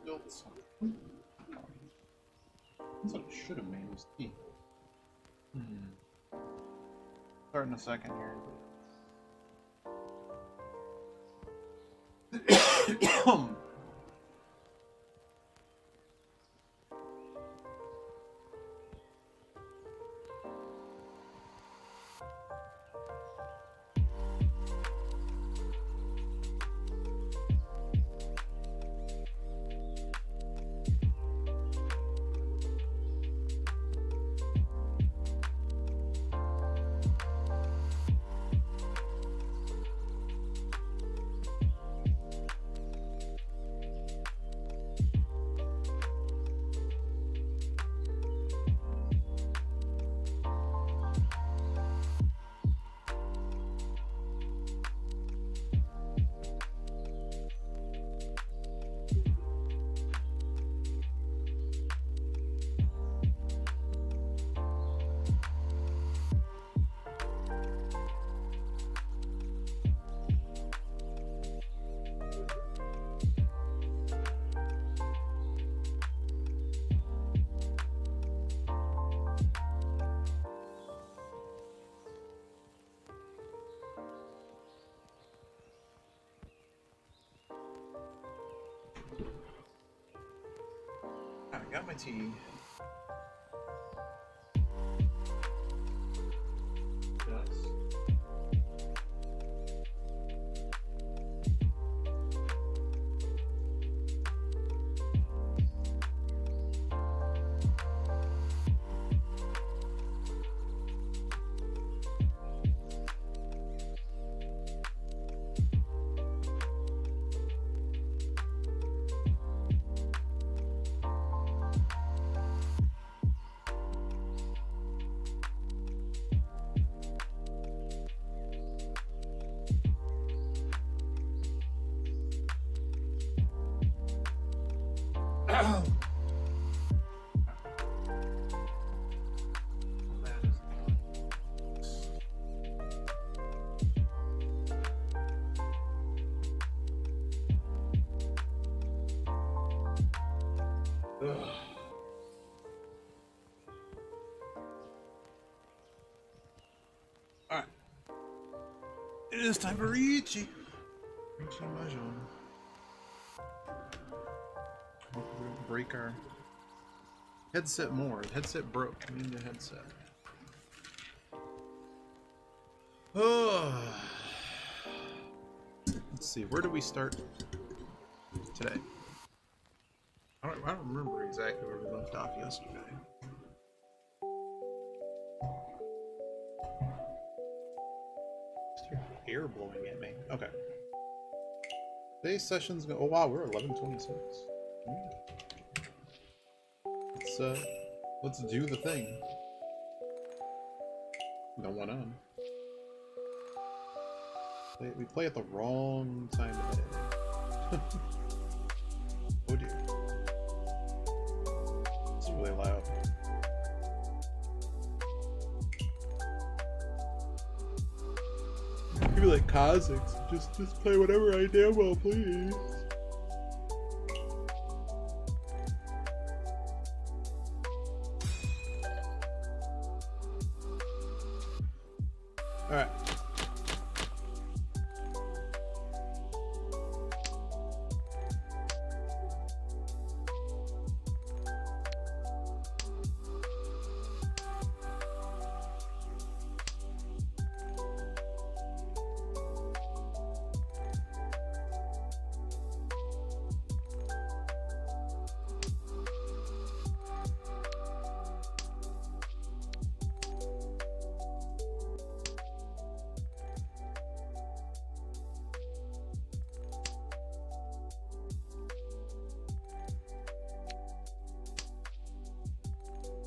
built something. That's what I should have made was tea. Start in a second here. I got my tea. Yes. Alright. It is time for Ichi. Ichi Mahjong. Break our headset more. The headset broke. I need a headset. Oh. Let's see. Where do we start today? I don't remember exactly where we left off yesterday. Air blowing at me. Okay. Today's session's go. Oh wow, we're 11:26. Let's do the thing. No one on. We play at the wrong time of day. Oh dear. It's really loud. Give me like Kazakhs. Just play whatever I damn well please. Alright.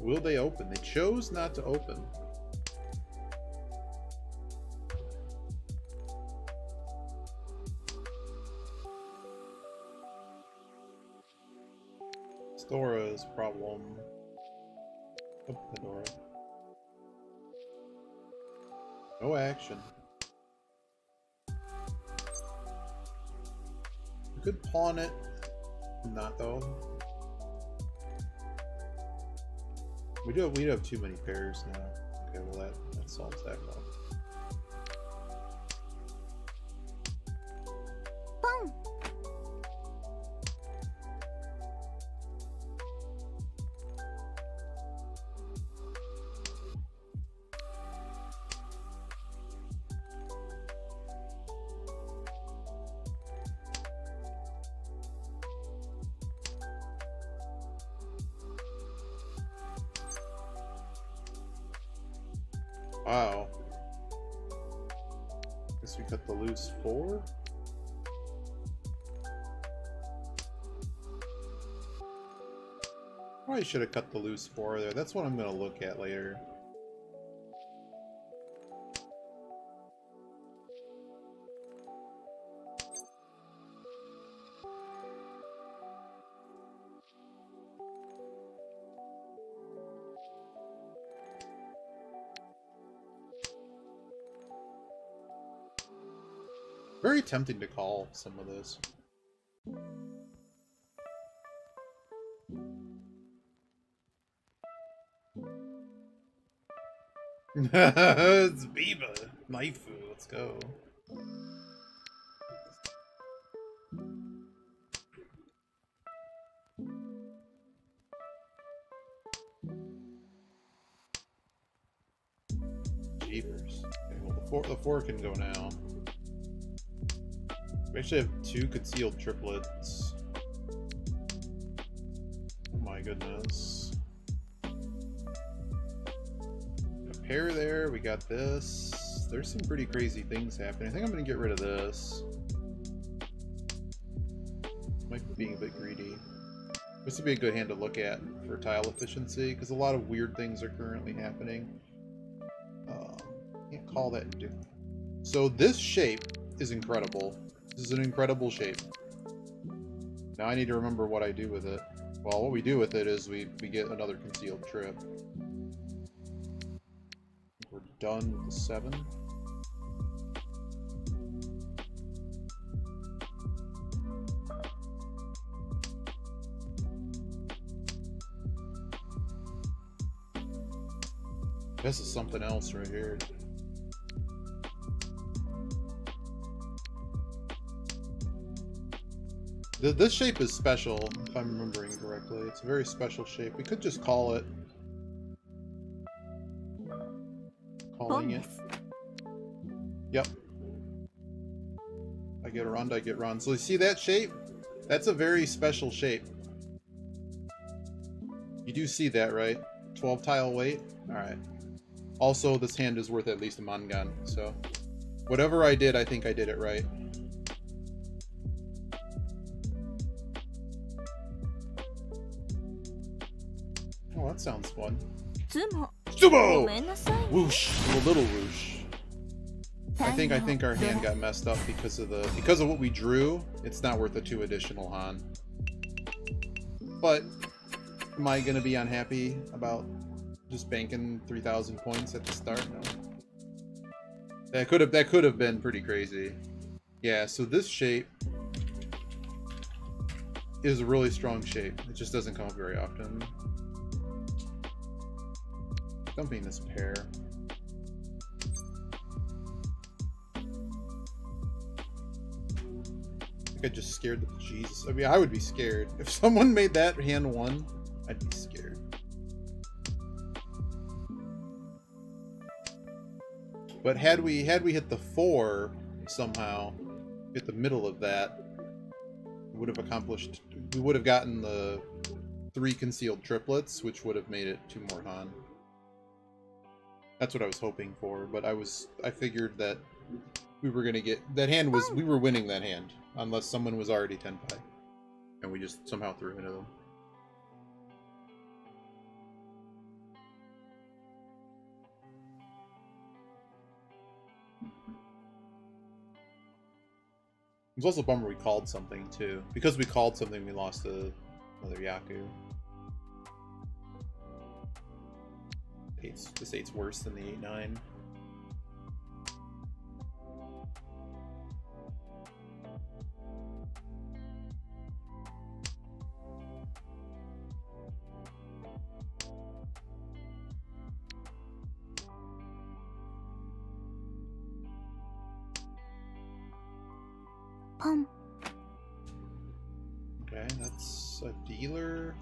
Will they open? They chose not to open. Dora's problem. Open the door. No action. You could pawn it Not though. We do have too many pairs now. Okay, well that solves that problem. Wow. Guess we cut the loose 4. Probably should have cut the loose 4 there. That's what I'm gonna look at later. Very tempting to call some of this. It's Biba. Knifeu, let's go. Jeepers. Okay, well, the four can go now. We actually have 2 concealed triplets. Oh my goodness. A pair there, we got this. There's some pretty crazy things happening. I think I'm gonna get rid of this. Might be being a bit greedy. This would be a good hand to look at for tile efficiency, because a lot of weird things are currently happening. Can't call that into. So this shape is incredible. This is an incredible shape. Now I need to remember what I do with it. Well, what we do with it is we get another concealed trip. We're done with the 7. This is something else right here. This shape is special, if I'm remembering correctly. It's a very special shape. We could just call it. Calling it. Yep. I get around, I get round. So you see that shape? That's a very special shape. You do see that, right? 12 tile weight? Alright. Also, this hand is worth at least a mangan, so... Whatever I did, I think I did it right. Oh, that sounds fun. Sumo! Whoosh! A little whoosh. I think our hand got messed up because of what we drew. It's not worth the 2 additional Han. But am I gonna be unhappy about just banking 3,000 points at the start? No. That could have been pretty crazy. Yeah, so this shape is a really strong shape. It just doesn't come up very often. Dumping this pair. I think I just scared the Jesus. I mean, I would be scared. If someone made that hand 1, I'd be scared. But had we hit the 4 somehow, hit the middle of that, we would have accomplished. We would have gotten the 3 concealed triplets, which would have made it 2 more Han. That's what I was hoping for, but I figured that we were gonna get that hand we were winning that hand unless someone was already 10-5, and we just somehow threw into them. It was also a bummer we called something too. Because we called something, we lost another Yaku. This 8's worse than the 8-9. Okay, that's a dealer.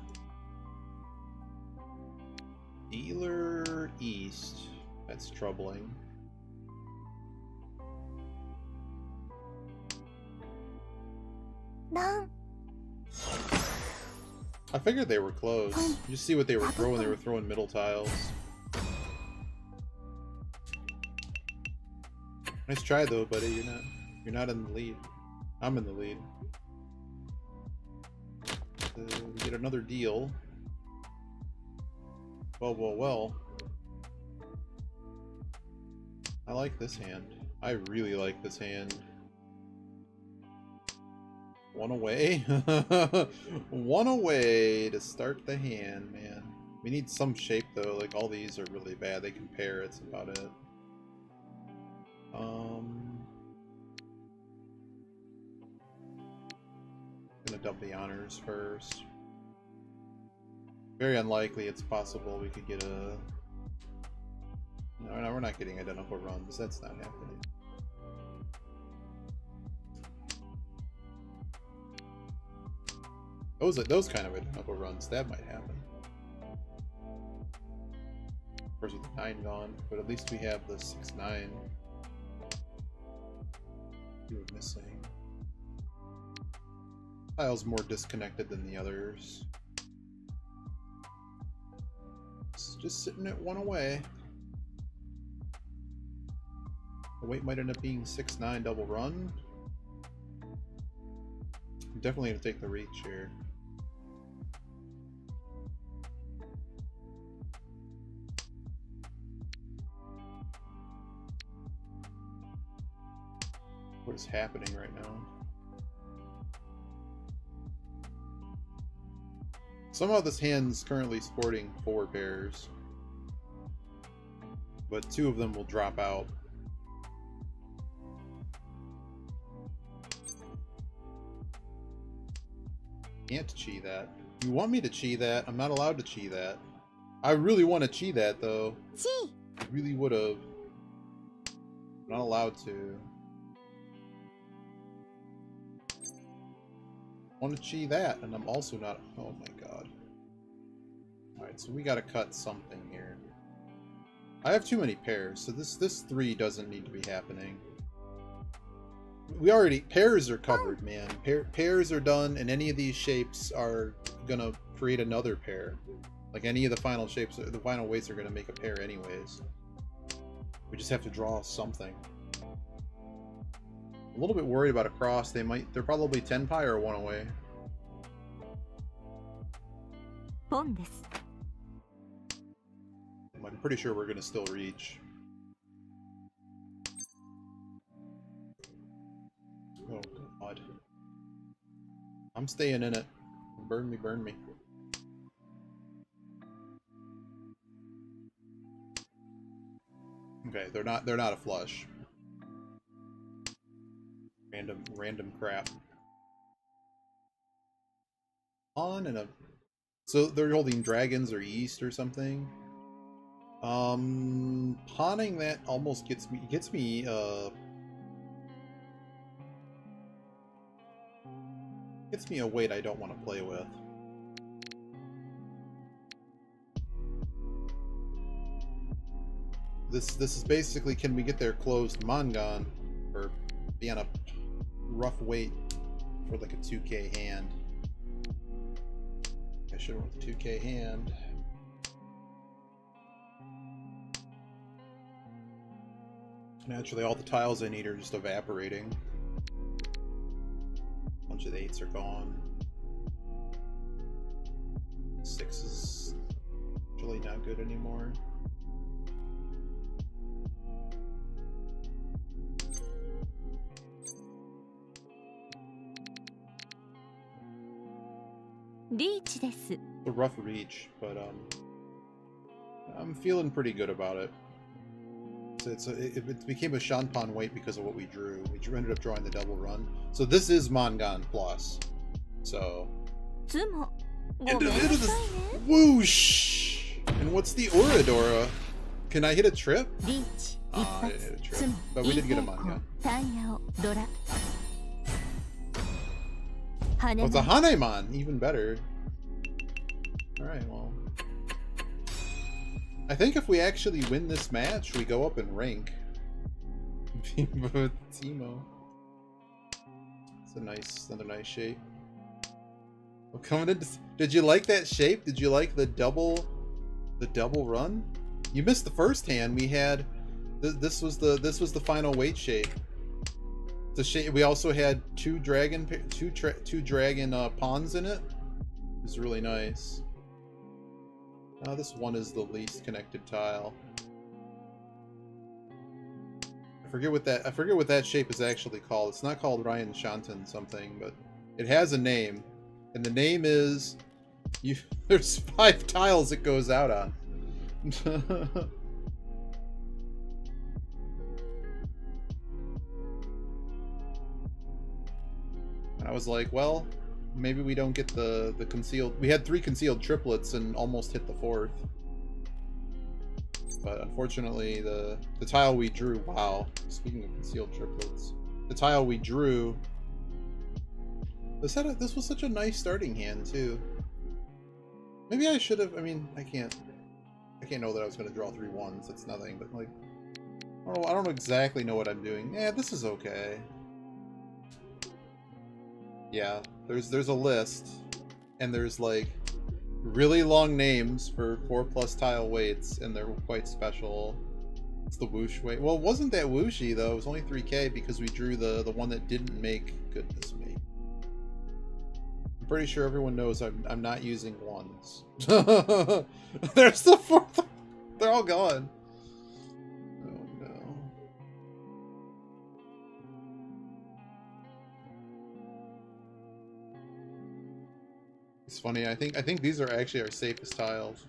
Dealer east. That's troubling. I figured they were close. You see what they were throwing? They were throwing middle tiles. Nice try though, buddy. You're not in the lead. I'm in the lead. We get another deal. Well. I like this hand. I really like this hand. One away. One away to start the hand, man. We need some shape though. Like all these are really bad. They compare. It's about it. Gonna dump the honors first. Very unlikely it's possible we could get a... No, we're not getting identical runs. That's not happening. Those kind of identical runs, that might happen. Of course with the 9 gone, but at least we have the 6-9. You were missing. Tile's more disconnected than the others. It's just sitting at 1 away. The weight might end up being 6-9 double run. I'm definitely gonna take the reach here. What is happening right now? Somehow this hand's currently sporting 4 pairs, but 2 of them will drop out. Can't chi that. You want me to chi that? I'm not allowed to chi that. I really want to chi that though. Chi. I really would have. Not allowed to. Want to chi that, and I'm also not. Oh my god. Alright, so we gotta cut something here. I have too many pairs, so this 3 doesn't need to be happening. We already... Pairs are covered, man. Pairs are done, and any of these shapes are gonna create another pair. Like any of the final shapes, the final weights are gonna make a pair anyways. We just have to draw something. A little bit worried about a cross. They're probably 10 pi or 1 away. I'm pretty sure we're gonna still reach. Oh god. I'm staying in it. Burn me, burn me. Okay, they're not a flush. Random crap. On and a... So they're holding dragons or east or something. Pawning that almost gets me a weight I don't want to play with. This is basically, can we get their closed Mahjong or be on a rough weight for like a 2k hand. I should have went the 2k hand. Naturally, all the tiles I need are just evaporating. A bunch of the 8s are gone. 6 is really not good anymore. It's a rough reach, but I'm feeling pretty good about it. So it became a Shanpan weight because of what we drew. We ended up drawing the double run. So this is Mahjong plus. So into this whoosh. And what's the Oradora? Can I hit a trip? I didn't hit a trip, but we did get a Mahjong. Oh, it's a Hanemon! Even better. Alright, well. I think if we actually win this match, we go up in rank. Timo. It's another nice shape. Well, coming in. Did you like that shape? Did you like the double run? You missed the first hand. We had this was the final weight shape. The shape we also had two dragon pawns in it. It was really nice. This one is the least connected tile. I forget what that shape is actually called. It's not called Ryan Shanton something, but it has a name, and the name is there's 5 tiles it goes out on. I was like, well, maybe we don't get the concealed. We had 3 concealed triplets and almost hit the 4th. But unfortunately, the tile we drew... Wow. Speaking of concealed triplets. The tile we drew... This was such a nice starting hand, too. Maybe I should have... I mean, I can't know that I was going to draw 3 1s. It's nothing, but, like... I don't exactly know what I'm doing. Yeah, this is okay. Yeah, there's a list, and there's like really long names for 4+ tile weights, and they're quite special. It's the whoosh weight. Well, it wasn't that whooshy though. It was only 3K because we drew the one that didn't make. Goodness me. I'm pretty sure everyone knows I'm not using 1s. There's the 4th. They're all gone. It's funny, I think these are actually our safest tiles.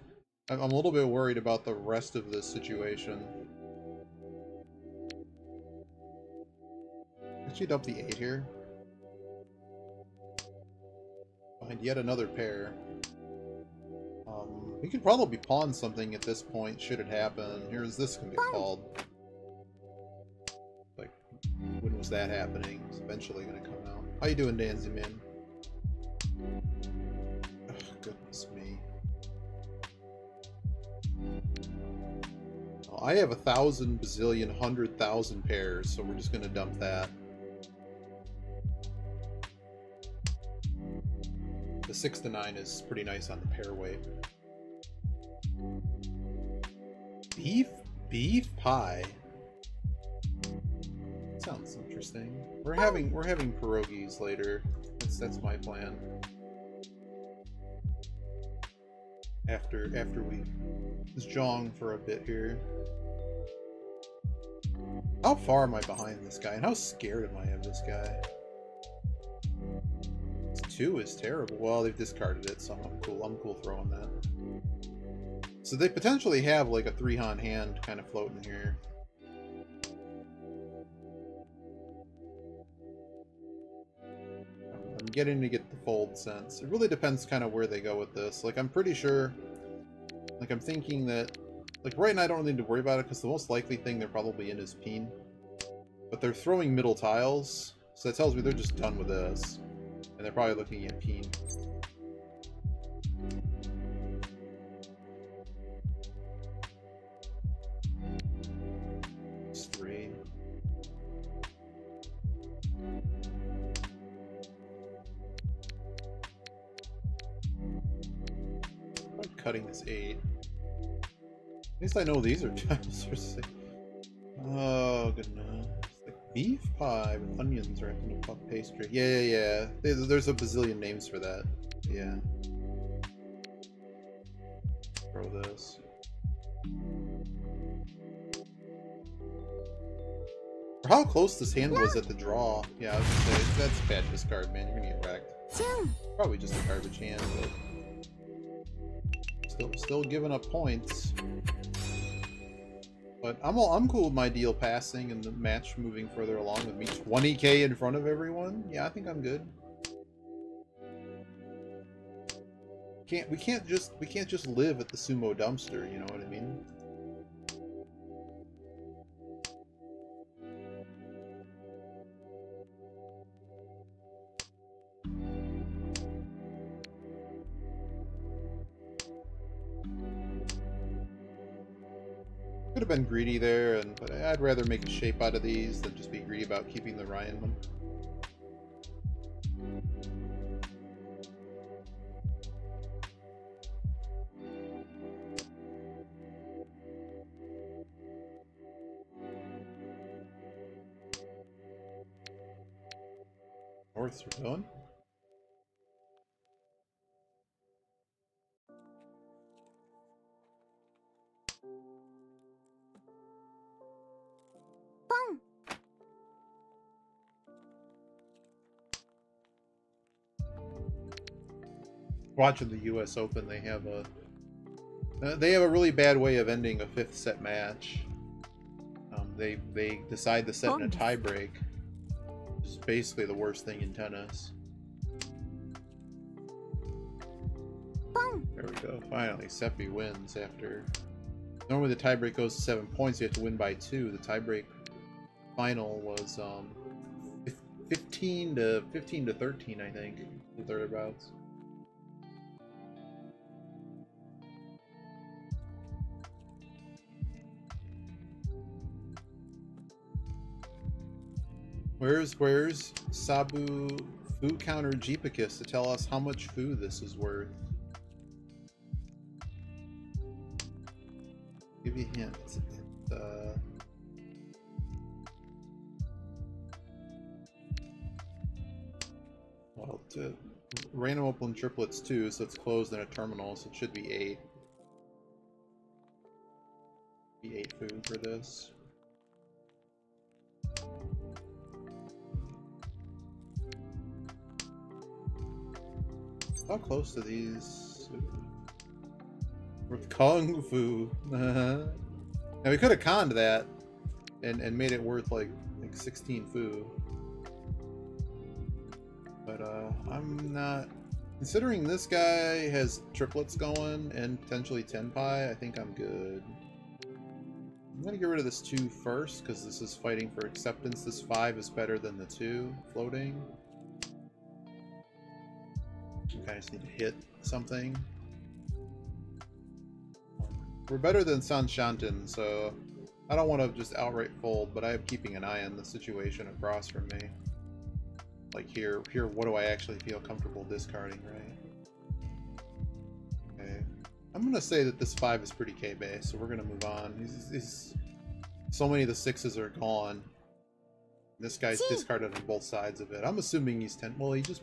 I'm a little bit worried about the rest of this situation. Actually dump the 8 here. Find yet another pair. We could probably pawn something at this point, should it happen. Here's this gonna be called. Like, when was that happening? It's eventually gonna come out. How you doing, Danzy man? Goodness me. Oh, I have 1,000 bazillion 100,000 pairs, so we're just gonna dump that. The 6 to 9 is pretty nice on the pair weight. Beef pie. Sounds interesting. We're having pierogies later. That's my plan. After we Mahjong for a bit here. How far am I behind this guy, and how scared am I of this guy? 2 is terrible. Well, they've discarded it, so I'm cool throwing that. So they potentially have like a 3-Han hand kind of floating here. I'm getting to get the fold sense. It really depends kind of where they go with this. Like, I'm pretty sure... Like, I'm thinking that... Like, right now I don't need to worry about it, because the most likely thing they're probably in is Peen. But they're throwing middle tiles, so that tells me they're just done with this. And they're probably looking at Peen. It's 3. I'm cutting this 8. At least I know these are tiles. Oh, goodness. Like beef pie with onions wrapped in a puff pastry. Yeah. There's a bazillion names for that. Yeah. Throw this. For how close this hand was at the draw. Yeah, I was gonna say, that's a bad discard, man. You're gonna get wrecked. Probably just a garbage hand, but still giving up points. But I'm cool with my deal passing and the match moving further along with me 20K in front of everyone. Yeah, I think I'm good. We can't just live at the sumo dumpster, you know what I mean? Could have been greedy there, but I'd rather make a shape out of these than just be greedy about keeping the Ryanman. Norths are going. Watching the U.S. Open, they have a really bad way of ending a 5th set match. They decide to set in a tie break, which is basically the worst thing in tennis. There we go. Finally, Seppi wins after. Normally the tiebreak goes to 7 points. You have to win by 2. The tiebreak final was 15 to 13, I think, the third bouts. Where's Sabu Food Counter Jeepicus to tell us how much food this is worth? Give you a hint. Well, random open triplets too, so it's closed in a terminal, so it should be 8. Be 8 food for this. How close to these? With Kung Fu. Now we could have conned that and made it worth like 16 Fu. But I'm not, considering this guy has triplets going and potentially 10 pi, I think I'm good. I'm gonna get rid of this 2 first because this is fighting for acceptance. This 5 is better than the 2 floating. Okay, I just need to hit something. We're better than San Shantin, so I don't want to just outright fold, but I am keeping an eye on the situation across from me. Like here, what do I actually feel comfortable discarding, right? Okay. I'm going to say that this 5 is pretty K-base, so we're going to move on. So many of the 6s are gone. This guy's discarded on both sides of it. I'm assuming he's 10. Well, he just...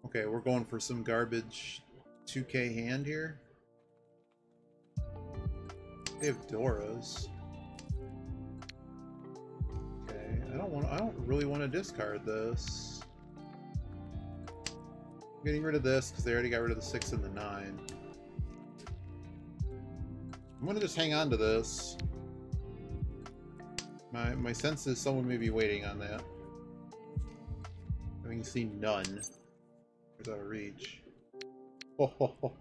Okay, we're going for some garbage 2K hand here. They have Doras. Okay, I don't really want to discard this. I'm getting rid of this because they already got rid of the 6 and the 9. I'm gonna just hang on to this. My sense is someone may be waiting on that. Having seen none. There's out of reach. Oh, ho, ho.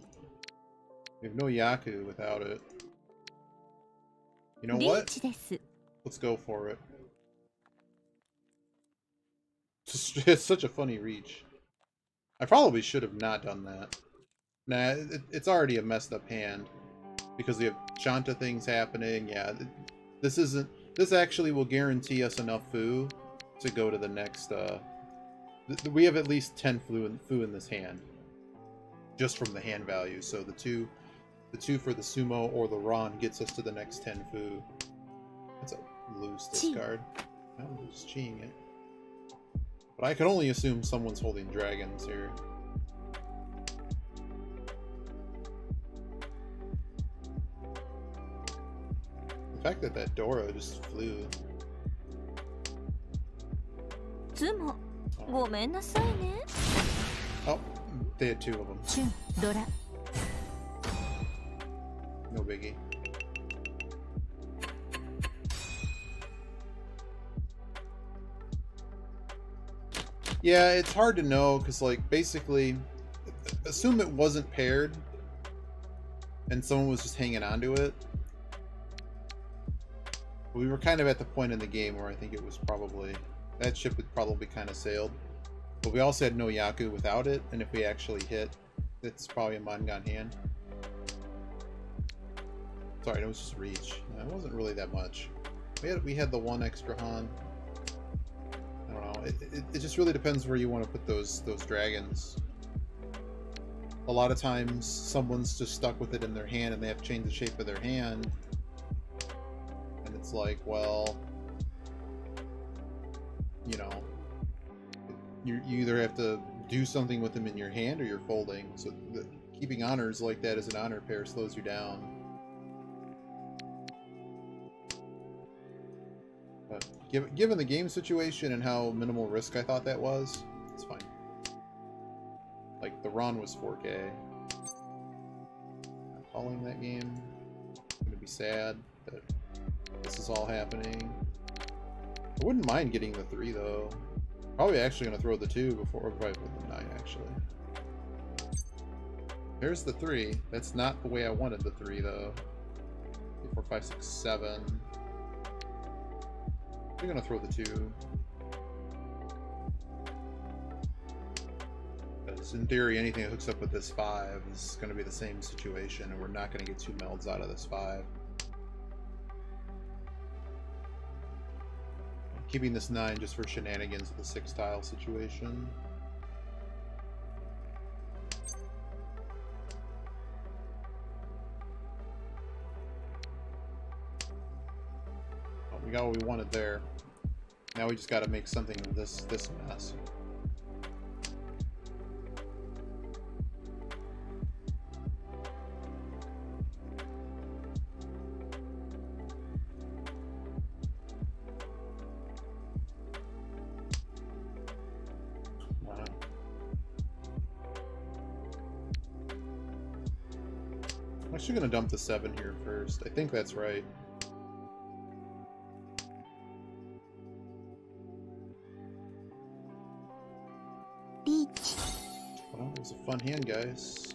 We have no Yaku without it. You know what? Let's go for it. It's such a funny reach. I probably should have not done that. Nah, it's already a messed up hand. Because we have Shanta things happening. Yeah, this actually will guarantee us enough Fu to go to the next, we have at least 10 Fu in this hand. Just from the hand value. So the two for the Sumo or the Ron gets us to the next 10 Fu. That's a loose discard. I'm just cheating it. But I can only assume someone's holding dragons here. The fact that that Dora just flew. Oh, they had 2 of them. No biggie. Yeah, it's hard to know because, like, basically, assume it wasn't paired and someone was just hanging on to it. We were kind of at the point in the game where I think it was probably, that ship had probably kind of sailed. But we also had no Yaku without it, and if we actually hit, it's probably a Mangan hand. Sorry, it was just reach. It wasn't really that much. We had the one extra Han. I don't know. It just really depends where you want to put those dragons. A lot of times, someone's just stuck with it in their hand, and they have to change the shape of their hand. And it's like, well, you know, you either have to do something with them in your hand, or you're folding. So keeping honors like that as an honor pair slows you down. But given the game situation and how minimal risk I thought that was, it's fine. Like, the Ron was 4K. I'm calling that game. I'm gonna be sad that this is all happening. I wouldn't mind getting the 3, though. Probably actually gonna throw the 2 before, probably with the 9, actually. There's the 3. That's not the way I wanted the 3, though. 3, 4, 5, 6, 7. I'm gonna throw the 2. Because in theory, anything that hooks up with this 5 is gonna be the same situation, and we're not gonna get 2 melds out of this 5. I'm keeping this 9 just for shenanigans with the 6 tile situation. We got what we wanted there. Now we just got to make something of this mess. Wow. I'm actually going to dump the 7 here first. I think that's right. Well, it was a fun hand, guys.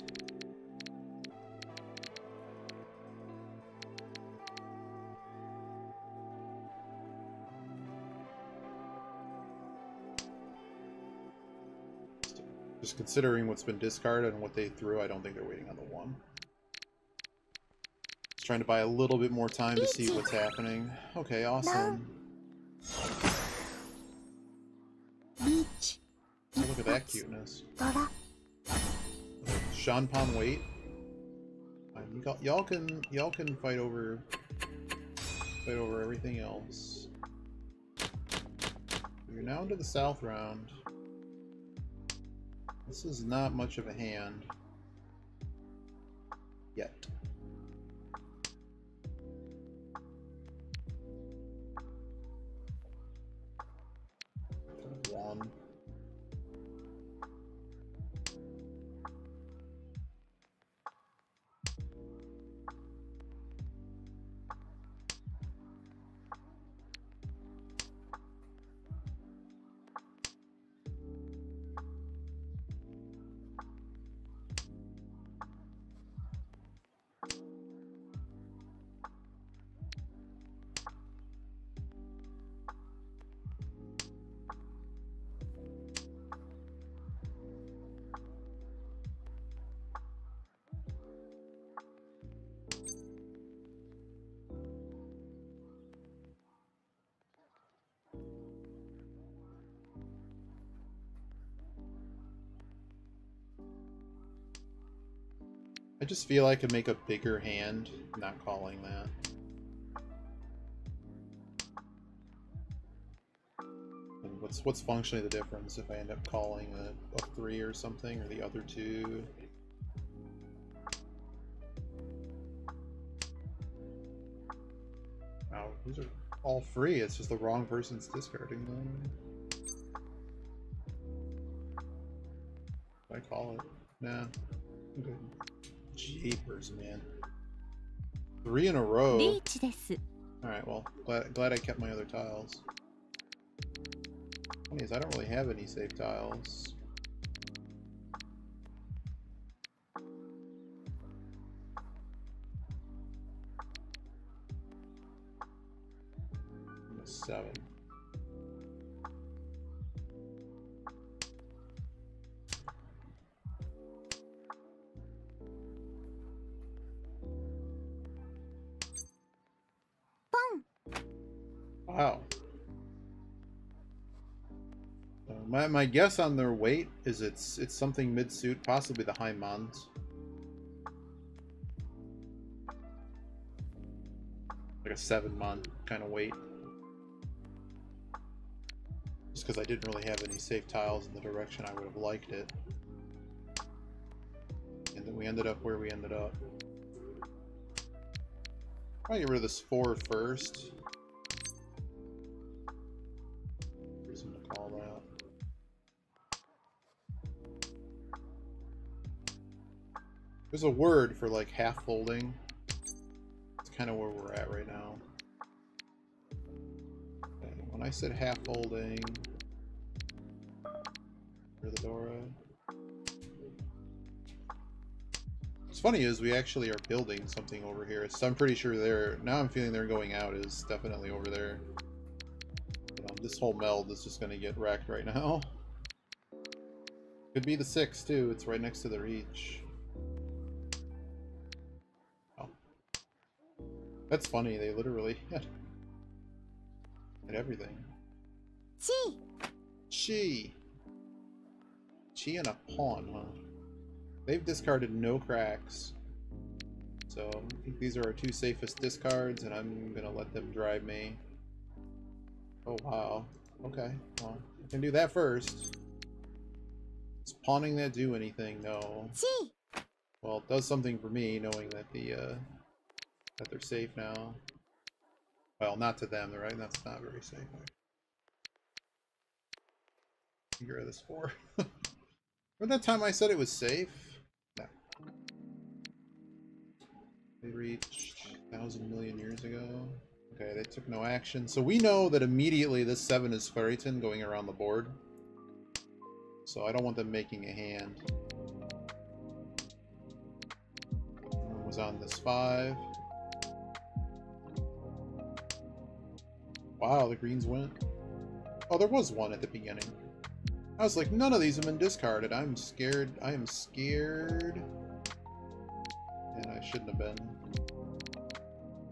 Just considering what's been discarded and what they threw, I don't think they're waiting on the 1. Just trying to buy a little bit more time to see what's happening. Okay, awesome. Oh, look at that cuteness. Shanpan wait. Y'all can fight over everything else. You're now into the south round. This is not much of a hand yet. One. I just feel I could make a bigger hand, not calling that. And what's functionally the difference if I end up calling a 3 or something, or the other 2? Wow, these are all free, it's just the wrong person's discarding them. I call it. Nah. Okay. Jeepers, man. 3 in a row. Alright, well, glad I kept my other tiles. Funny is, I don't really have any safe tiles. I'm a 7. Wow. My guess on their weight is it's something mid-suit, possibly the high mons. Like a 7-mon kind of weight. Just because I didn't really have any safe tiles in the direction I would have liked it. And then we ended up where we ended up. I'll get rid of this 4 first. Reason to call that. There's a word for like half folding. It's kind of where we're at right now. Okay, when I said half folding, for the Dora. What's funny is we actually are building something over here. So I'm pretty sure they're, now I'm feeling they're going out is definitely over there. This whole meld is just going to get wrecked right now. Could be the 6 too, it's right next to the reach. Oh. That's funny, they literally had everything. Chi and a pawn, huh? They've discarded no cracks. So I think these are our 2 safest discards, and I'm gonna let them drive me. Oh wow. Okay, well, I can do that first. Does pawning that do anything? No. Well, it does something for me, knowing that that they're safe now. Well, not to them, right? That's not very safe. Get rid of this 4. Remember that time I said it was safe? No. They reached 1,000 million years ago. Okay, they took no action. So we know that immediately this 7 is Ferryton going around the board. So I don't want them making a hand. One was on this 5. Wow, the greens went. Oh, there was one at the beginning. I was like, none of these have been discarded. I'm scared. I am scared. And I shouldn't have been.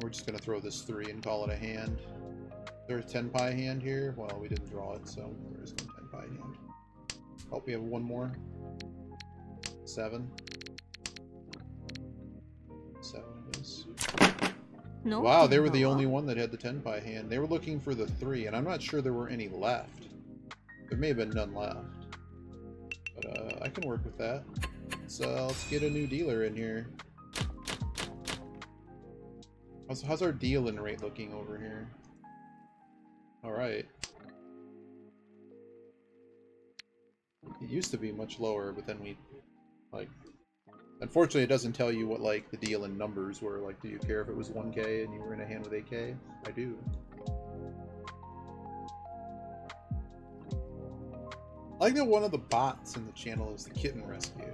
We're just going to throw this 3 and call it a hand. There's a 10 pie hand here. Well, we didn't draw it, so there's no 10 pie hand. Hope we have one more. 7. 7 it is. No, wow, they were the only one that had the 10 pie hand. They were looking for the 3, and I'm not sure there were any left. There may have been none left. But I can work with that. Let's get a new dealer in here. How's our dealing rate looking over here? Alright. It used to be much lower, but then we, like... Unfortunately, it doesn't tell you what, like, the deal in numbers were. Like, do you care if it was 1k and you were in a hand with 8k? I do. I like that one of the bots in the channel is the kitten rescue.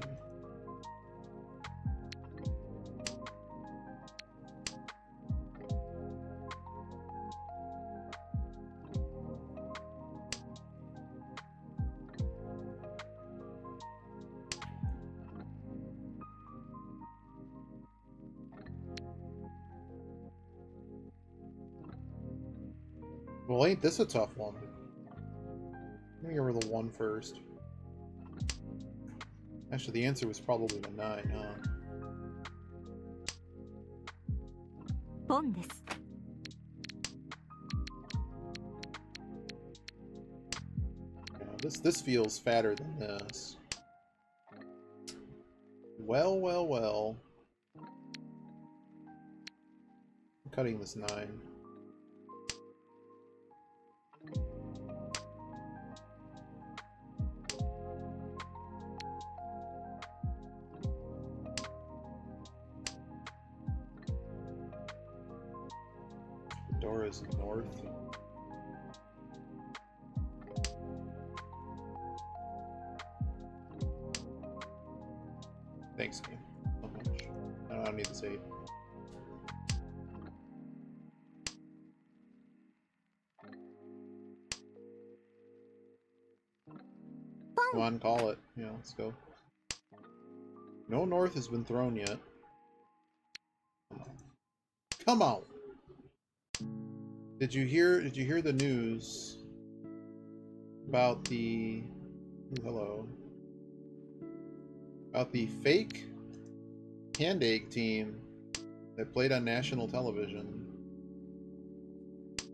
Well, ain't this a tough one? Let me get rid of the 1 first. Actually, the answer was probably the 9, huh? Yeah, this feels fatter than this. Well, well, well. I'm cutting this 9. Dora's north. Thanks, game. So much. I don't need this 8. Come on, call it. Yeah, let's go. No north has been thrown yet. Come on. Come on! Did you hear the news about the about the fake hand egg team that played on national television?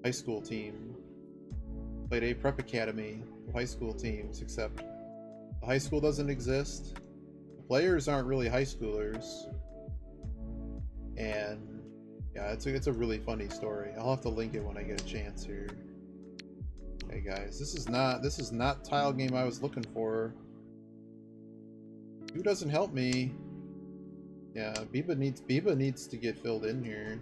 High school team played a prep academy of high school teams, except the high school doesn't exist. The players aren't really high schoolers, and yeah, it's a really funny story. I'll have to link it when I get a chance here. Hey guys, this is not tile game I was looking for. Who doesn't help me? Yeah, Biba needs to get filled in here.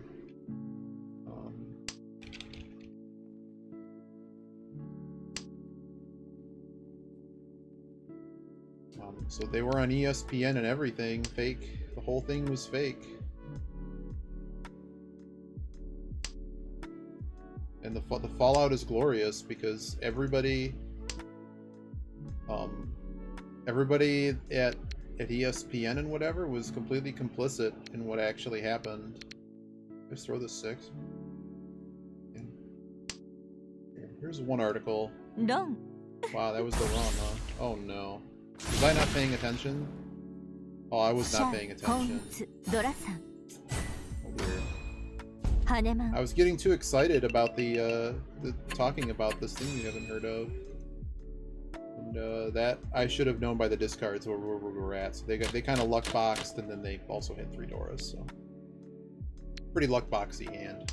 So they were on ESPN and everything. Fake. The whole thing was fake. And the fallout is glorious because everybody at ESPN and whatever was completely complicit in what actually happened. Just throw this 6. Here's one article. No. Wow, that was the run, huh? Oh no. Was I not paying attention? Oh, I was not paying attention. Oh, weird. I was getting too excited about the talking about this thing we haven't heard of. And that I should have known by the discards where we were at. So they kind of luck boxed, and then they also hit 3 Doras. So pretty luck boxy hand.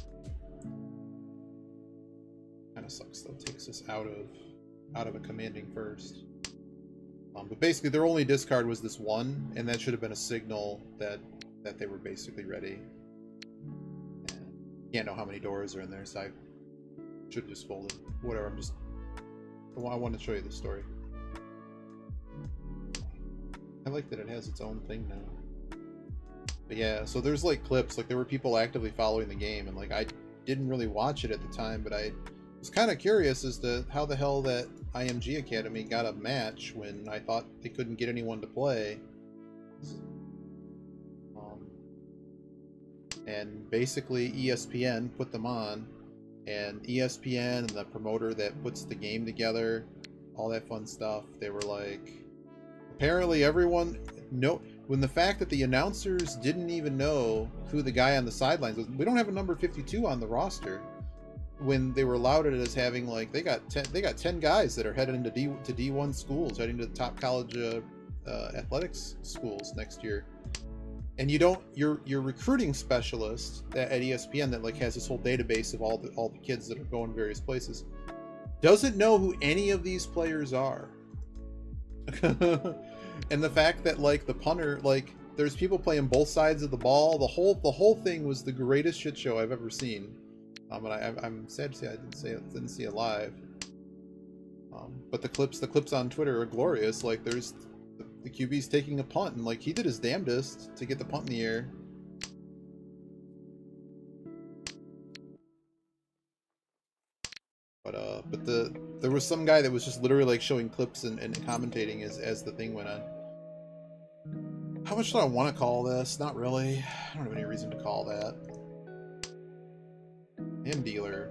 Kind of sucks though. Takes us out of a commanding first. But basically, their only discard was this 1, and that should have been a signal that they were basically ready. And can't know how many doors are in there, so I should have just folded. Whatever. I want to show you the story. I like that it has its own thing now. But yeah, so there's like clips, like there were people actively following the game, and like I didn't really watch it at the time, but I was kind of curious as to how the hell that IMG Academy got a match when I thought they couldn't get anyone to play. And basically ESPN put them on, and ESPN and the promoter that puts the game together, all that fun stuff, they were like, apparently everyone when the fact that the announcers didn't even know who the guy on the sidelines was. We don't have a number 52 on the roster. When they were lauded as having, like, they got 10 guys that are headed into D1 schools, heading to the top college athletics schools next year. And your recruiting specialist at ESPN that like has this whole database of all the kids that are going various places doesn't know who any of these players are. And the fact that like the punter, like there's people playing both sides of the ball, the whole thing was the greatest shit show I've ever seen. And I'm sad to say I didn't see it live. But the clips on Twitter are glorious. Like there's the QB's taking a punt, and like he did his damnedest to get the punt in the air. But there was some guy that was just literally like showing clips and commentating as the thing went on. How much do I want to call this? Not really. I don't have any reason to call that. And dealer.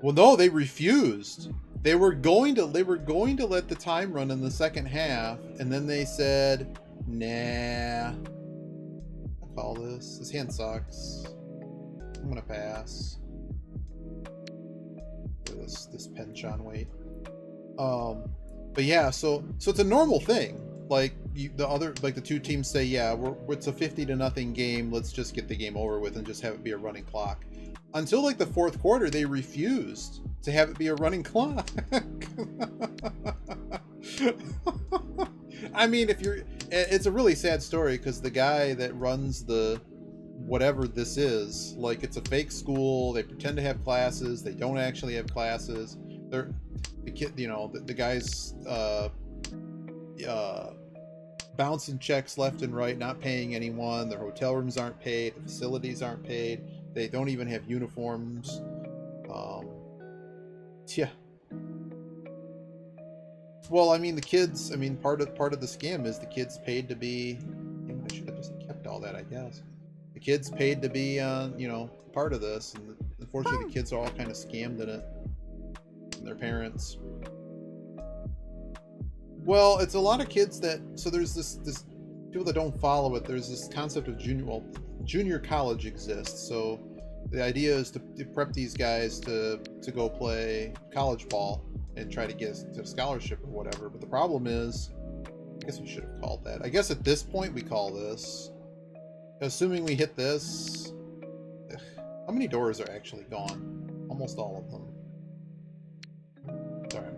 Well, no, they refused. They were going to let the time run in the second half, and then they said, "Nah, I'll call this. This hand sucks. I'm gonna pass." This penchant weight. But yeah, so it's a normal thing. Like the two teams say, yeah, it's a 50-0 game. Let's just get the game over with and just have it be a running clock. Until like the fourth quarter, they refused to have it be a running clock. I mean, it's a really sad story because the guy that runs the whatever this is, like it's a fake school. They pretend to have classes. They don't actually have classes. The kid, the guy's bouncing checks left and right, not paying anyone. Their hotel rooms aren't paid. The facilities aren't paid. They don't even have uniforms. Yeah. Well, I mean, the kids. I mean, part of the scam is the kids paid to be. I should have just kept all that, I guess. The kids paid to be, you know, part of this, and unfortunately, the kids are all kind of scammed in it. And their parents. Well, it's a lot of kids that. So there's this people that don't follow it. There's this concept of junior college exists. So the idea is to prep these guys to go play college ball and try to get a scholarship or whatever. But the problem is, I guess we should have called that. I guess at this point we call this, assuming we hit this. How many doors are actually gone? Almost all of them. Sorry.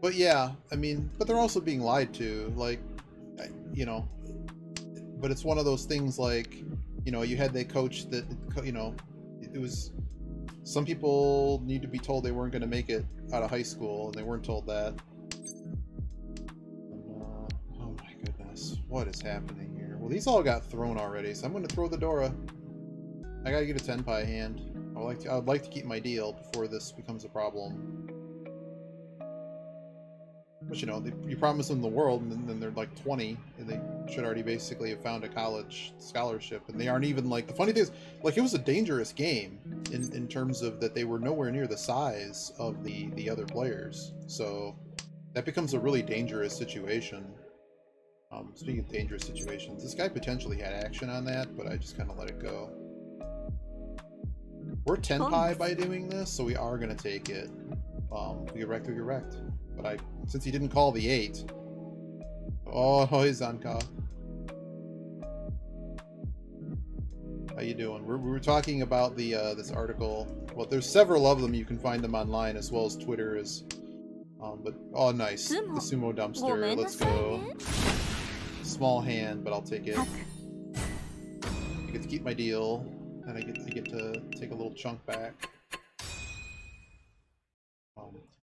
But yeah, I mean, but they're also being lied to, like, you know. But it's one of those things like, you know, you had that coach that, you know, it was. Some people need to be told they weren't going to make it out of high school, and they weren't told that. Oh my goodness, what is happening here? Well, these all got thrown already, so I'm going to throw the Dora. I got to get a Tenpai hand. I would like to keep my deal before this becomes a problem. But you know, you promise them the world, and then they're like 20, and they should already basically have found a college scholarship, and they aren't even like. The funny thing is, like, it was a dangerous game in terms of that they were nowhere near the size of the other players, so that becomes a really dangerous situation. Speaking of dangerous situations, this guy potentially had action on that, but I just kind of let it go. We're Tenpai by doing this, so we are going to take it. We get wrecked, we get wrecked. But since he didn't call the 8. Oh, he's Zanka. How you doing? We were talking about the this article. Well, there's several of them. You can find them online as well as Twitter. But oh, nice. The sumo dumpster. Let's go. Small hand, but I'll take it. I get to keep my deal, and I get to take a little chunk back.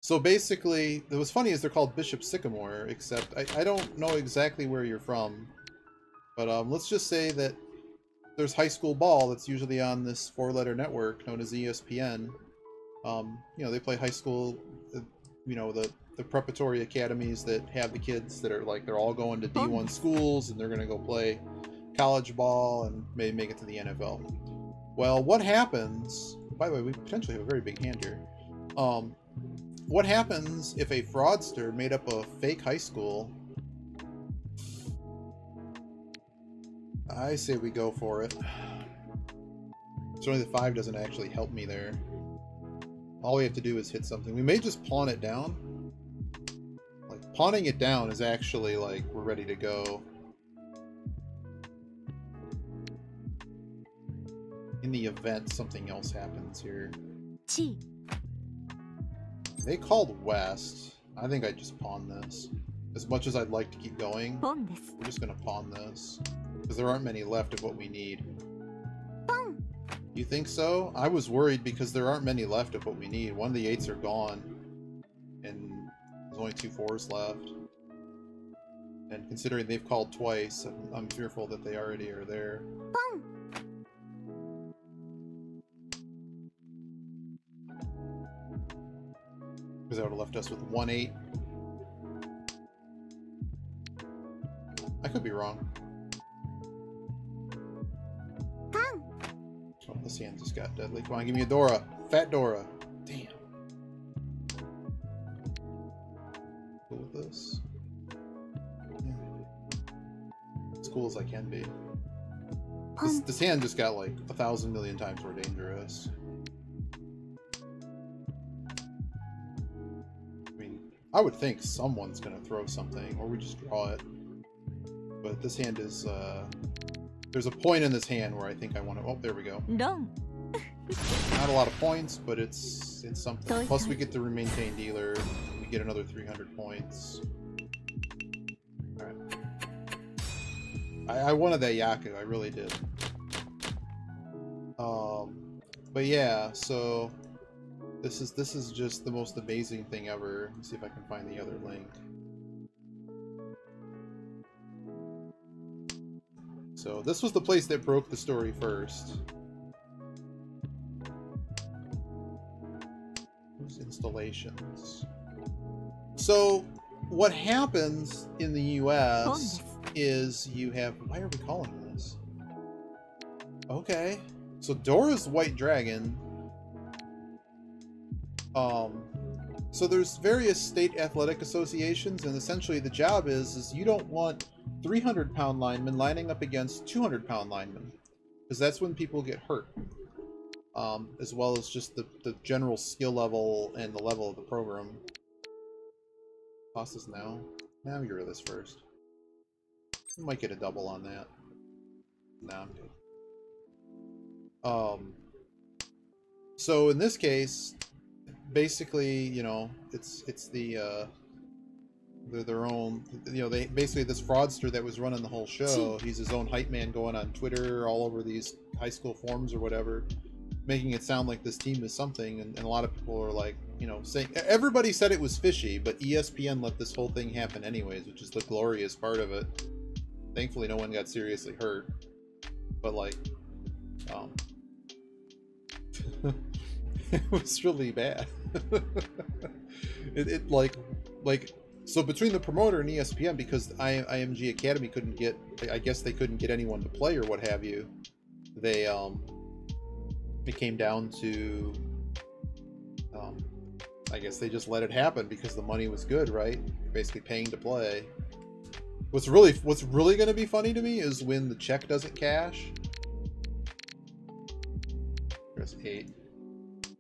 So basically, what's funny is they're called Bishop Sycamore, except I don't know exactly where you're from. But let's just say that there's high school ball that's usually on this 4-letter network known as ESPN. You know, they play high school, you know, the preparatory academies that have the kids that are like, they're all going to D1 schools, and they're going to go play college ball and maybe make it to the NFL. Well, what happens, by the way, we potentially have a very big hand here. What happens if a fraudster made up a fake high school? I say we go for it. Certainly the 5 doesn't actually help me there. All we have to do is hit something. We may just pawn it down. Like, pawning it down is actually like, we're ready to go. In the event something else happens here. They called West. I think I just pawn this. As much as I'd like to keep going, we're just going to pawn this. Because there aren't many left of what we need. You think so? I was worried because there aren't many left of what we need. One of the 8s are gone. And there's only 2 4s left. And considering they've called twice, I'm fearful that they already are there. Because that would have left us with 1 8. I could be wrong. Oh, this hand just got deadly. Come on, give me a Dora. Fat Dora. Damn. Cool with this. Yeah. As cool as I can be. This hand just got like 1,000 million times more dangerous. I would think someone's going to throw something, or we just draw it. But this hand is, there's a point in this hand where I think I want to... Oh, there we go. Not a lot of points, but it's something. Plus we get the maintain dealer. We get another 300 points. Alright. I wanted that Yaku, I really did. But yeah, so... This is just the most amazing thing ever. Let's see if I can find the other link. So this was the place that broke the story first. Installations. So what happens in the US is you have, why are we calling this? Okay. So Dora's White Dragon. So there's various state athletic associations, and essentially the job is you don't want 300-pound linemen lining up against 200-pound linemen, because that's when people get hurt. As well as just the general skill level and the level of the program. Tosses now. Now I'm get rid of this first. I might get a double on that. Nah, I'm good. So in this case, basically, you know, it's their own, you know, they basically, this fraudster that was running the whole show, he's his own hype man going on Twitter, all over these high school forums or whatever, making it sound like this team is something, and a lot of people are like, you know, saying, everybody said it was fishy, but ESPN let this whole thing happen anyways, which is the glorious part of it. Thankfully no one got seriously hurt, but like, it was really bad. it like so between the promoter and ESPN, because IMG Academy couldn't get, I guess they couldn't get anyone to play or what have you, they it came down to I guess they just let it happen because the money was good, right? Basically paying to play. What's really going to be funny to me is when the check doesn't cash. There's 8. I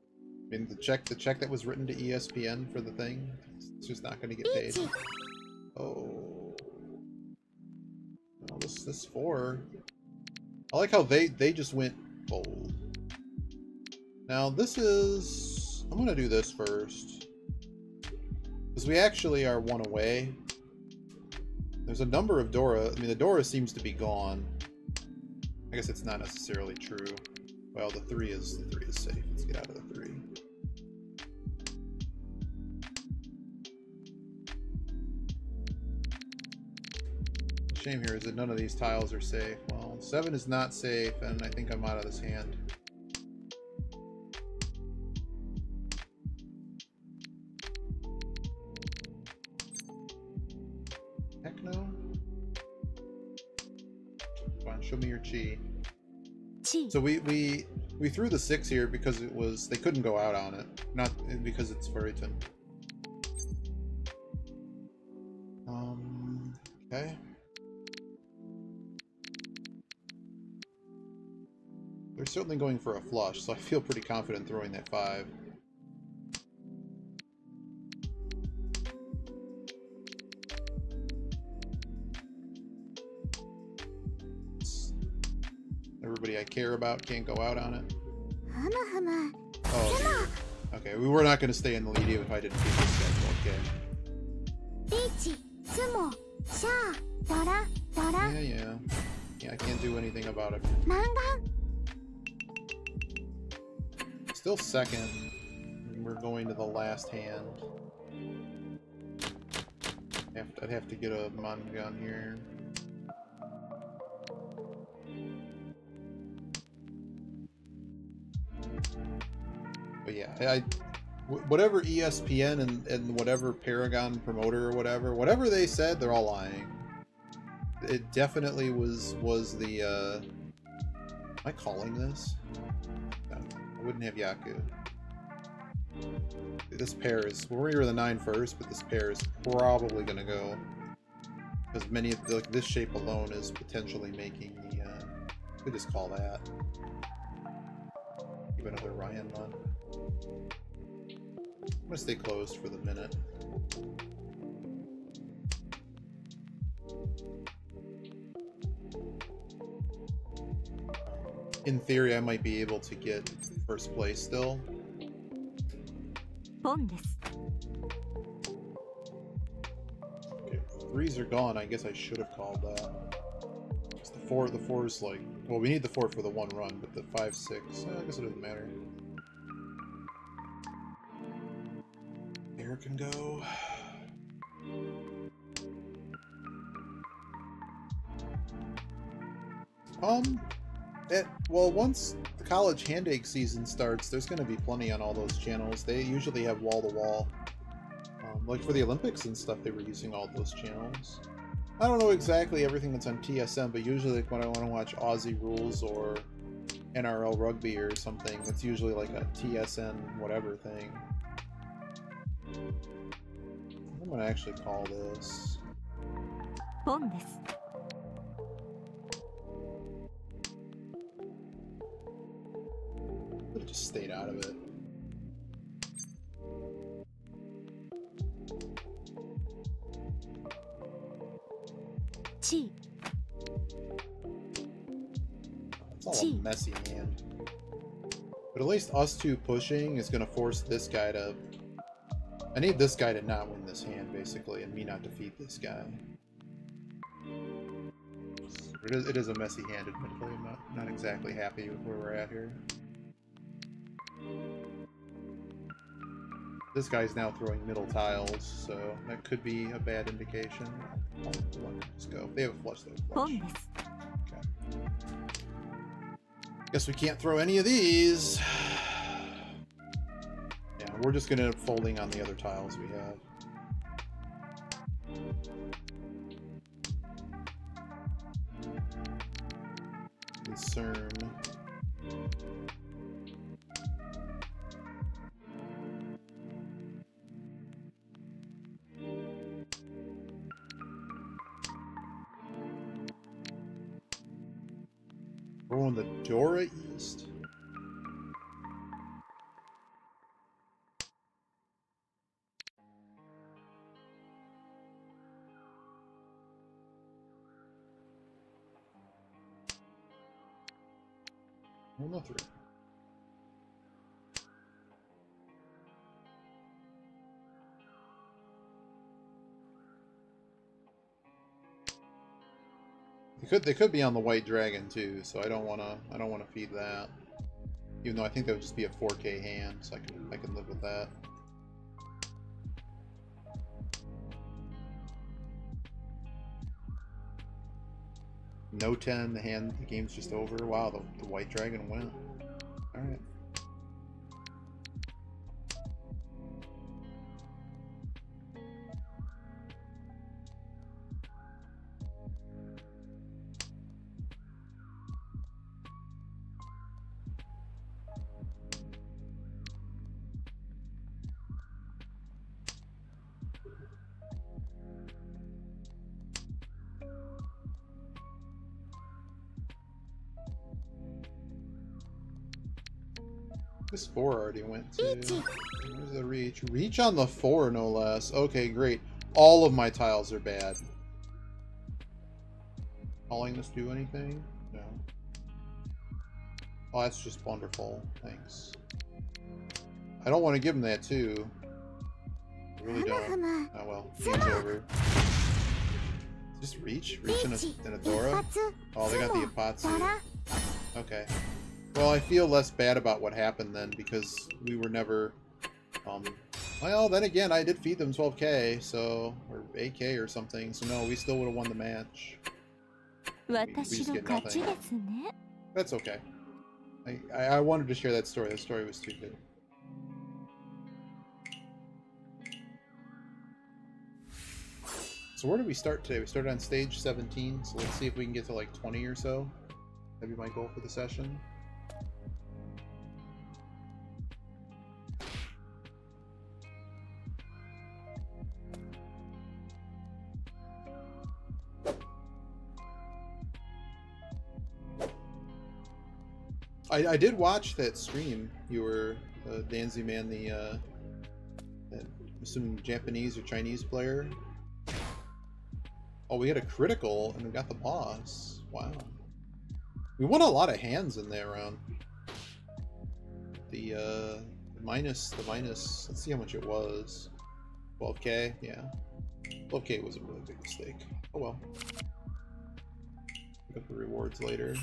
mean, the check that was written to ESPN for the thing, it's just not going to get paid. Oh, this 4. I like how they just went bold. Now this is, I'm going to do this first because we actually are 1 away. There's a number of Dora. I mean, the Dora seems to be gone. I guess it's not necessarily true. Well, the 3 is safe. Let's get out of the 3. Shame here is that none of these tiles are safe. Well, 7 is not safe, and I think I'm out of this hand. Heck no. Fine, show me your chi. So we threw the 6 here because it was, they couldn't go out on it, not because it's Furryton. Okay. They're certainly going for a flush, so I feel pretty confident throwing that 5. Everybody I care about can't go out on it. Oh, okay, we were not going to stay in the lead even if I didn't keep this schedule. Okay. Yeah, I can't do anything about it. Still second. We're going to the last hand. I'd have to get a Mahjong here. But yeah, whatever ESPN and whatever Paragon promoter or whatever they said, they're all lying. It definitely was the, am I calling this? No, I wouldn't have Yaku. This pair is, we're going to the 9 first, but this pair is probably going to go. Because many of the, like, this shape alone is potentially making the, we could just call that. Give another Ryan one. I'm going to stay closed for the minute. In theory, I might be able to get first place still. Okay, 3s are gone. I guess I should have called that. The 4 is like, well, we need the 4 for the 1 run, but the 5, 6, I guess it doesn't matter. Here can go. Well, once the college hand-ache season starts, there's going to be plenty on all those channels. They usually have wall-to-wall. Like for the Olympics and stuff, they were using all those channels. I don't know exactly everything that's on TSM, but usually like when I want to watch Aussie Rules or NRL Rugby or something, it's usually like a TSN whatever thing. I'm gonna actually call this. Could have just stayed out of it. It's all a messy hand. But at least us two pushing is gonna force this guy to... I need this guy to not win this hand, basically, and me not defeat this guy. It is a messy hand, admittedly. I'm not exactly happy with where we're at here. This guy's now throwing middle tiles, so that could be a bad indication. Let's go. They have a flush, they have a flush. Okay. Guess we can't throw any of these. Yeah, we're just gonna end up folding on the other tiles we have. Concern. Rolling the Dora East. Well, no three. They could be on the White Dragon too, so I don't wanna feed that. Even though I think that would just be a 4K hand, so I can live with that. No 10, the game's just over. Wow, the White Dragon went. Alright. This 4 already went to... Where's the reach? Reach on the 4, no less. Okay, great. All of my tiles are bad. Calling this do anything? No. Oh, that's just wonderful. Thanks. I don't want to give him that, too. I really don't. Oh well. Game's over. Just reach? Reach in a Dora? Oh, they got the Apatsu. Okay. Well, I feel less bad about what happened then, because we were never, well, then again, I did feed them 12k, so, or 8k or something, so no, we still would have won the match. We just get nothing. That's okay. I wanted to share that story. That story was too good. So where did we start today? We started on stage 17, so let's see if we can get to like 20 or so. That'd be my goal for the session. I did watch that stream. You were Danzy Man, the assuming Japanese or Chinese player. Oh, we had a critical and we got the boss. Wow. We won a lot of hands in that round. The minus. Let's see how much it was. 12k. Yeah. 12k was a really big mistake. Oh well. Pick up the rewards later.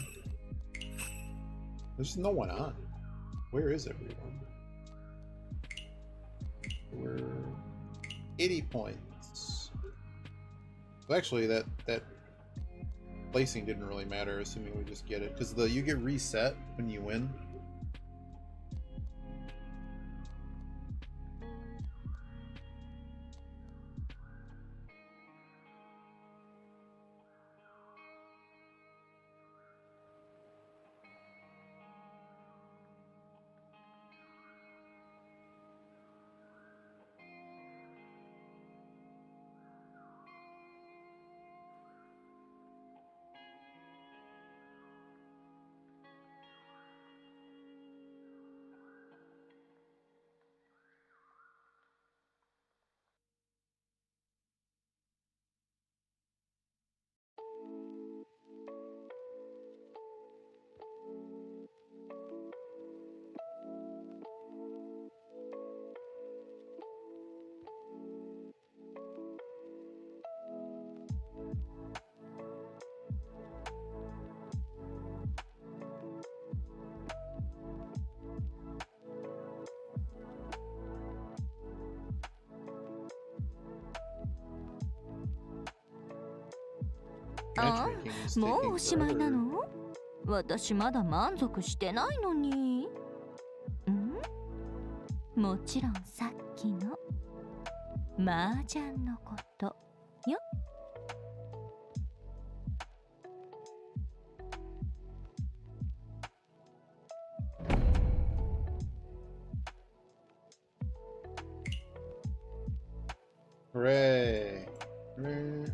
There's no one on. Where is everyone? We're 80 points. Well, actually, that placing didn't really matter, assuming we just get it, because you get reset when you win. Matchmaking is taking forever. 私まだ満足してないのに。もちろんさっきの麻雀のことよ。Hooray! Hooray!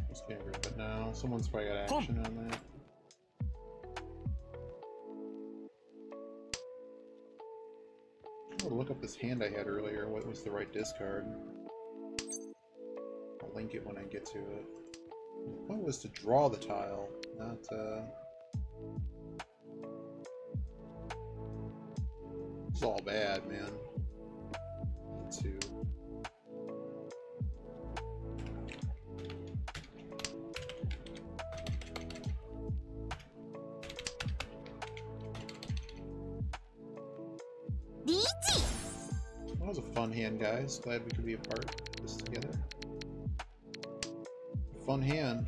Just can't grab it now. Someone's probably got action on that. I'll look up this hand I had earlier. What was the right discard? I'll link it when I get to it. The point was to draw the tile, not It's all bad, man. Two. That was a fun hand, guys. Glad we could be a part of this together. Fun hand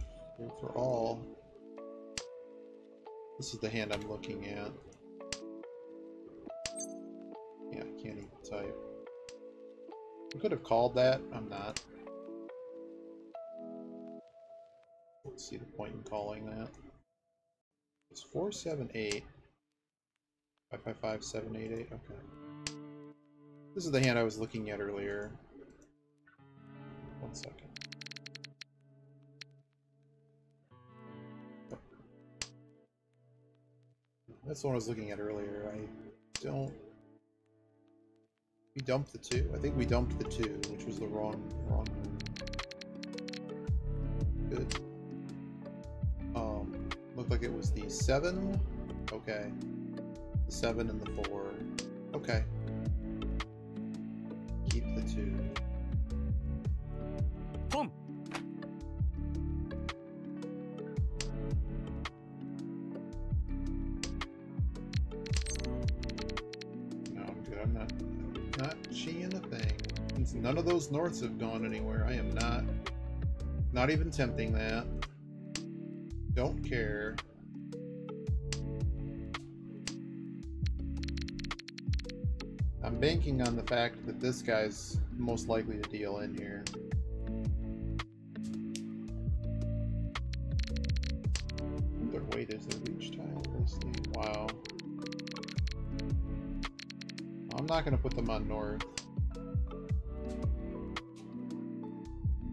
for all. This is the hand I'm looking at. Yeah, I can't even type. I could have called that. I'm not. Let's see the point in calling that. It's 478. 555 788. Okay. This is the hand I was looking at earlier. 1 second. That's the one I was looking at earlier. I don't... We dumped the 2. I think we dumped the 2, which was the wrong one. Good. Looked like it was the 7. Okay. The 7 and the 4. Okay. Keep the 2. Boom. No, I'm good. I'm not cheating a thing. Since none of those norths have gone anywhere, I am not even tempting that. Don't care. I'm banking on the fact that this guy's most likely to deal in here. Their weight is the reach tile. Wow. I'm not going to put them on north.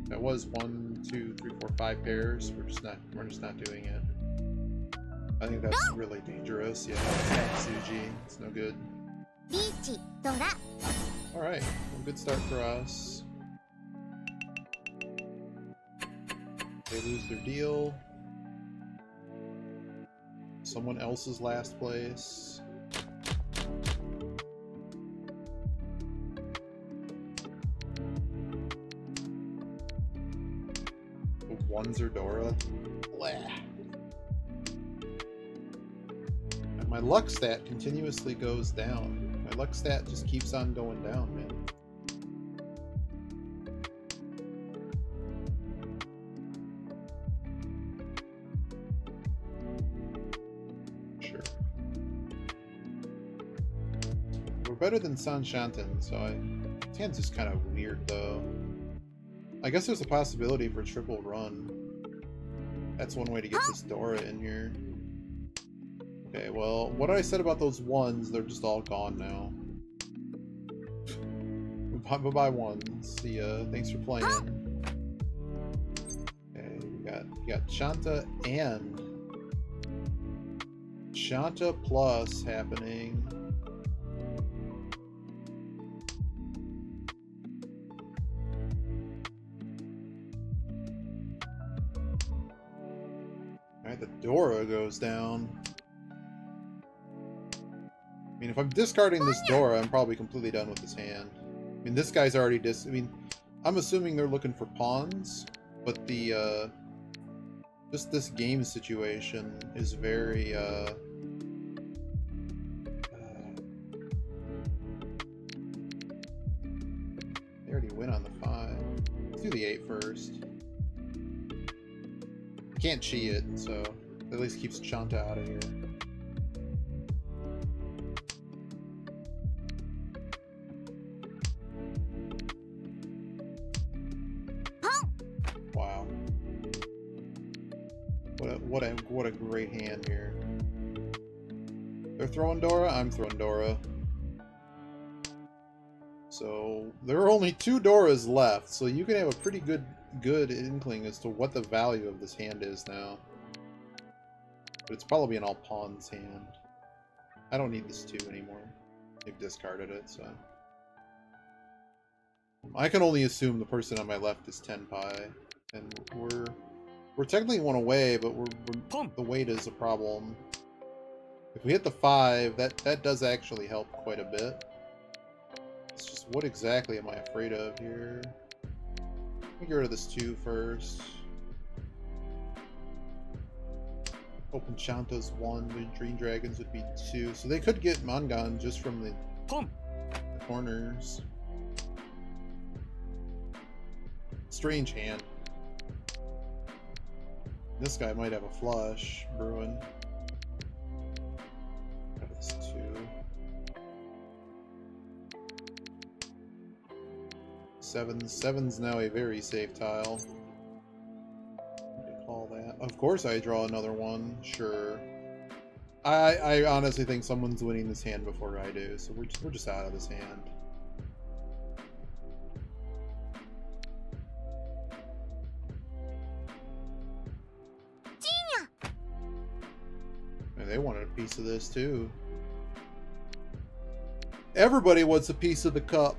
That was 1, 2, 3, 4, 5 pairs. We're just not doing it. I think that's really dangerous. Yeah, Suji. It's no good. Alright, well, good start for us. They lose their deal. Someone else's last place. One's Zerdora. Blah. And my luck stat continuously goes down. My luck stat just keeps on going down, man. better than San Shanten, so this hand's just kind of weird, though. I guess there's a possibility for triple run. That's one way to get this Dora in here. Okay, well, what I said about those ones, they're just all gone now. Bye-bye ones. See ya. Thanks for playing. Okay, we got Shanta and Shanta Plus happening. Alright, the Dora goes down. I mean, if I'm discarding this Dora, I'm probably completely done with this hand. I mean, this guy's already I mean, I'm assuming they're looking for pawns, but the, just this game situation is very, they already went on the 5. Let's do the 8 first. Can't cheat it, so at least keeps Shanta out of here. Wow. What a great hand here. They're throwing Dora, I'm throwing Dora. So there are only 2 Doras left, so you can have a pretty good inkling as to what the value of this hand is now. But it's probably an all pawns hand. I don't need this 2 anymore. They've discarded it, so. I can only assume the person on my left is Tenpai, and we're technically 1 away, but the weight is a problem. If we hit the 5, that does actually help quite a bit. It's just, what exactly am I afraid of here? Let me get rid of this 2 first. Open Shanta's 1, the Dream Dragons would be 2. So they could get Mangan just from the corners. Strange hand. This guy might have a flush brewing. That's 2. 7's now a very safe tile. Call that. Of course I draw another one. Sure. I honestly think someone's winning this hand before I do, so we're just out of this hand. And they wanted a piece of this too. Everybody wants a piece of the cup.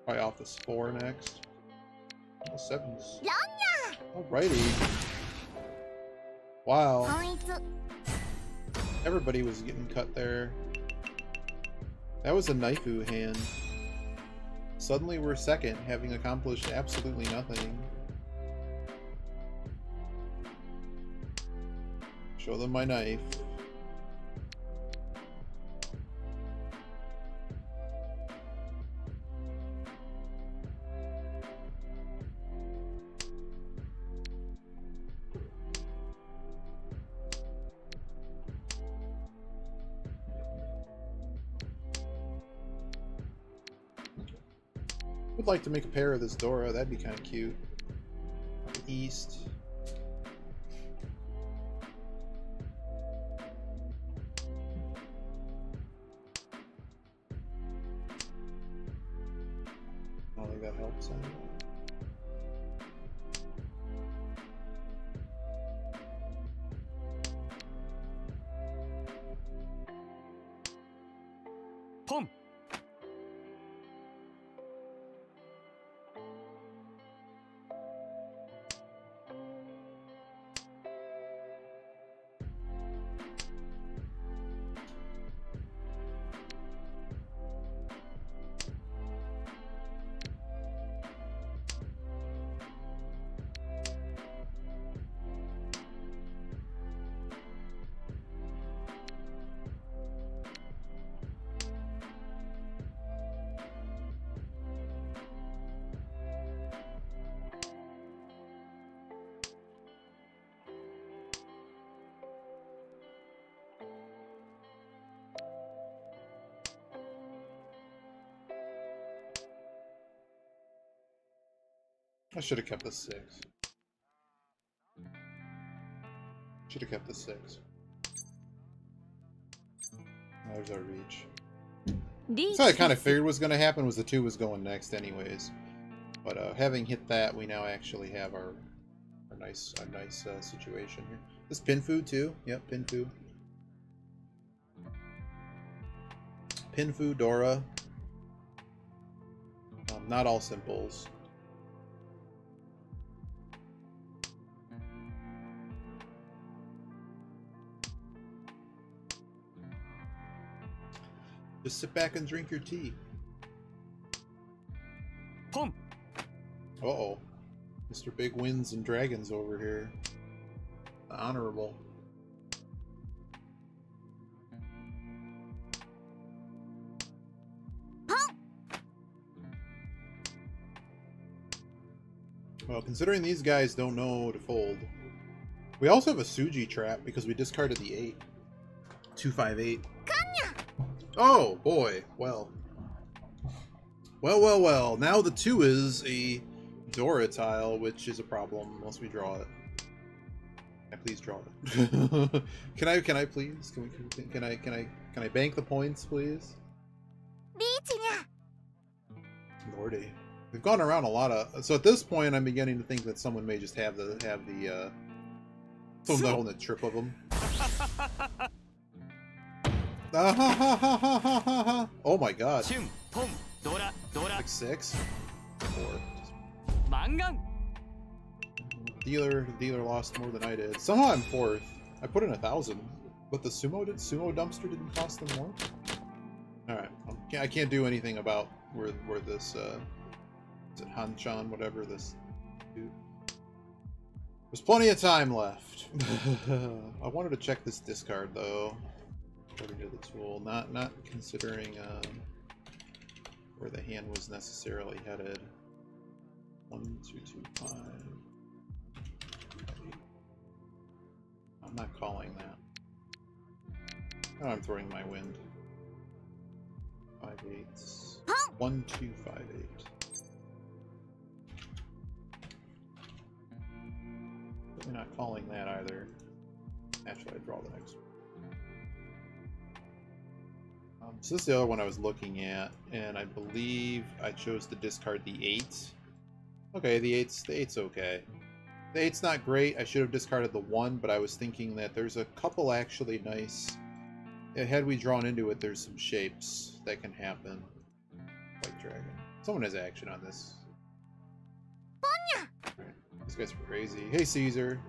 Probably off this 4 next. Oh, 7's. Alrighty. Wow. Everybody was getting cut there. That was a Naifu hand. Suddenly we're second, having accomplished absolutely nothing. Show them my knife. Would like to make a pair of this Dora, that'd be kind of cute. East. I don't think that helps anyway. Pum. I should have kept the 6. Should have kept the 6. There's our reach. That's what I kind of figured was going to happen, was the 2 was going next anyways. But having hit that, we now actually have our nice situation here. This pin food too. Yep, pin food. Pin food, Dora. Not all simples. Just sit back and drink your tea. Pum. Uh-oh. Mr. Big Wins and Dragons over here. The Honorable. Well, considering these guys don't know to fold, we also have a Suji trap because we discarded the 8. 258. Oh, boy. Well. Well. Now the 2 is a Dora tile, which is a problem unless we draw it. Can I please draw it? Can I please? Can I bank the points, please? Lordy. We've gone around a lot of... So at this point, I'm beginning to think that someone may just have the someone holding a trip of them. Oh my god. Like 6? 4. Dealer lost more than I did. Somehow I'm 4th. I put in 1,000, but the sumo dumpster didn't cost them more. All right, I can't do anything about where this is it Hanchan, whatever this dude. There's plenty of time left. I wanted to check this discard though, according to the tool, not considering where the hand was necessarily headed. 1, 2, 2, 5. I'm not calling that. Oh, I'm throwing my wind. 5 8s. 1 2 5 8. Certainly not calling that either. Actually, I draw the next one. So this is the other one I was looking at, and I believe I chose to discard the 8. Okay, the 8's okay. The 8's not great. I should have discarded the 1, but I was thinking that there's a couple actually nice... Had we drawn into it, there's some shapes that can happen. White Dragon. Someone has action on this. Right. These guys are crazy. Hey, Caesar.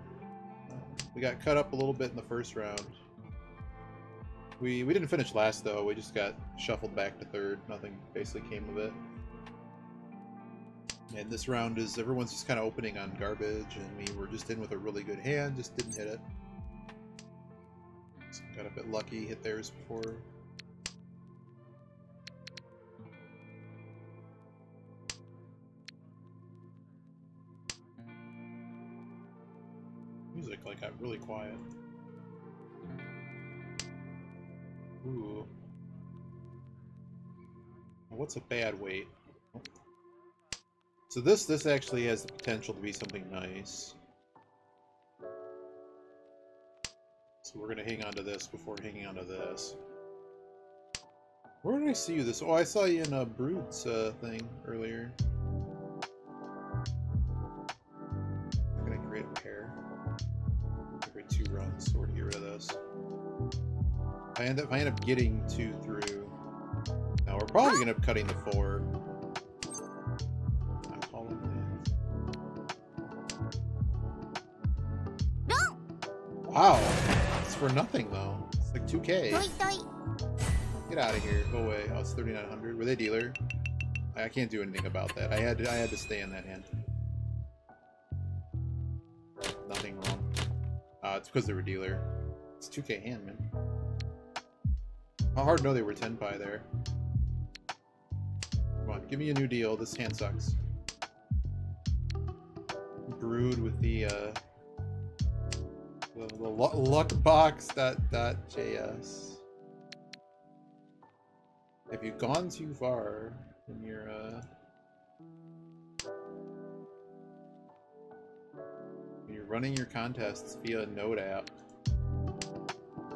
We got cut up a little bit in the first round. We didn't finish last, though. We just got shuffled back to 3rd. Nothing basically came of it. And this round is everyone's just kind of opening on garbage, and we were just in with a really good hand, just didn't hit it. So got a bit lucky, hit theirs before. Music like got really quiet. Ooh. What's a bad weight? So this actually has the potential to be something nice. So we're gonna hang on to this before hanging on to this. Where did I see you this? Oh, I saw you in a Brood's thing earlier. I'm gonna create a pair. Create 2 runs, so we're gonna get rid of this. If I end up getting 2 through. Now we're probably gonna end up cutting the 4. Wow, it's for nothing though. It's like 2K. Get out of here. Go away. Oh, it's 3,900. Were they dealer? I can't do anything about that. I had to stay in that hand. Nothing wrong. It's because they were dealer. It's 2K hand, man. How hard to know they were 10 pie there. Come on, give me a new deal. This hand sucks. Brood with the luckbox.js. Have you gone too far in your running your contests via a Node app. I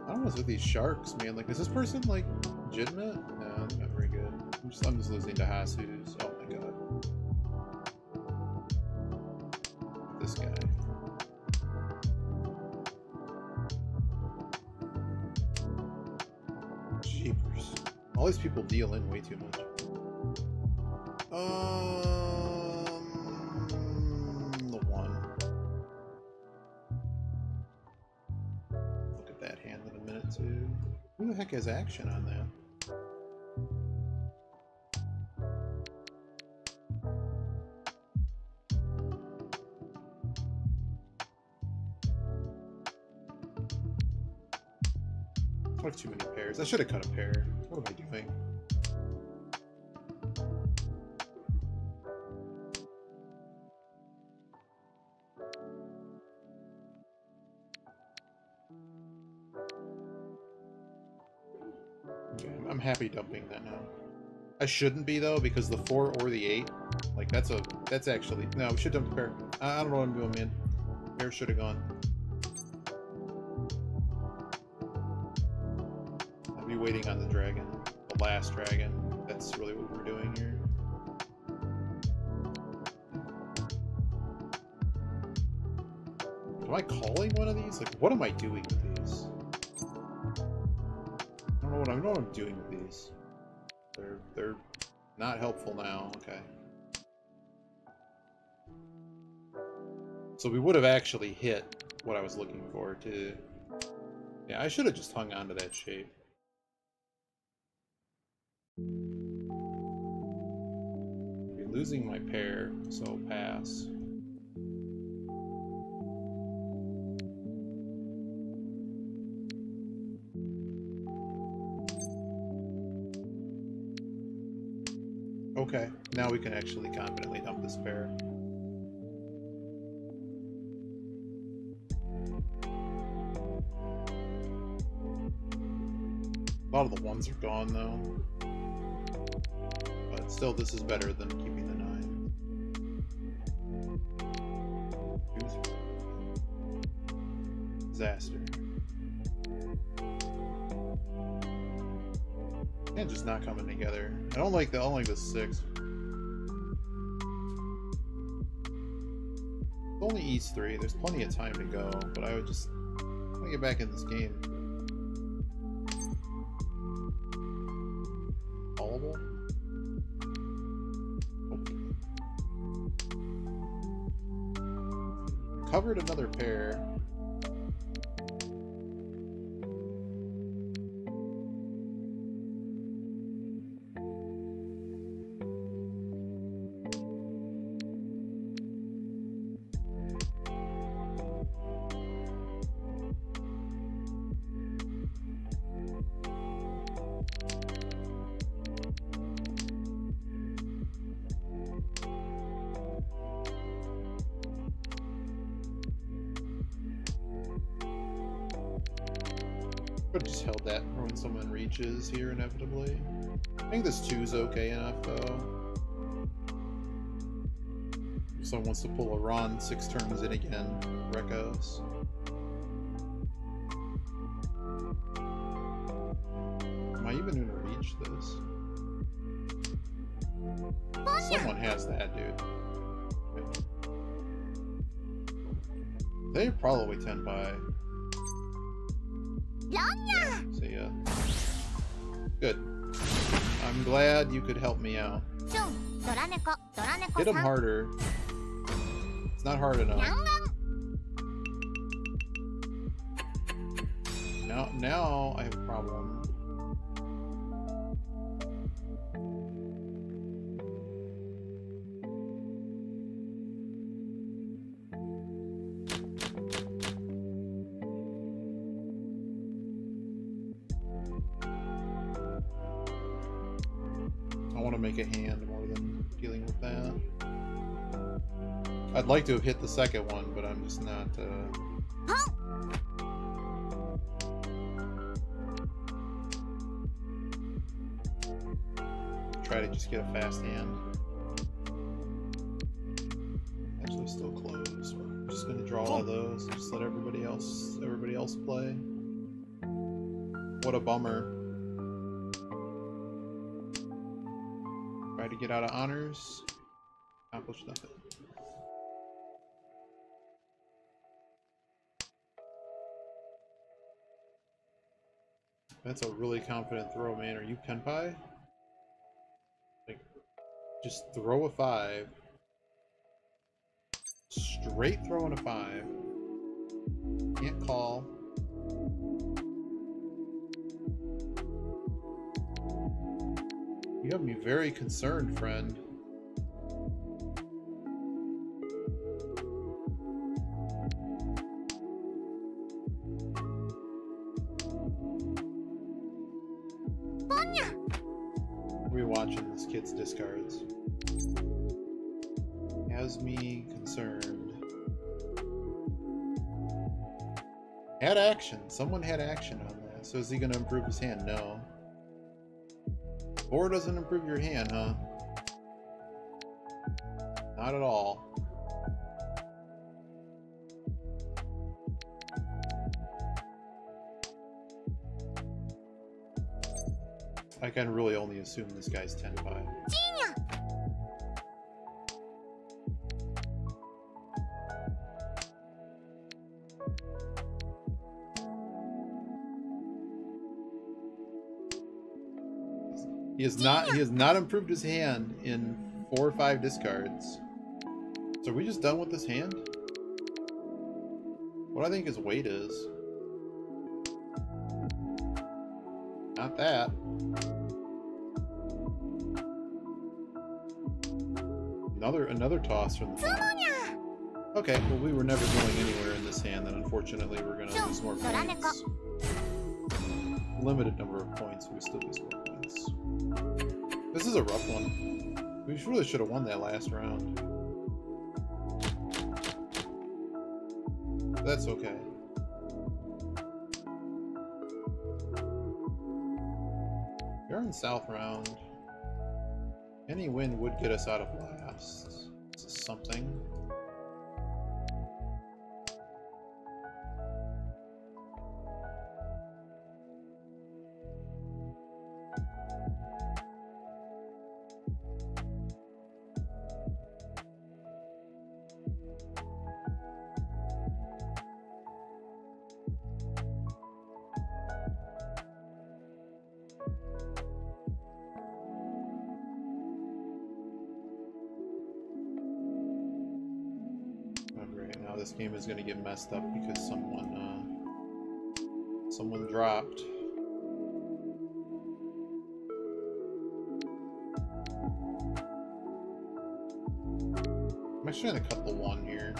don't know what's with these sharks, man. Like, is this person, like, legitimate? No, they're not very good. I'm just losing to Hasu's. Oh my god. This guy. Jeepers. All these people deal in way too much. The one. Look at that hand in a minute too. Who the heck has action on that? I have too many pairs. I should have cut a pair. What am I doing? Okay, I'm happy dumping that now. I shouldn't be though, because the 4 or the 8, like that's actually no. We should dump the pair. I don't know what I'm doing, man. Pair should have gone. Waiting on the dragon, the last dragon. That's really what we're doing here. Am I calling one of these? Like, what am I doing with these? I don't know what I'm doing with these. They're not helpful now. Okay. So we would have actually hit what I was looking for too. Yeah, I should have just hung on to that shape. Losing my pair, so pass. Okay, now we can actually confidently dump this pair. A lot of the ones are gone though. But still, this is better than keeping the 9. Disaster. And just not coming together. I don't like the 6. It's only East 3. There's plenty of time to go, but I would just want to get back in this game. Callable? Covered another pair. Could have just held that for when someone reaches here inevitably. I think this 2's okay enough though. If someone wants to pull a run 6 turns in again, wreck us. Am I even gonna reach this? Someone has that, dude. They're probably 10 by. See ya. Good. I'm glad you could help me out. Hit him harder. It's not hard enough. Now I have a problem. Make a hand more than dealing with that. I'd like to have hit the second one, but I'm just not try to just get a fast hand. Actually still close. We're just gonna draw all those. Just let everybody else play. What a bummer. Try to get out of honors. Accomplish nothing. That's a really confident throw, man. Are you Kenpai? Like, just throw a 5. Straight throwing a 5. Can't call. You have me very concerned, friend. Rewatching this kid's discards has me concerned. Had action. Someone had action on that. So is he going to improve his hand? No. 4 doesn't improve your hand, huh? Not at all. I can really only assume this guy's 10-5. He has not improved his hand in 4 or 5 discards. So are we just done with this hand? What I think his weight is. Not that. Another toss from the top. Okay, well we were never going anywhere in this hand, then unfortunately we're gonna lose more points. Limited number of points, we still lose more points. This is a rough one. We really should have won that last round. That's okay. We're in South round. Any win would get us out of last. This is something. This game is going to get messed up because someone dropped. I'm actually going to cut the 1 here.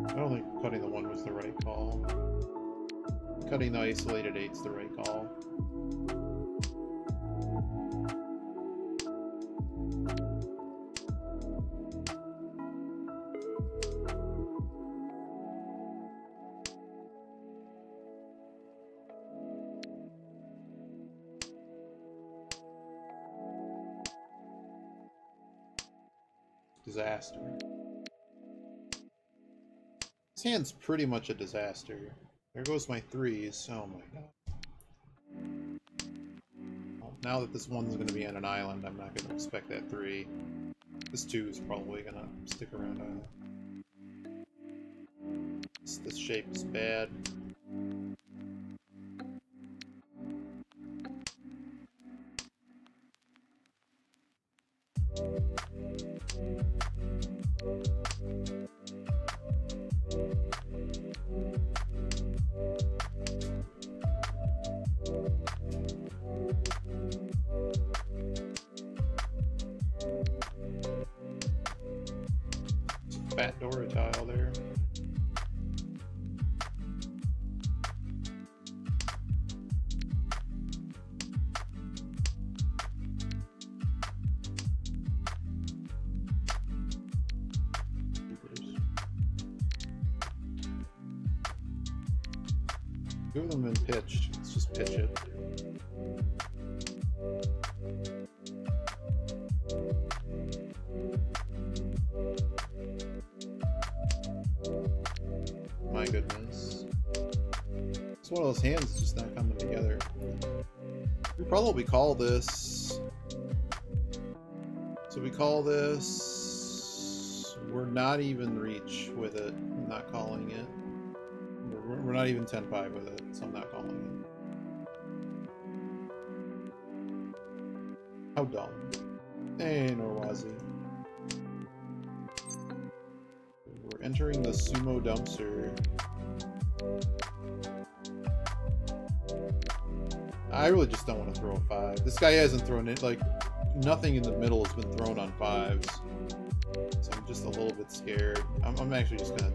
I don't think cutting the 1 was the right call. Cutting the isolated 8's the right call. Disaster. This hand's pretty much a disaster. There goes my 3s. Oh my god. Well, now that this 1's going to be on an island, I'm not going to expect that 3. This 2 is probably going to stick around island. This shape is bad. Fat Dora tile there. Two of them been pitched. Let's just pitch it. My goodness. It's one of those hands that's just not coming together. We probably call this... So we call this... We're not even reach with it. I'm not calling it. We're not even 10-5 with it, so I'm not calling it. How dumb. Hey, Norwazi. We're entering the sumo dumpster. I really just don't want to throw a 5. This guy hasn't thrown it, like, nothing in the middle has been thrown on 5s. So I'm just a little bit scared. I'm actually just gonna,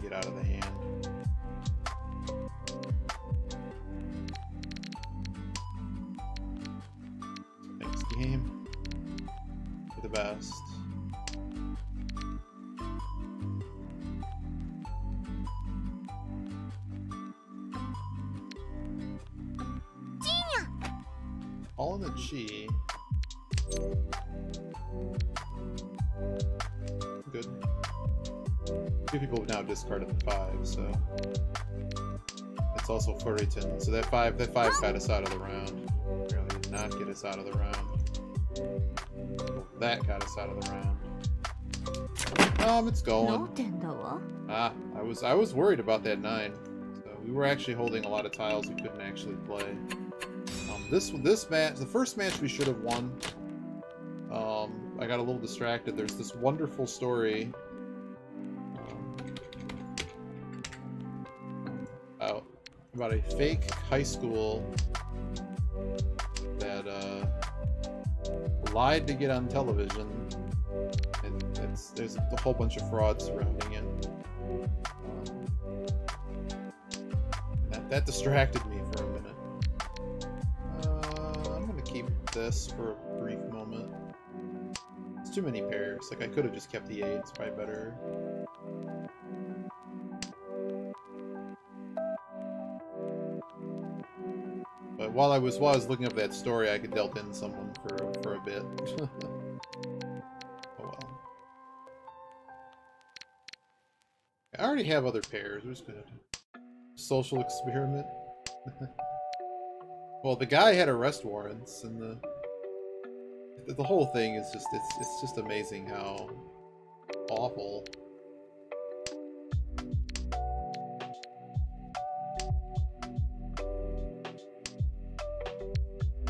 get out of the hand. Next game. You're the best. All in the chi. Good. Two people have now discarded the 5, so it's also Furiton. So that 5 got us out of the round. Really did not get us out of the round. That got us out of the round. It's going. Ah, I was worried about that 9. So we were actually holding a lot of tiles we couldn't actually play. This match, the first match we should have won. I got a little distracted. There's this wonderful story about a fake high school that lied to get on television, and there's a whole bunch of frauds surrounding it. That distracted me for a minute. Keep this for a brief moment. It's too many pairs. Like, I could have just kept the 8. It's probably better. But while I was looking up that story, I could dealt in someone for a bit. Oh well. I already have other pairs. We're just gonna do social experiment. Well, the guy had arrest warrants, and the whole thing is just it's just amazing how awful.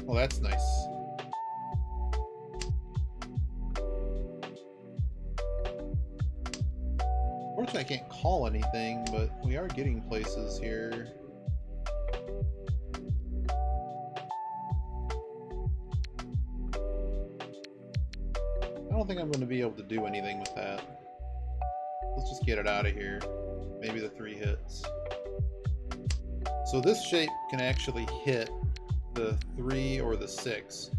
Well, that's nice. Unfortunately, I can't call anything, but we are getting places here. I don't think I'm going to be able to do anything with that. Let's just get it out of here. Maybe the 3 hits. So this shape can actually hit the 3 or the 6.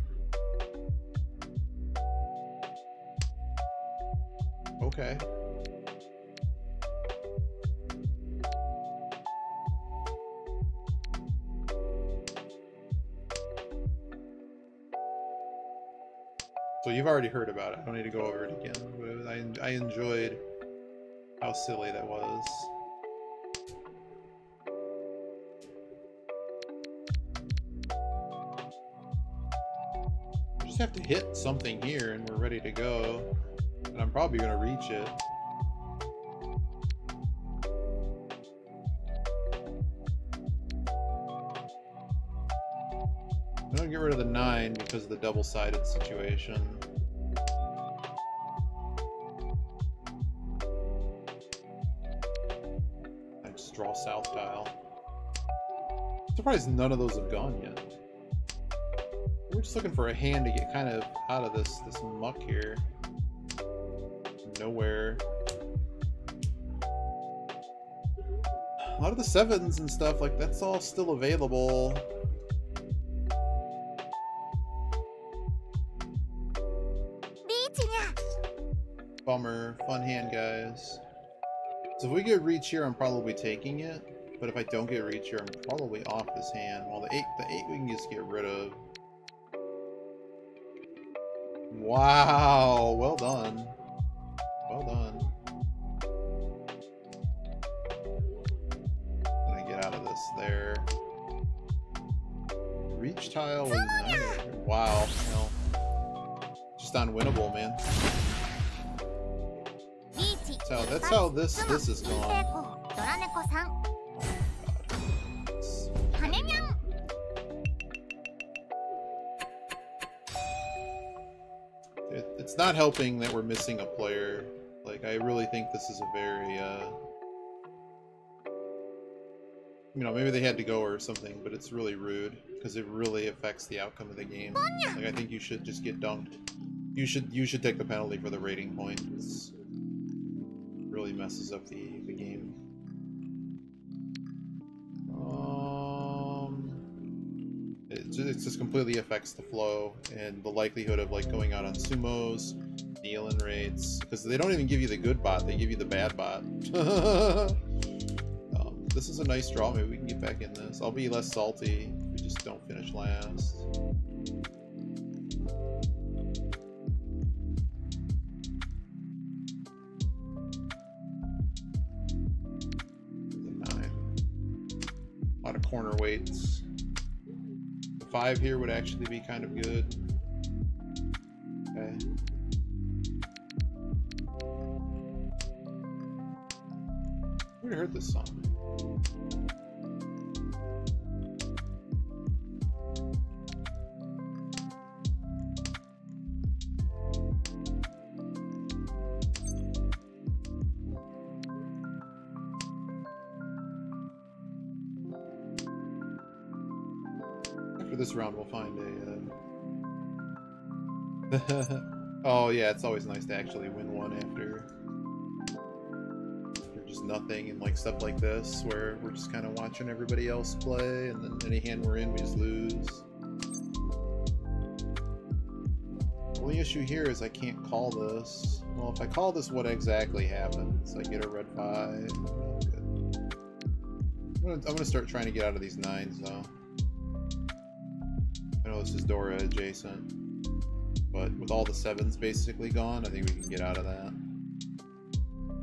Okay. So you've already heard about it. I don't need to go over it again. But I enjoyed how silly that was. We just have to hit something here and we're ready to go. And I'm probably going to reach it. I'm going to get rid of the 9 because of the double-sided situation. I just draw south tile. I'm surprised none of those have gone yet. We're just looking for a hand to get kind of out of this muck here. Nowhere. A lot of the 7s and stuff, like, that's all still available. Bummer. Fun hand, guys. So if we get reach here, I'm probably taking it. but if I don't get reach here, I'm probably off this hand. Well, the 8 we can just get rid of. Wow, well done. Well done. I'm gonna get out of this there. Reach tile was nice. Wow, no. Just unwinnable, man. That's how this is gone. Oh it's not helping that we're missing a player. Like, I really think this is a very, you know, maybe they had to go or something, but it's really rude because it really affects the outcome of the game. Like, I think you should just get dunked. You should take the penalty for the rating points. Really messes up the game. It just completely affects the flow and the likelihood of like going out on sumos, kneel-in rates, because they don't even give you the good bot, they give you the bad bot. This is a nice draw. Maybe we can get back in this. I'll be less salty if we just don't finish last. A lot of corner weights. The 5 here would actually be kind of good. Okay. Where did I heard this song? This round we'll find a oh yeah, it's always nice to actually win one after just nothing, and like stuff like this where we're just kind of watching everybody else play, and then any hand we're in we just lose. The only issue here is I can't call this. Well, if I call this, what exactly happens? I get a red 5. Good. I'm gonna start trying to get out of these 9s though. I know this is Dora adjacent, but with all the 7s basically gone, I think we can get out of that.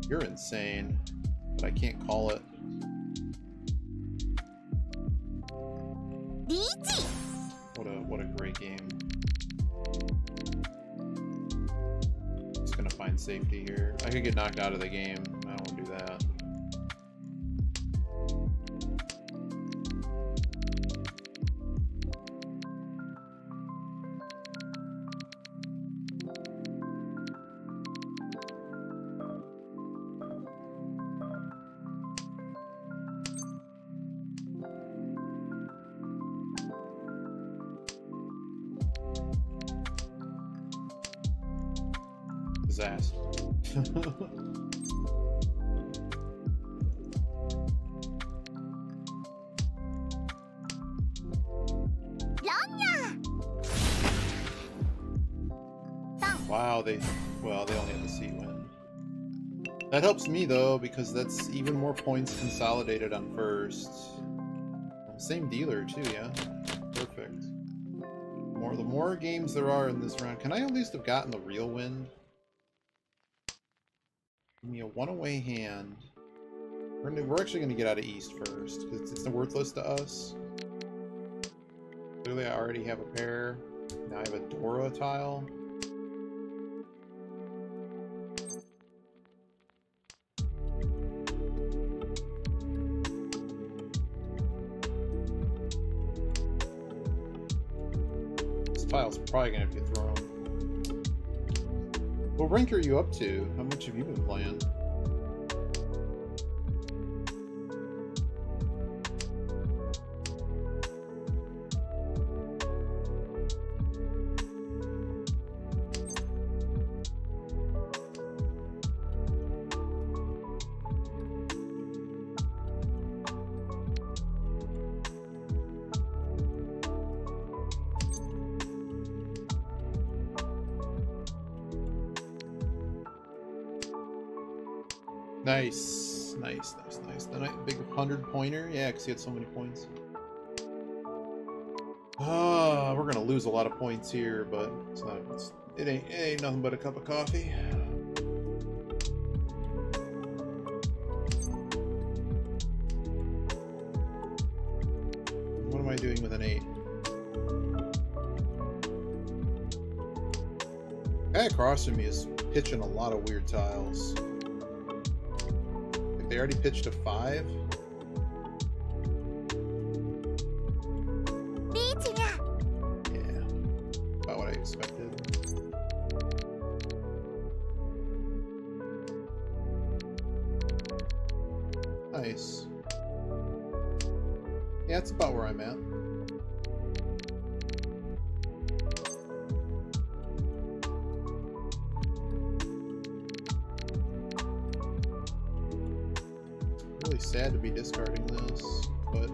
You're insane, but I can't call it. What a great game. Just gonna find safety here. I could get knocked out of the game. I don't want to do that. His ass. Wow, they only have the C win. That helps me though, because that's even more points consolidated on first. Same dealer too, yeah. Perfect. The more games there are in this round. Can I at least have gotten the real win? Give me a 1 away hand. We're actually going to get out of East first, because it's worthless to us. Clearly I already have a pair. Now I have a Dora tile. This tile's probably going to get thrown. What rank are you up to? How much have you been playing? Nice. Nice. Then a big 100-pointer. Yeah, because he had so many points. We're gonna lose a lot of points here, but it's not. It ain't nothing but a cup of coffee. What am I doing with an 8? The guy across from me is pitching a lot of weird tiles. Like they already pitched a 5. Yeah, about what I expected. Nice. Yeah, that's about where I'm at. Really sad to be discarding this, but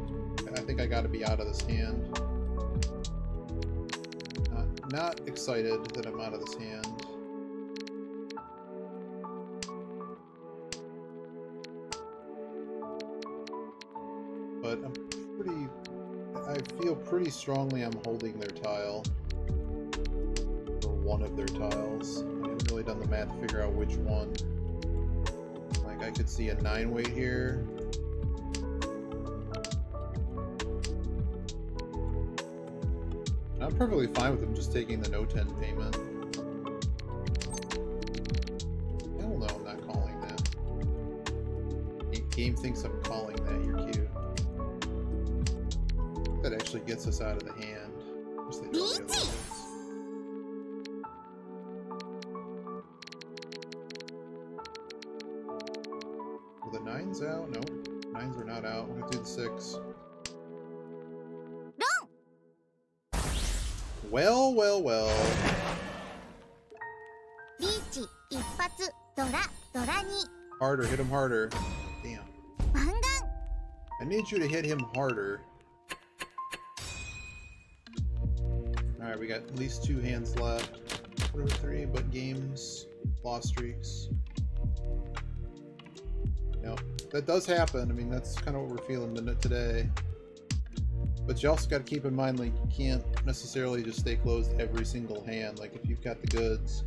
I think I gotta be out of this hand. Not excited that I'm out of this hand. But I feel pretty strongly I'm holding their tile. Or one of their tiles. I haven't really done the math to figure out which one. Like, I could see a 9 weight here. I'm perfectly fine with them just taking the no 10 payment. Hell no, I'm not calling that. Game thinks I'm calling that, you're cute. That actually gets us out of the hand. Are the 9s out? No. 9s are not out. We're gonna do the 6. Well. Harder, hit him harder. Damn. I need you to hit him harder. Alright, we got at least 2 hands left. What are 3? But games, loss streaks. Yep, that does happen. I mean, that's kind of what we're feeling today. But you also got to keep in mind, like, you can't necessarily just stay closed every single hand. Like, if you've got the goods,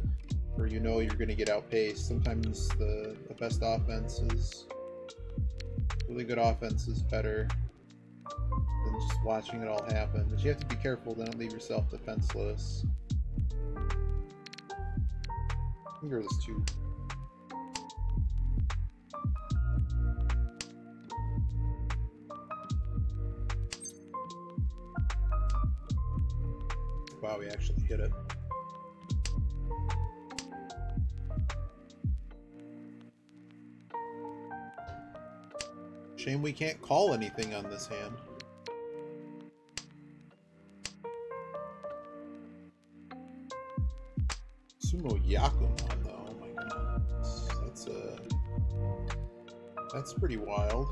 or you know you're going to get outpaced, sometimes the best offense is... really good offense is better than just watching it all happen. But you have to be careful to not leave yourself defenseless. I think there's 2. Wow, we actually hit it. Shame we can't call anything on this hand. Sumo Yakuman, though. Oh my god. That's pretty wild.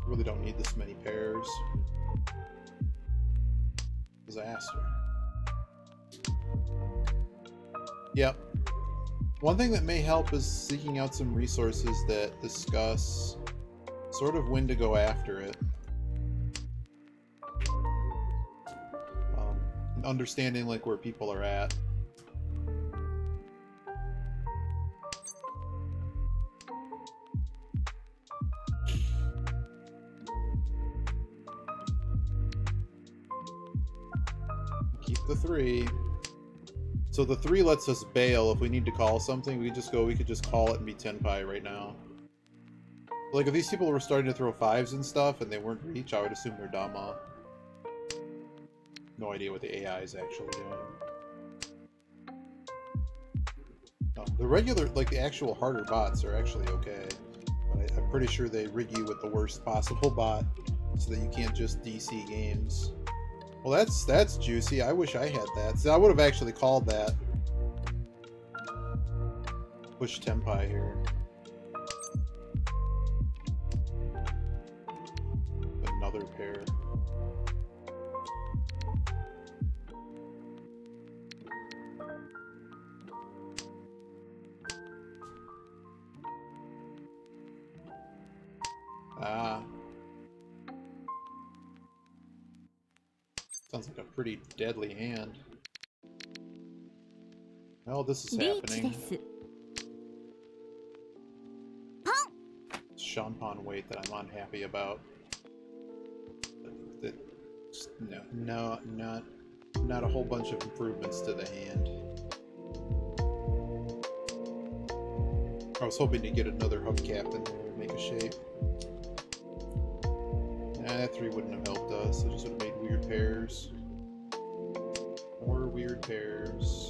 Really don't need this many pairs. Disaster. Yep. One thing that may help is seeking out some resources that discuss sort of when to go after it. Understanding like where people are at. Keep the 3. So the 3 lets us bail if we need to call something. We could just call it and be tenpai right now. Like if these people were starting to throw 5s and stuff and they weren't reach, I would assume they're Dama. No idea what the AI is actually doing. The regular, like the actual harder bots are actually okay. But I'm pretty sure they rig you with the worst possible bot so that you can't just DC games. Well, that's juicy. I wish I had that. So I would have actually called that. Push Tenpai here. Another pair. Sounds like a pretty deadly hand. Well, this is happening. It's Shanpan weight that I'm unhappy about. No, not a whole bunch of improvements to the hand. I was hoping to get another hubcap in there and make a shape. Nah, that 3 wouldn't have helped us. It just would have made weird pairs. More weird pairs.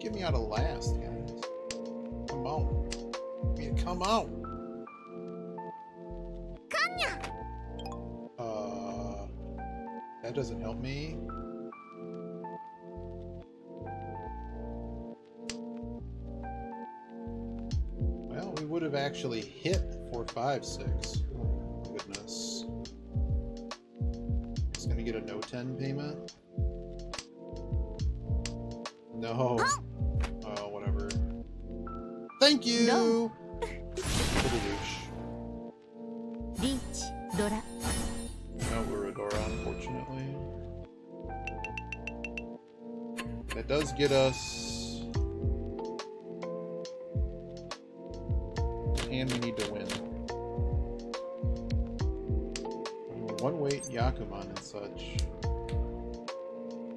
Get me out of last, guys. Come on. Come out. That doesn't help me. Well, we would have actually hit 4, 5, 6. Oh, goodness. It's gonna get a no 10 payment. No. Oh, whatever. Thank you. No. No Uradora, unfortunately. That does get us. And we need to win. One weight Yakuman and such.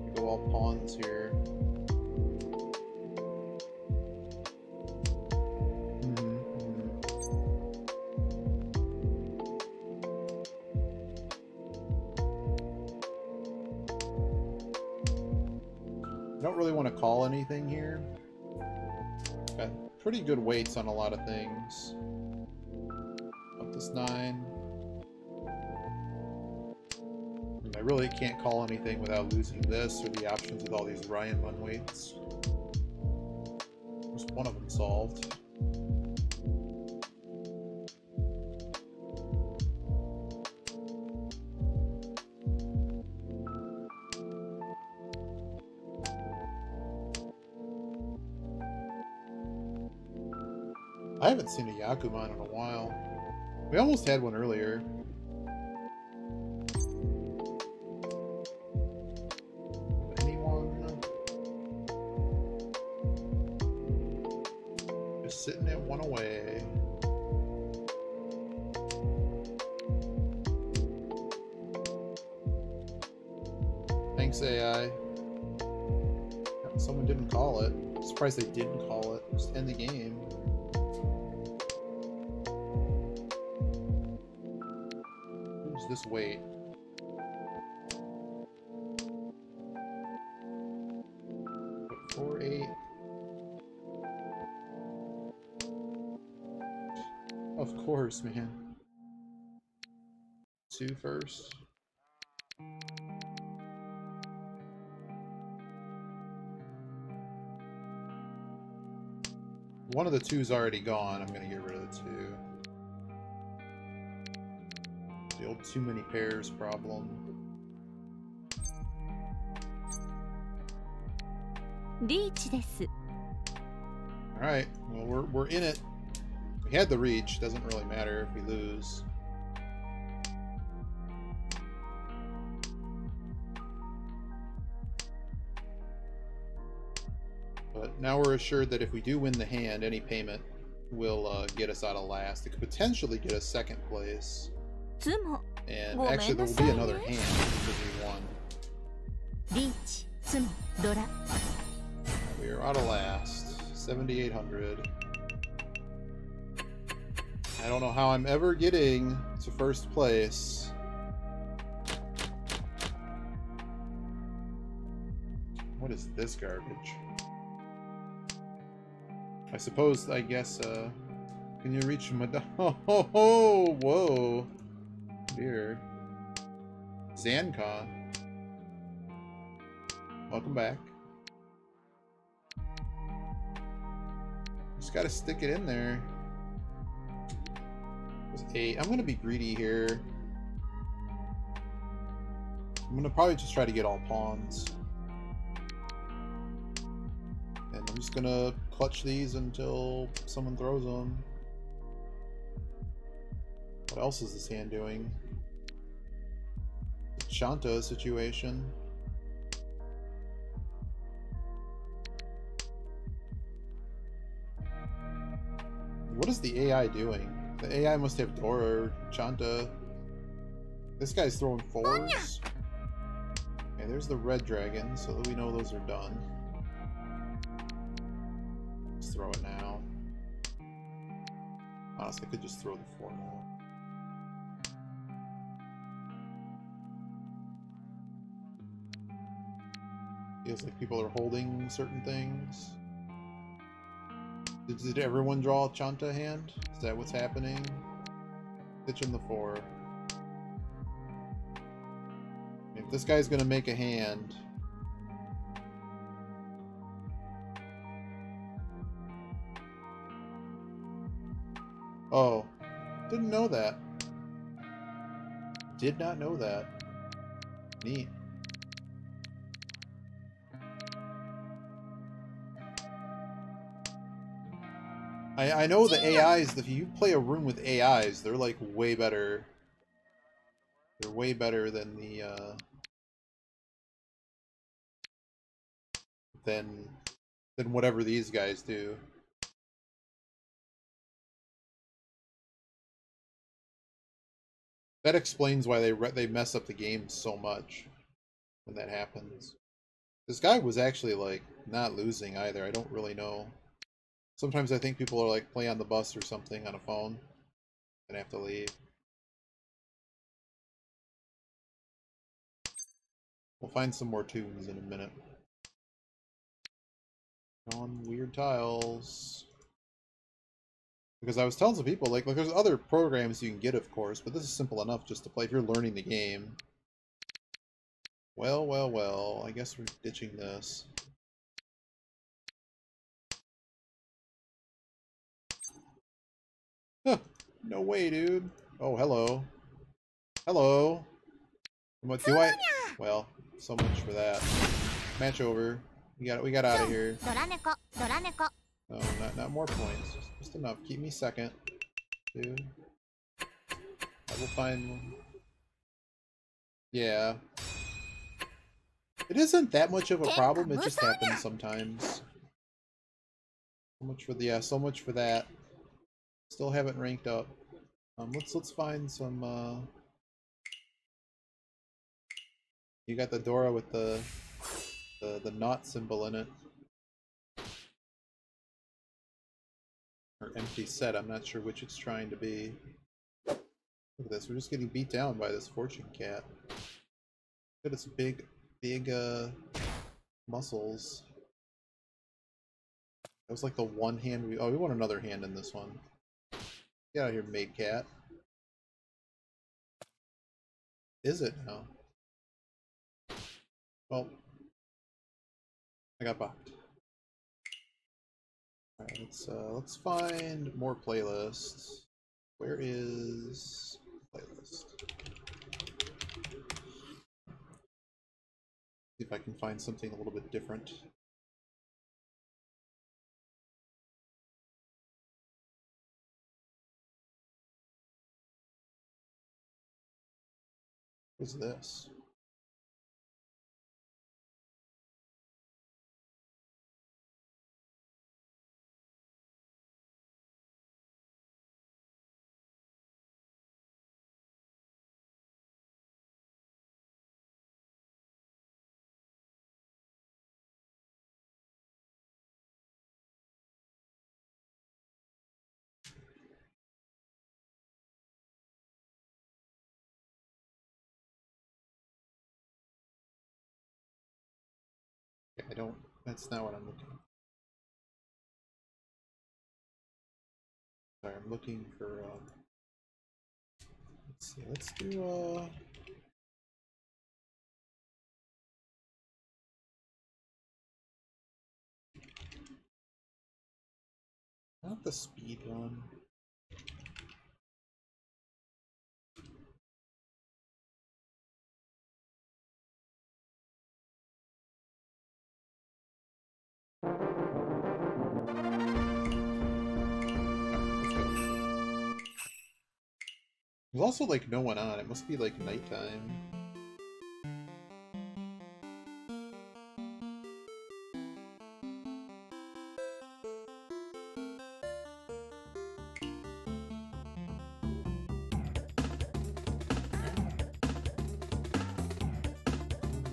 We go all pawns here. I don't really want to call anything here. Got pretty good weights on a lot of things. Up this 9. And I really can't call anything without losing this or the options with all these Ryanman weights. There's one of them solved. I haven't seen a Yakuman in a while. We almost had one earlier. Anyone? Just sitting at 1 away. Thanks, AI. Someone didn't call it. I'm surprised they didn't call it. Just end the game. This weight. Put 4, 8. Of course, man. 2 first. One of the 2's already gone. I'm gonna get rid of the 2. The old too many pairs problem. Alright, well we're in it. We had the reach, doesn't really matter if we lose. But now we're assured that if we do win the hand, any payment will get us out of last. It could potentially get us 2nd place. And actually there will be another hand because we won. We are out of last. 7,800. I don't know how I'm ever getting to 1st place. What is this garbage? I suppose, I guess, can you reach Madame? Oh, whoa. Dear. Zancon. Welcome back. Just gotta stick it in there. It was 8. I'm gonna be greedy here. I'm gonna probably just try to get all pawns. And I'm just gonna clutch these until someone throws them. What else is this hand doing? Shanta situation. What is the AI doing? The AI must have Dora or Shanta. This guy's throwing 4s. Okay, there's the red dragon, so that we know those are done. Let's throw it now. Honestly, I could just throw the 4 now. Feels like people are holding certain things. Did everyone draw a Chanta hand? Is that what's happening? Pitching the 4. If this guy's gonna make a hand... Oh. Didn't know that. Did not know that. Neat. I know the AIs, if you play a room with AIs, they're like way better. They're way better than the, than whatever these guys do. That explains why they mess up the game so much when that happens. This guy was actually, like, not losing either. I don't really know. Sometimes I think people are like play on the bus or something on a phone and have to leave. We'll find some more tunes in a minute. On weird tiles. Because I was telling some people, like, there's other programs you can get, of course, but this is simple enough just to play if you're learning the game. Well, well, well, I guess we're ditching this. Huh, no way, dude. Oh, hello. Hello. What do I? Well, so much for that. Match over. We got out of here. No, not more points. Just enough. Keep me second, dude. I will find one. Yeah. It isn't that much of a problem. It just happens sometimes. So much for the so much for that. Still haven't ranked up. Let's find some. You got the Dora with the knot symbol in it, or empty set. I'm not sure which it's trying to be. Look at this. We're just getting beat down by this fortune cat. Look at its big muscles. That was like the one hand we. Oh, we want another hand in this one. Get out of here, maid cat. Is it now? Well, I got bucked. Alright, let's find more playlists. Where is playlist? See if I can find something a little bit different. What's this? I don't, that's not what I'm looking for. Sorry, I'm looking for, let's see, let's do, not the speed one. There's also, like, no one on. It must be, like, nighttime.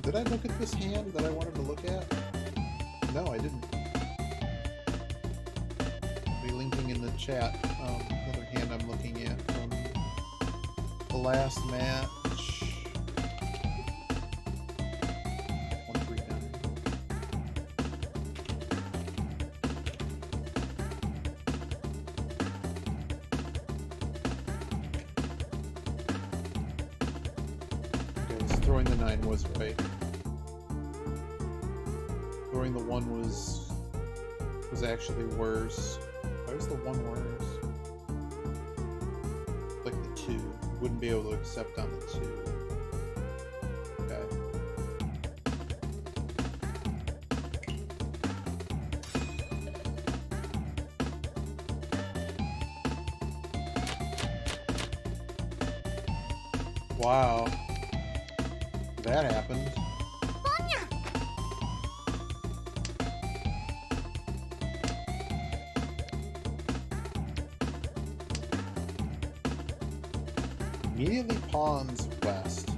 Did I look at this hand that I wanted to look at? No, I didn't. I'll be linking in the chat another hand I'm looking at from the last match. 139. Okay, so throwing the 9 was right. Throwing the 1 was actually worse. Why was the 1 worse? Like the 2. Wouldn't be able to accept on the 2. Okay. Wow. That happened. Immediately pawns west.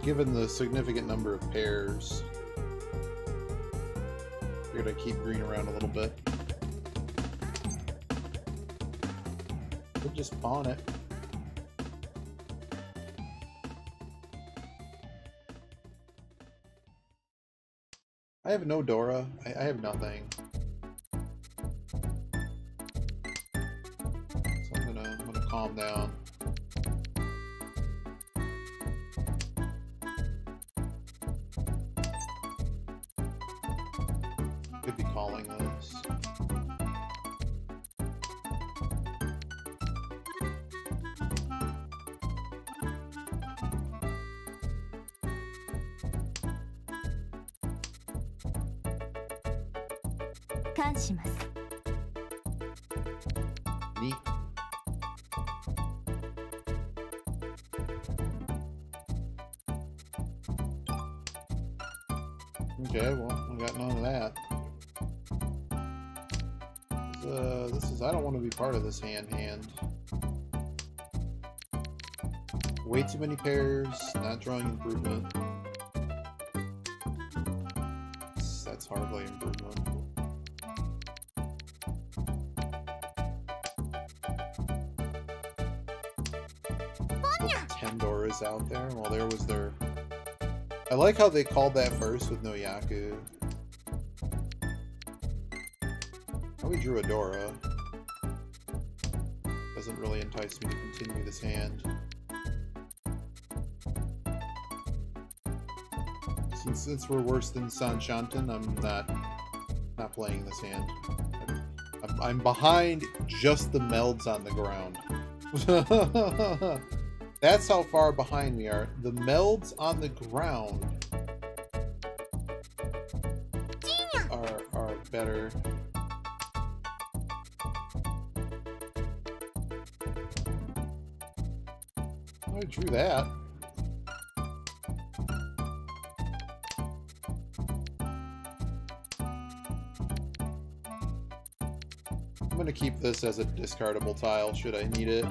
Given the significant number of pairs, we're gonna keep green around a little bit. Could just pawn it. I have no Dora. I have nothing. So I'm gonna calm down. Could be calling this. Neat. Okay, well, I got none of that. This is I don't want to be part of this hand. Way too many pairs, not drawing improvement. That's hardly improvement. Doras out there. Well, there was their... I like how they called that first with no Yaku. Oh, we drew a Dora. Doesn't really entice me to continue this hand. Since we're worse than Sanshanten, I'm not playing this hand. I'm behind just the melds on the ground. That's how far behind we are. The melds on the ground are better. Oh, I drew that. I'm gonna keep this as a discardable tile should I need it.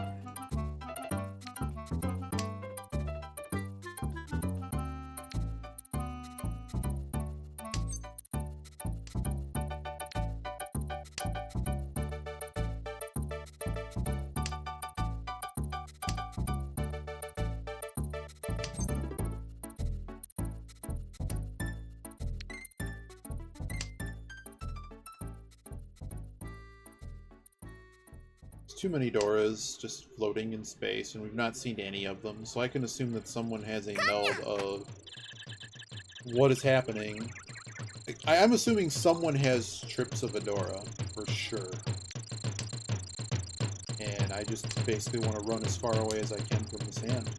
Too many Doras just floating in space, and we've not seen any of them, so I can assume that someone has a meld of what is happening. I'm assuming someone has trips of a Dora, for sure. And I just basically want to run as far away as I can from this hand.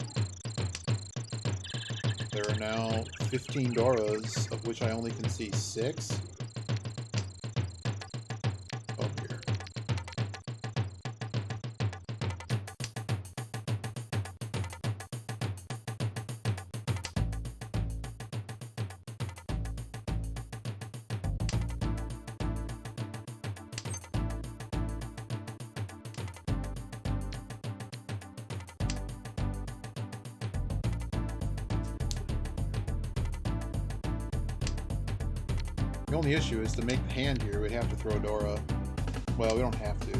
There are now 15 Doras, of which I only can see 6. Oh, here. The only issue is to make the hand here, we'd have to throw Dora. Well, we don't have to.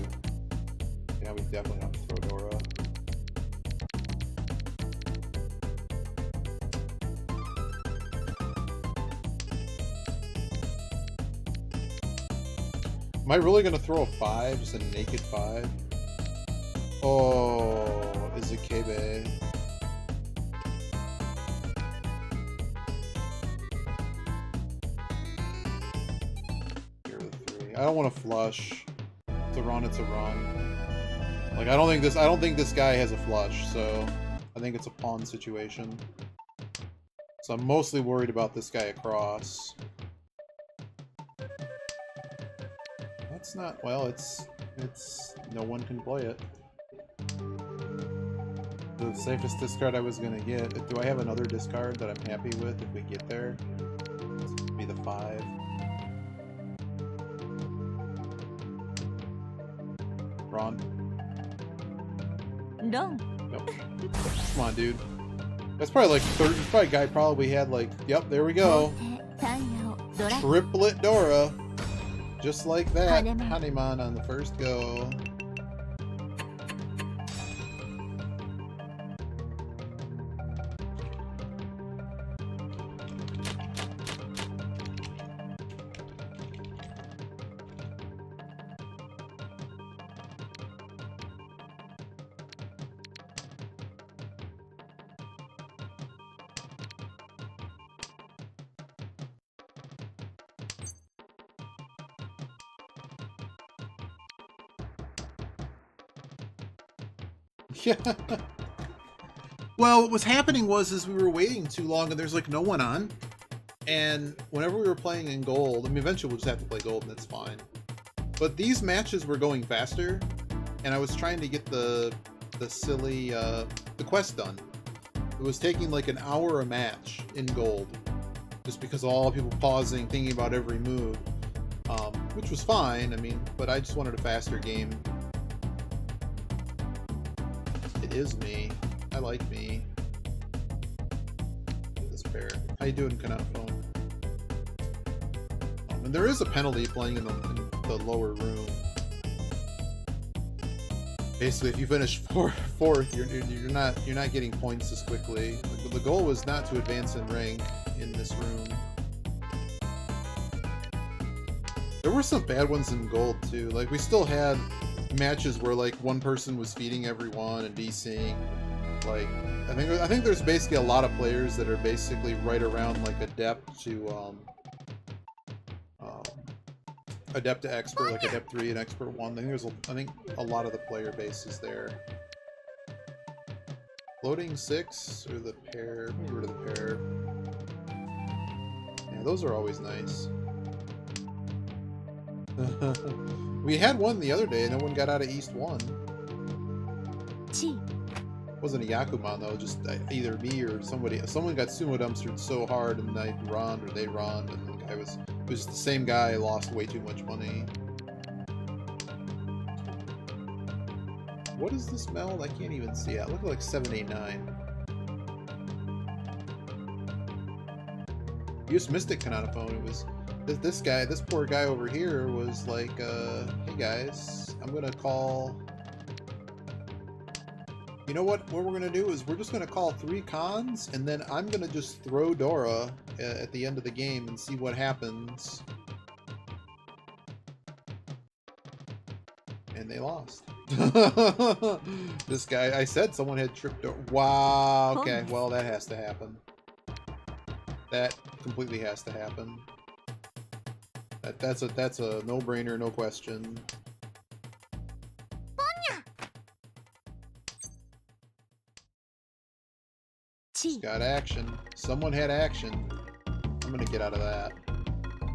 Yeah, we definitely have to throw Dora. Am I really going to throw a 5? Just a naked 5? Oh, is it Kebe? I don't want to flush. It's a run, it's a run. Like, I don't think this guy has a flush, so I think it's a pawn situation. So I'm mostly worried about this guy across. That's not, well, it's no one can play it. The safest discard I was gonna get. Do I have another discard that I'm happy with if we get there? This would be the 5. Ron? No. Nope. Come on, dude. That's probably like probably guy probably had like, yep, there we go. Triplet Dora. Just like that. Hanuman on the first go. Yeah. Well, what was happening was we were waiting too long and there's like no one on. And whenever we were playing in gold, I mean, eventually we'll just have to play gold and that's fine. But these matches were going faster and I was trying to get the silly, the quest done. It was taking like an hour a match in gold. Just because all people pausing, thinking about every move. Which was fine, I mean, but I just wanted a faster game. It is me. I like me. This pair. How you doing, Kanafo? And there is a penalty playing in the lower room. Basically, if you finish fourth, you're not getting points as quickly. The goal was not to advance in rank in this room. There were some bad ones in gold too. Like we still had matches where like one person was feeding everyone and DCing. Like I think there's basically a lot of players that are basically right around like adept to adept to expert, like adept 3 and expert 1. I think a lot of the player base is there. Floating 6 or the pair? Get rid of the pair. Yeah, those are always nice. We had one the other day, no one got out of East 1. It wasn't a Yakuman though, just either me or somebody. Someone got sumo dumpstered so hard and I ronned or they ronned, and the guy it was the same guy, lost way too much money. What is this meld? I can't even see it. Look like 789. Use Mystic Canonophone. It was this guy, this poor guy over here was like, hey guys, I'm gonna call. You know what we're gonna do is we're just gonna call 3 cons, and then I'm gonna just throw Dora at the end of the game and see what happens. And they lost. This guy, I said someone had tripped Dora. Wow, okay, well that has to happen. That completely has to happen. That's a no-brainer, no question. It's got action. Someone had action. I'm gonna get out of that.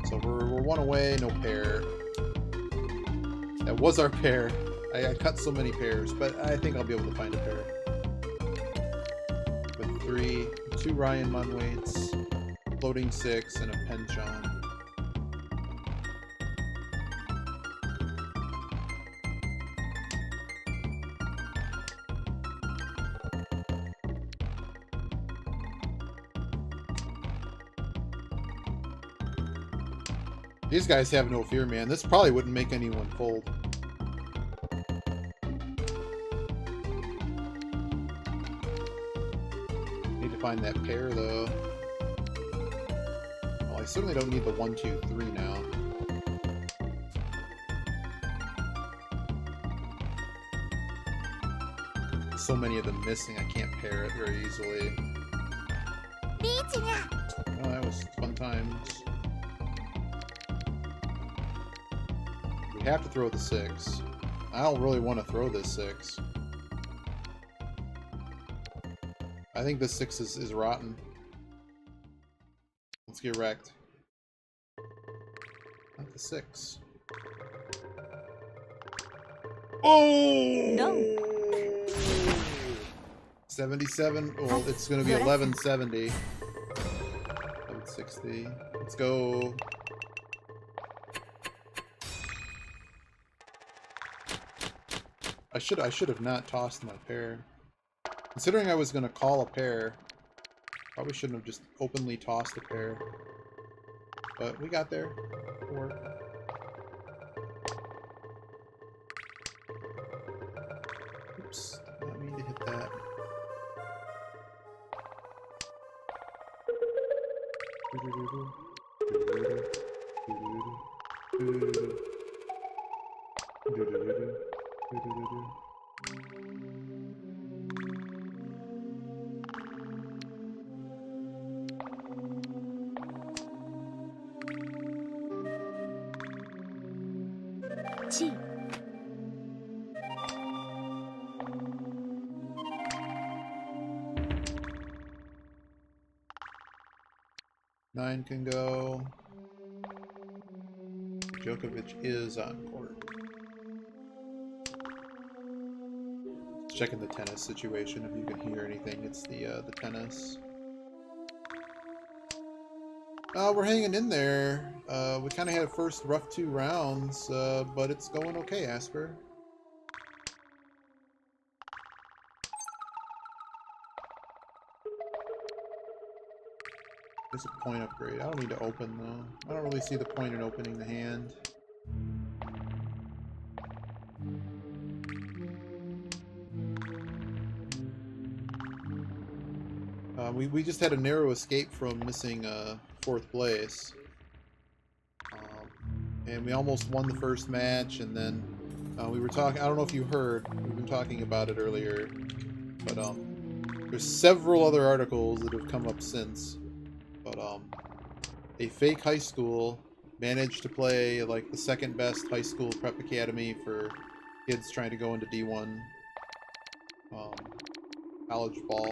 So we're one away, no pair. That was our pair. I cut so many pairs, but I think I'll be able to find a pair. With 3, 2 Ryan Munwaits, floating 6, and a penchant. These guys have no fear, man. This probably wouldn't make anyone fold. Need to find that pair, though. Well, I certainly don't need the 1, 2, 3 now. So many of them missing, I can't pair it very easily. Oh, that was fun times. We have to throw the 6. I don't really want to throw this 6. I think this 6 is rotten. Let's get wrecked. Not the 6. Oh! No. 77. Well, it's going to be 1170. 1160. Let's go. I should have not tossed my pair. Considering I was going to call a pair, probably shouldn't have just openly tossed a pair. But we got there. It'll work. Oops, did not mean to hit that. Chi. Nine can go. Djokovic is on court. Checking the tennis situation. If you can hear anything, it's the tennis. We're hanging in there. We kind of had a first rough 2 rounds, but it's going okay, Asper. There's a point upgrade. I don't need to open, though. I don't really see the point in opening the hand. We just had a narrow escape from missing 4th place. And we almost won the first match, and then we were talking, I don't know if you heard, we've been talking about it earlier, but there's several other articles that have come up since. But a fake high school managed to play like the 2nd best high school prep academy for kids trying to go into D1 college ball.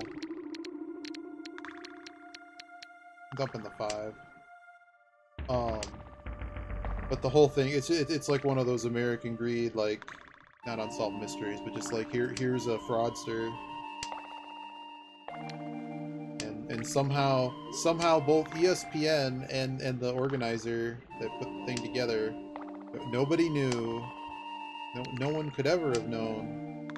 Dumping the 5. But the whole thing, it's like one of those American Greed, like, not Unsolved Mysteries, but just like, here's a fraudster. And somehow both ESPN and the organizer that put the thing together, nobody knew, no one could ever have known.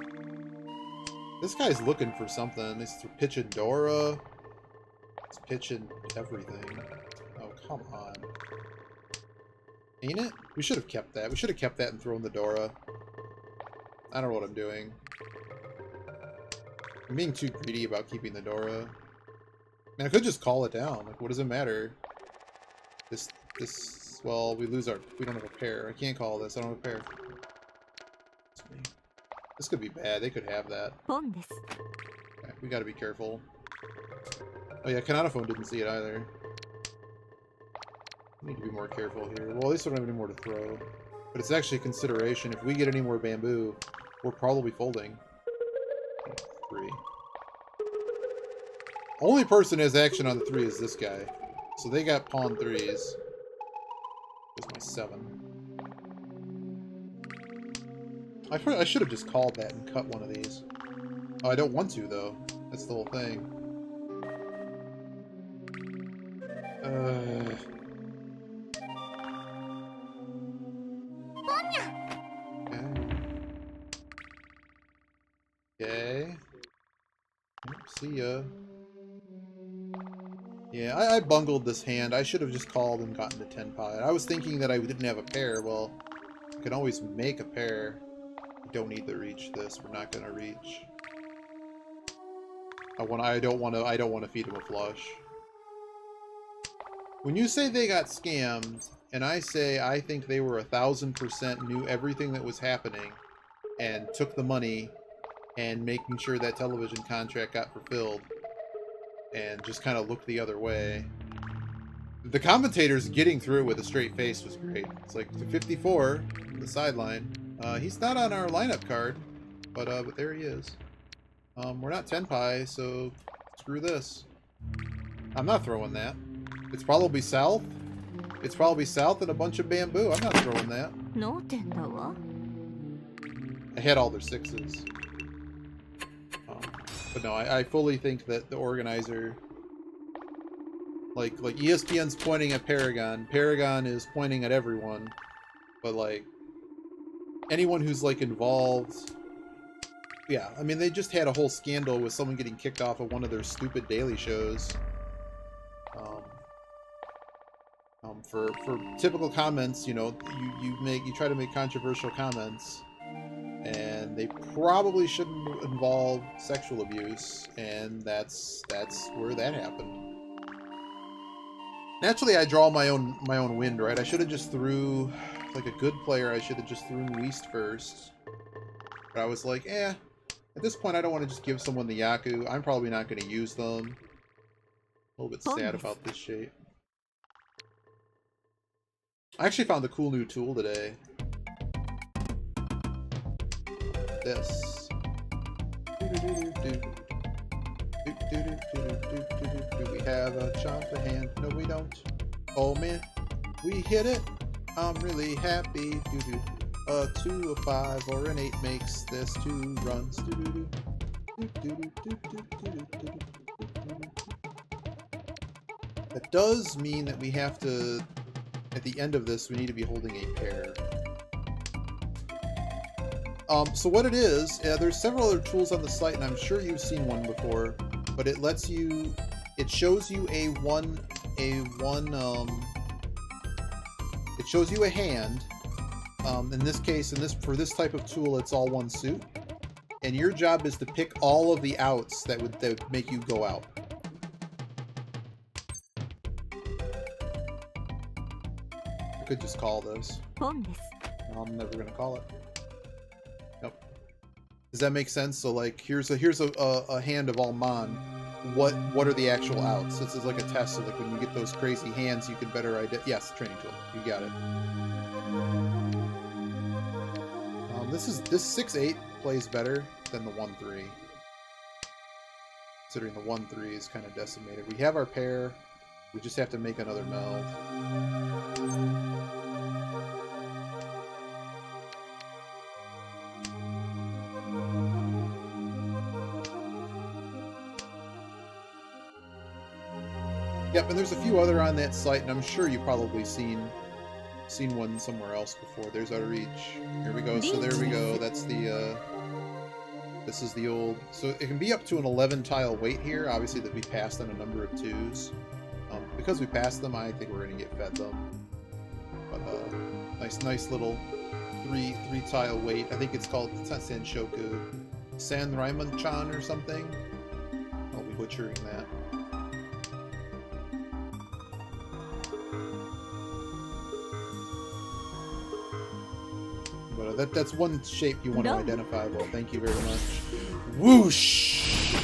This guy's looking for something. He's pitching Dora. He's pitching everything. Oh, come on. Ain't it? We should have kept that. We should have kept that and thrown the Dora. I don't know what I'm doing. I'm being too greedy about keeping the Dora. Man, I could just call it down. Like, what does it matter? Well, we don't have a pair. I can't call this. I don't have a pair. This could be bad. They could have that. Okay, we gotta be careful. Oh yeah, Kanata didn't see it either. We need to be more careful here. Well, at least we don't have any more to throw. But it's actually a consideration. If we get any more bamboo, we're probably folding. 3. Only person who has action on the 3 is this guy. So they got pawn 3s. There's my 7. I should have just called that and cut one of these. Oh, I don't want to, though. That's the whole thing. Okay. See ya. Yeah, I bungled this hand. I should have just called and gotten the 10 pot. I was thinking that I didn't have a pair. Well, I can always make a pair. We don't need to reach this. We're not gonna reach. I don't want to feed him a flush. When you say they got scammed, and I say I think they were 1000% knew everything that was happening, and took the money, and making sure that television contract got fulfilled, and just kind of looked the other way. The commentators getting through it with a straight face was great. It's like 54, the sideline. He's not on our lineup card, but there he is. We're not 10 pi, so screw this. I'm not throwing that. It's probably south. It's probably south and a bunch of bamboo. I'm not throwing that. I had all their 6s. But no, I fully think that the organizer, like ESPN's pointing at Paragon. Paragon is pointing at everyone, but like anyone who's like involved. Yeah, I mean, they just had a whole scandal with someone getting kicked off of one of their stupid daily shows. For typical comments, you know, you try to make controversial comments, and they probably shouldn't involve sexual abuse, and that's where that happened. Naturally, I draw my own wind, right? I should have just threw, like a good player, I should have just threw East first. But I was like, at this point, I don't want to just give someone the Yaku. I'm probably not going to use them. A little bit sad about this shape. I actually found a cool new tool today. This. Do we have a chomp hand? No, we don't. Oh man, we hit it. I'm really happy. A 2, a 5, or an 8 makes this 2 runs. That does mean that we have to, at the end of this, we need to be holding a pair. So what it is, there's several other tools on the site, and I'm sure you've seen one before, but it lets you, it shows you it shows you a hand. In this case, for this type of tool, it's all one suit, and your job is to pick all of the outs that would make you go out. I could just call this. I'm never gonna call it. Nope. Does that make sense? So like, here's a hand of all mon. What are the actual outs? This is like a test. So like when you get those crazy hands, you can better identify. Yes, training tool. You got it. This 6-8 plays better than the 1-3. Considering the 1-3 is kind of decimated. We have our pair. We just have to make another meld. Yep, and there's a few other on that site, and I'm sure you've probably seen one somewhere else before. There's our reach. Here we go. So there we go. That's the this is the old. So it can be up to an 11 tile weight here. Obviously that we passed on a number of 2s. Because we passed them, I think we're gonna get fed them. But nice little three tile weight. I think it's called, it's not Sanshoku, San Raiman-chan or something. I'll be butchering that. But that's one shape you want to identify. Well, thank you very much. Whoosh!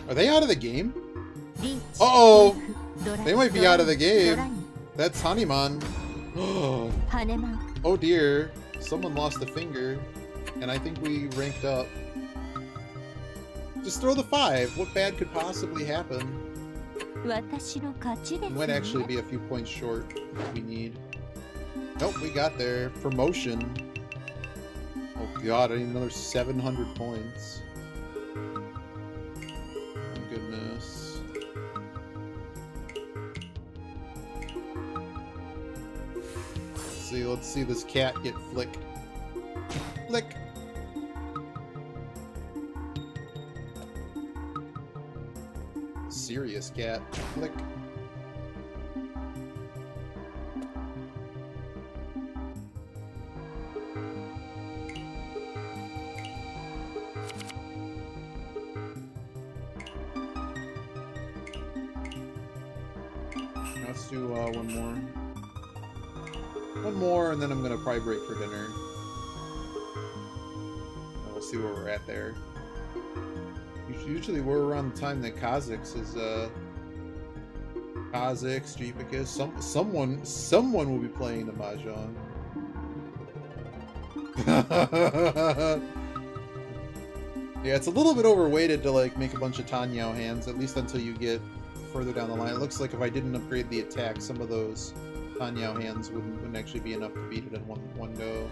Are they out of the game? Uh-oh! They might be out of the game. That's Hanuman. Oh dear. Someone lost a finger. And I think we ranked up. Just throw the 5. What bad could possibly happen? We might actually be a few points short if we need. Nope, we got there. Promotion. Oh god, I need another 700 points. Oh goodness. Let's see this cat get flick. Flick! Serious cat. Flick. Let's do one more. One more, and then I'm gonna probably break for dinner. And we'll see where we're at there. Usually we're around the time that Kha'Zix is, Kha'Zix, Jeepicus, someone will be playing the Mahjong. Yeah, it's a little bit overweighted to, like, make a bunch of Tanyao hands, at least until you get further down the line. It looks like if I didn't upgrade the attack, some of those Tanyao hands wouldn't actually be enough to beat it in one go.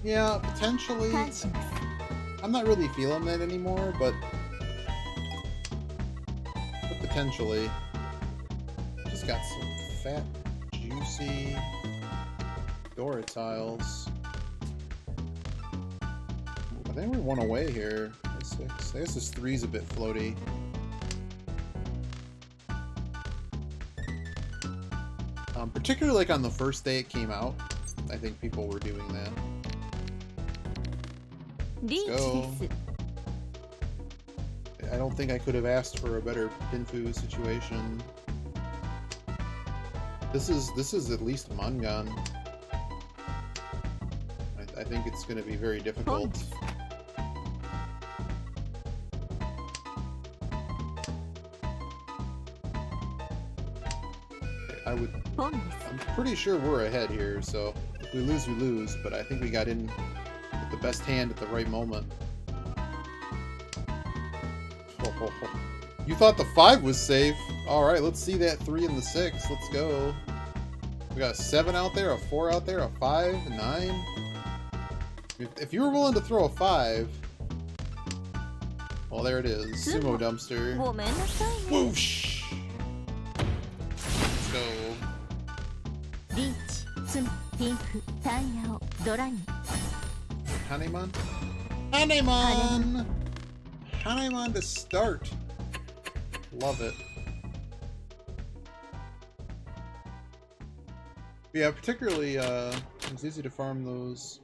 Yeah, potentially. I'm not really feeling that anymore, but potentially. Just got some fat, juicy Dora tiles. I think we're one away here. 6. I guess this 3's a bit floaty. Particularly like on the first day it came out, I think people were doing that. Let's go. I don't think I could have asked for a better Pinfu situation. This is at least Mangan. I think it's going to be very difficult. I'm pretty sure we're ahead here, so if we lose, we lose, but I think we got in with the best hand at the right moment. You thought the 5 was safe? Alright, let's see that 3 and the 6. Let's go. We got a 7 out there, a 4 out there, a 5, a 9. If you were willing to throw a 5... Well, there it is. Sumo dumpster. Whoosh! Let's go. Hanemon? Hanemon! Hanemon to start. Love it. Yeah, particularly, it's easy to farm those.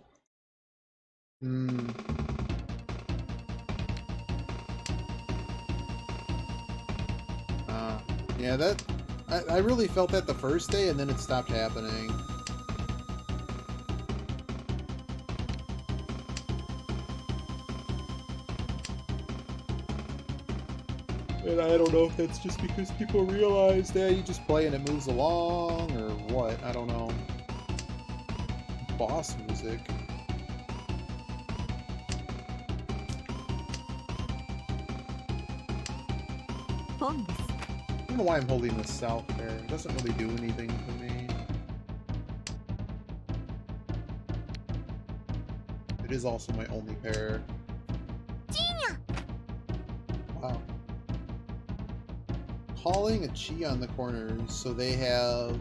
Yeah, that... I really felt that the first day, and then it stopped happening. And I don't know if that's just because people realize that you just play and it moves along, or what. I don't know. Boss music. I don't know why I'm holding the south pair. It doesn't really do anything for me. It is also my only pair. Wow. Calling a chi on the corners, so they have...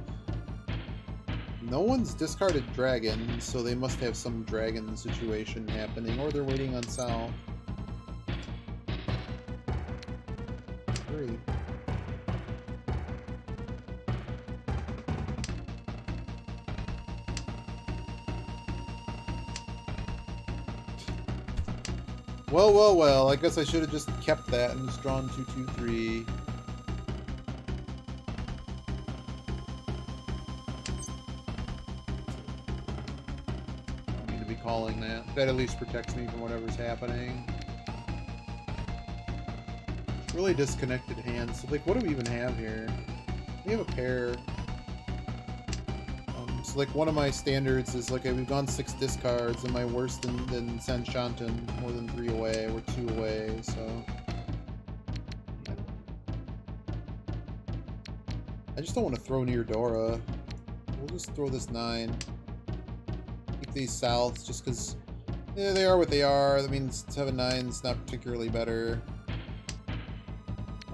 No one's discarded dragon, so they must have some dragon situation happening, or they're waiting on south. Great. Well, well, well, I guess I should have just kept that and just drawn 2, 2, 3. Don't need to be calling that. That at least protects me from whatever's happening. Really disconnected hands. So, like, what do we even have here? We have a pair. So, like, one of my standards is, like, we've gone 6 discards. Am I worse than Sanshanten? More than 3 away. We're 2 away, so... I just don't want to throw near Dora. We'll just throw this 9. Keep these souths, just because... Yeah, they are what they are. That means 7, 9's not particularly better.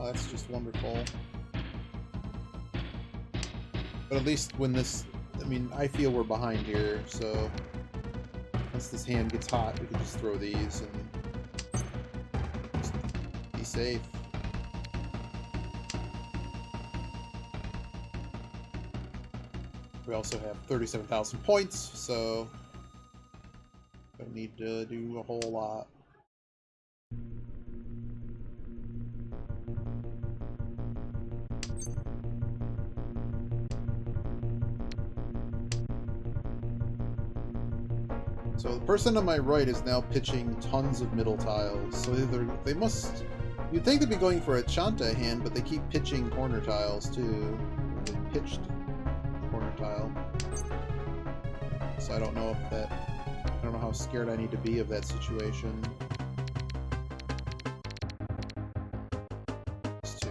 Oh, that's just wonderful. But at least when this... I mean, I feel we're behind here, so once this hand gets hot, we can just throw these and just be safe. We also have 37,000 points, so don't need to do a whole lot. So the person on my right is now pitching tons of middle tiles. So they must... You'd think they'd be going for a Chanta hand, but they keep pitching corner tiles too. They pitched the corner tile. So I don't know if that... I don't know how scared I need to be of that situation. It's 2.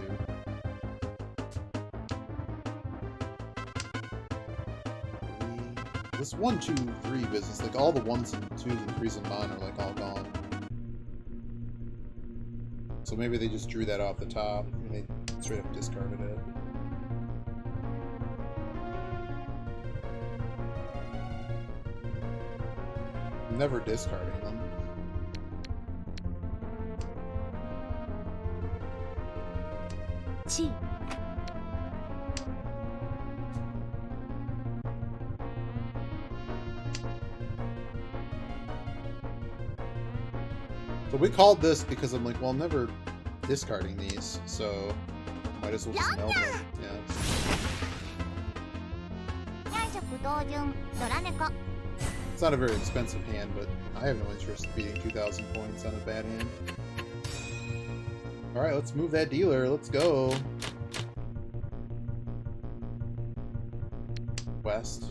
This 1, 2, 3 business, like all the 1s and 2s and 3s and mine are like all gone. So maybe they just drew that off the top and they straight up discarded it. I'm never discarding them. Chi. So we called this because I'm like, well, I'm never discarding these, so might as well just meld them. Yeah. It's not a very expensive hand, but I have no interest in beating 2,000 points on a bad hand. Alright, let's move that dealer. Let's go. West.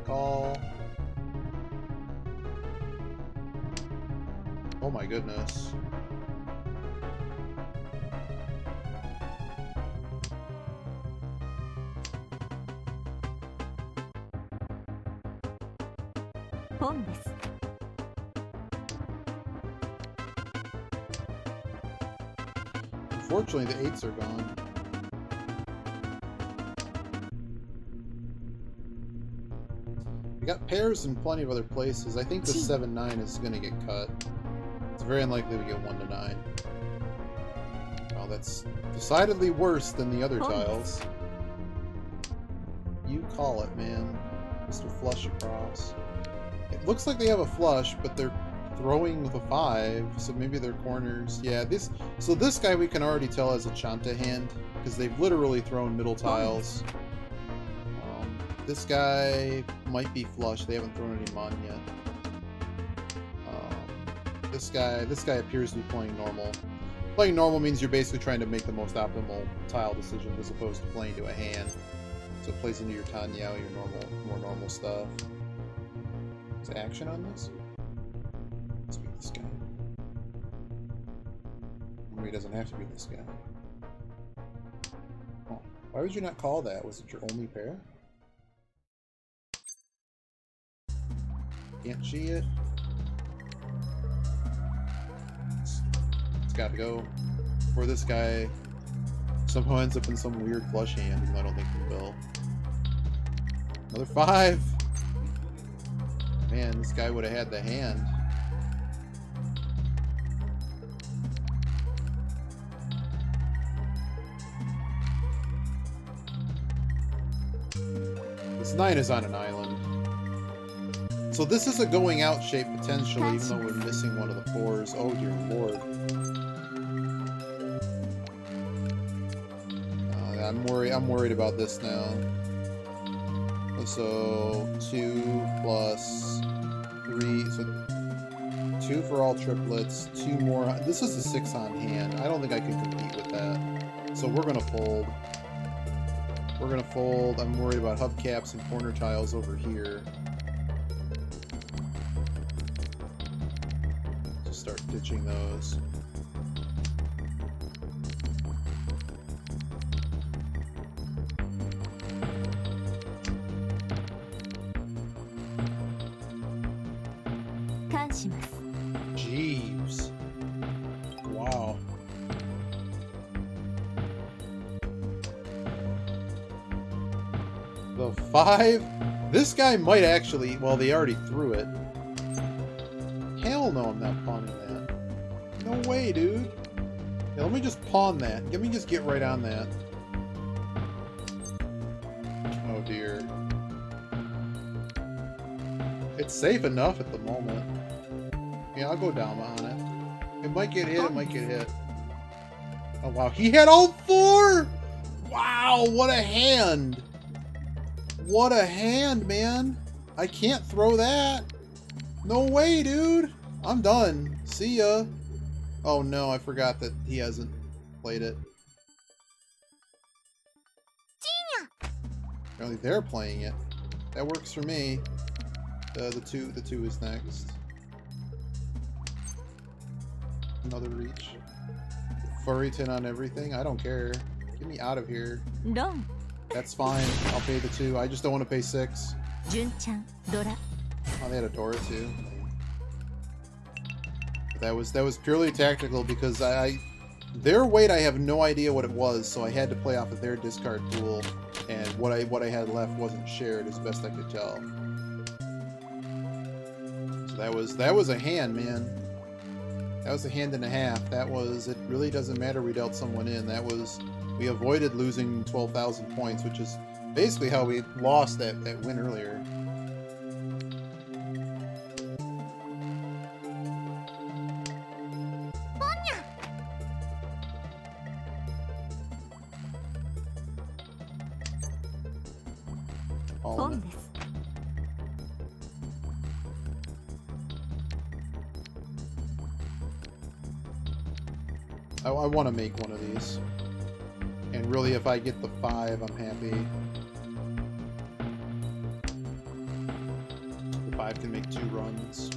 Call. Oh my goodness. Unfortunately, the 8s are gone. We got pairs in plenty of other places. I think the 7-9 is going to get cut. It's very unlikely we get 1 to 9. Well, that's decidedly worse than the other tiles. You call it, man. Mr. Flush across. It looks like they have a flush, but they're throwing with a 5, so maybe they're corners. Yeah, this... So this guy we can already tell has a Chanta hand, because they've literally thrown middle tiles. This guy might be flush. They haven't thrown any Mon yet. This guy appears to be playing normal. Playing normal means you're basically trying to make the most optimal tile decisions as opposed to playing to a hand. So it plays into your Tanyao, your more normal stuff. Is action on this? It's this guy. Maybe it doesn't have to be this guy. Oh, why would you not call that? Was it your only pair? Can't see it. It's gotta go. Or this guy somehow ends up in some weird flush hand, and I don't think he will. Another 5! Man, this guy would have had the hand. This 9 is on an island. So this is a going out shape potentially, even though we're missing one of the 4s. Oh dear lord. I'm worried about this now. So 2 plus 3, so 2 for all triplets, 2 more. This is a 6 on hand. I don't think I can compete with that. So we're gonna fold. We're gonna fold. I'm worried about hubcaps and corner tiles over here. Just start ditching those. Jeeves. Wow. The 5? This guy might actually... Well, they already threw it. Hell no, I'm not pawning that. No way, dude. Yeah, let me just pawn that. Let me just get right on that. Oh, dear. It's safe enough at the moment. Yeah, I'll go down on it. It might get hit, it might get hit. Oh, wow. He had all 4! Wow, what a hand! What a hand, man! I can't throw that! No way, dude! I'm done. See ya. Oh no, I forgot that he hasn't played it. Apparently they're playing it. That works for me. The two is next. Another reach. Furryton on everything? I don't care. Get me out of here. No. That's fine. I'll pay the 2. I just don't want to pay 6. Oh, they had a Dora too. That was purely tactical because their weight I have no idea what it was, so I had to play off of their discard pool, and what I had left wasn't shared as best I could tell. So that was a hand, man. That was a hand and a half. That was, it really doesn't matter we dealt someone in. That was, we avoided losing 12,000 points, which is basically how we lost that win earlier. All in it. I want to make one of these. And really, if I get the 5, I'm happy. The 5 can make 2 runs.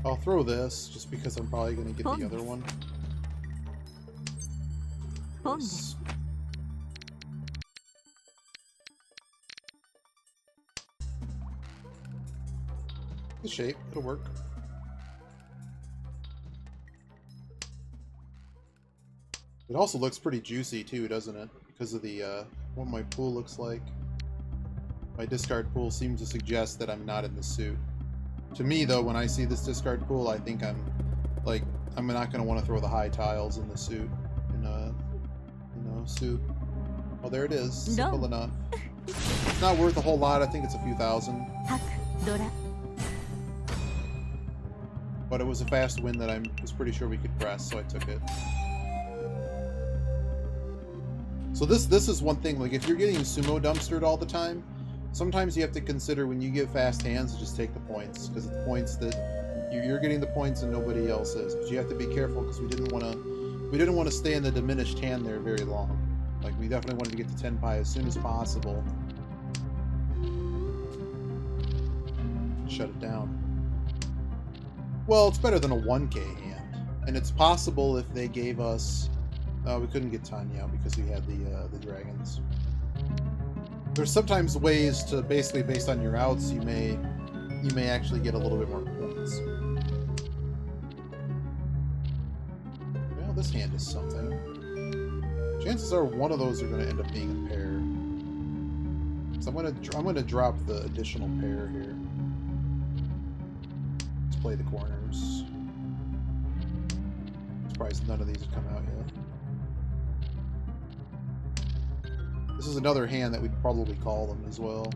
I'll throw this, just because I'm probably going to get the other one. This. The shape, it'll work. It also looks pretty juicy too, doesn't it? Because of the what my pool looks like. My discard pool seems to suggest that I'm not in the suit. To me, though, when I see this discard pool, I think I'm not going to want to throw the high tiles in the suit. In a, suit. Oh, there it is. Simple enough. It's not worth a whole lot. I think it's a few thousand. But it was a fast win that I was pretty sure we could press, so I took it. So this is one thing, like if you're getting sumo dumpstered all the time, sometimes you have to consider when you get fast hands to just take the points, because it's points that you're getting the points and nobody else is. But you have to be careful because we didn't want to stay in the diminished hand there very long. Like we definitely wanted to get to 10 pi as soon as possible. Shut it down. Well, it's better than a 1k hand, and it's possible if they gave us. We couldn't get Tanya because we had the dragons. There's sometimes ways to basically based on your outs, you may actually get a little bit more points. Well, this hand is something. Chances are one of those are going to end up being a pair. So I'm gonna drop the additional pair here. Let's play the corners. I'm surprised none of these have come out yet. This is another hand that we'd probably call them as well.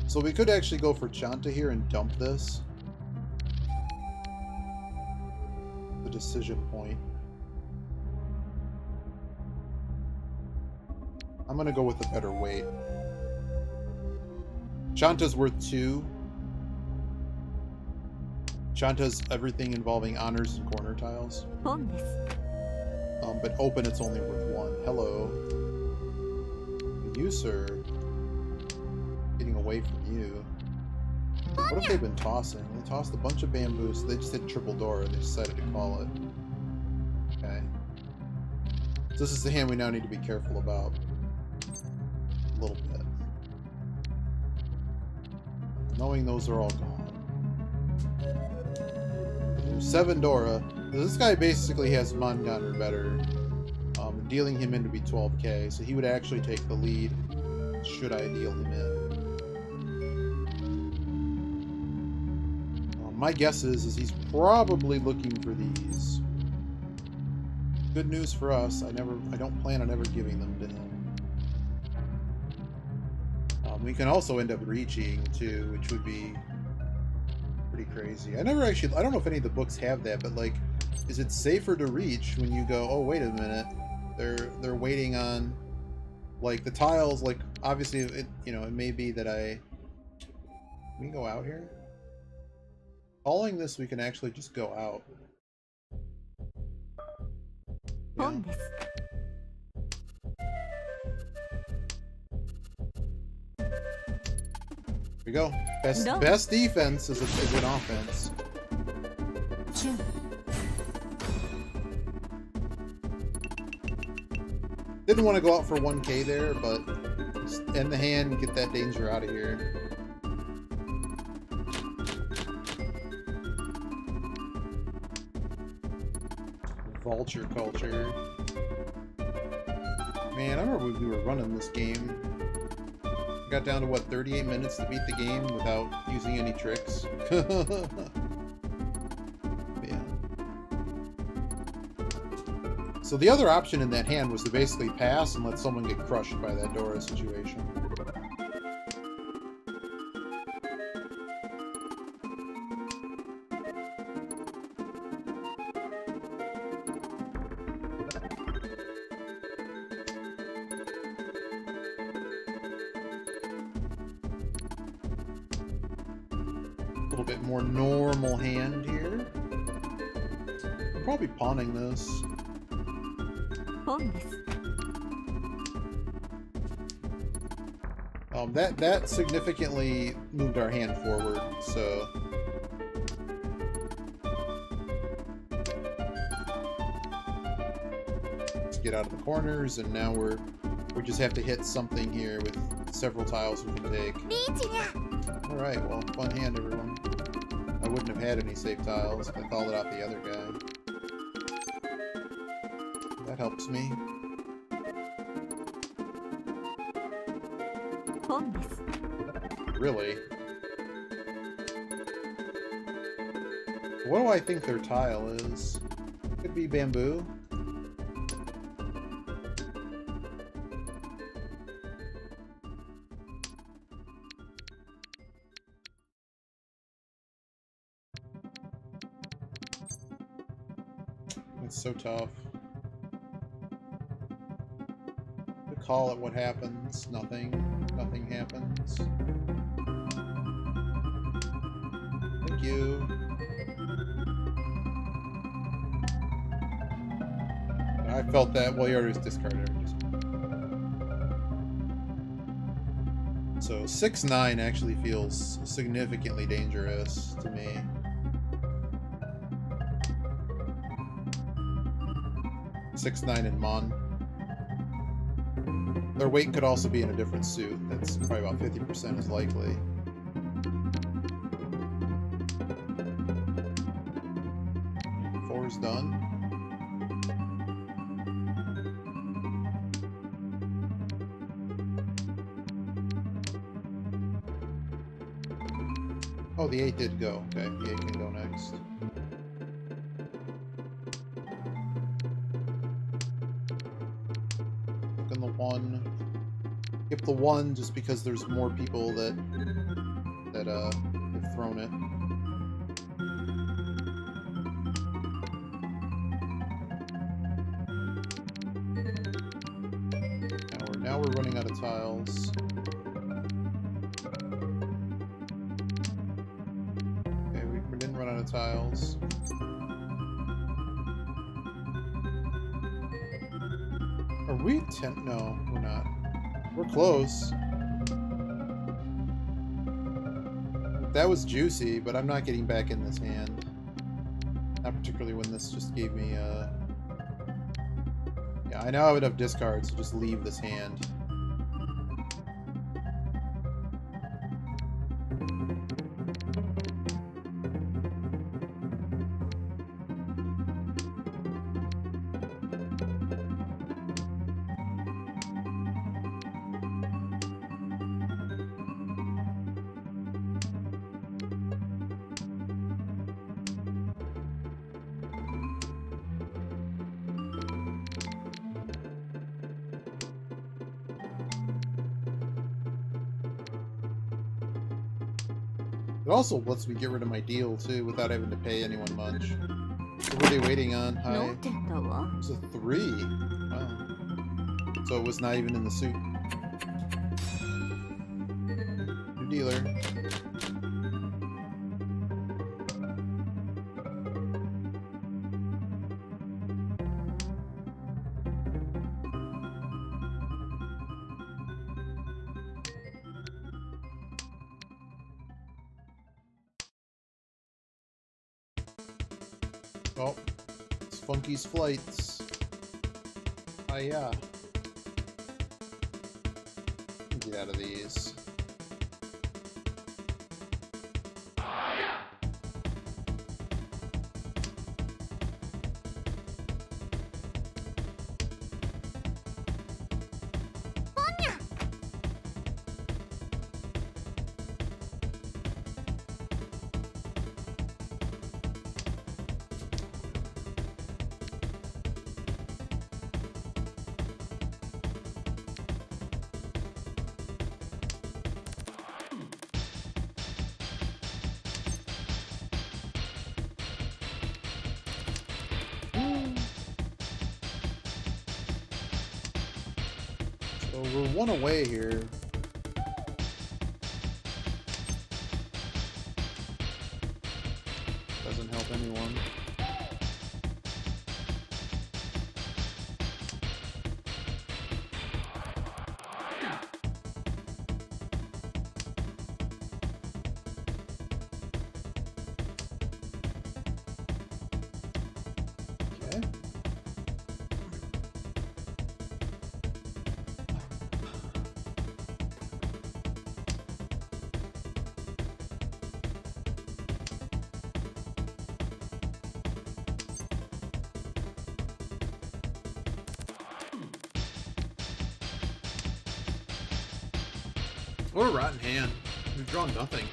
So we could actually go for Chanta here and dump this. The decision point. I'm going to go with a better weight. Chanta's worth 2. Chanta's everything involving honors and corner tiles. But open it's only worth 1. Hello. You, sir. Getting away from you. What have they been tossing? They tossed a bunch of bamboo, so they just hit triple door and they decided to call it. Okay. So this is the hand we now need to be careful about. A little bit. Knowing those are all gone. 7 Dora. This guy basically has Mangan or better. Dealing him in to be 12k, so he would actually take the lead should I deal him in. My guess is he's probably looking for these. Good news for us, I don't plan on ever giving them to him. We can also end up reaching too, which would be pretty crazy. I don't know if any of the books have that, but like, is it safer to reach when you go, oh wait a minute, they're waiting on like the tiles, like obviously it may be that can we go out here? Following this we can actually just go out. Yeah. Here we go. Best defense is a good offense. Didn't want to go out for 1k there, but just end the hand and get that danger out of here. Vulture culture. Man, I remember when we were running this game. Got down to what, 38 minutes to beat the game without using any tricks. Yeah. So the other option in that hand was to basically pass and let someone get crushed by that Dora situation. A little bit more normal hand here. I'm probably pawning this. That significantly moved our hand forward, so let's get out of the corners, and now we just have to hit something here with several tiles we can take. Alright, well, fun hand, everyone. I wouldn't have had any safe tiles if I called it out the other guy. That helps me. Really? What do I think their tile is? Could be bamboo. It's so tough. To call it what happens. Nothing. Nothing happens. Thank you. I felt that. Well, you already discarded it. So 6-9 actually feels significantly dangerous to me. Six, 9, and Mon. Their weight could also be in a different suit. That's probably about 50% as likely. Four's done. Oh, the 8 did go. Okay, the 8 can go next. Look in the 1. Skip the 1 just because there's more people that have thrown it. Now we're running out of tiles. Run out of tiles. Are we 10? No, we're not. We're close. That was juicy, but I'm not getting back in this hand. Not particularly when this just gave me a... Yeah, I know I would have discards, so just leave this hand. It also lets me get rid of my deal, too, without having to pay anyone much. What were they waiting on? Hi. It was a 3. Wow. So it was not even in the suit. New dealer. Oh, it's Funky's flights. Yeah. Get out of these. So we're 1 away here. Doesn't help anyone. Okay. What a rotten hand. We've drawn nothing.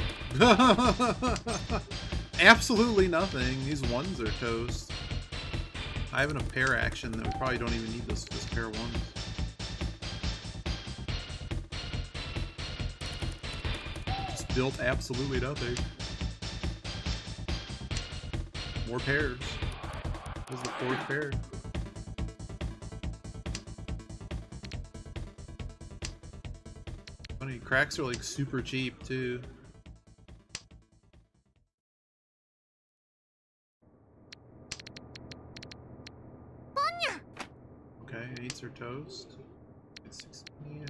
Absolutely nothing. These 1s are toast. I have enough pair action that we probably don't even need this pair of 1s. Just built absolutely nothing. More pairs. was the fourth pair. Funny, cracks are like super cheap too. Okay, eights are toast.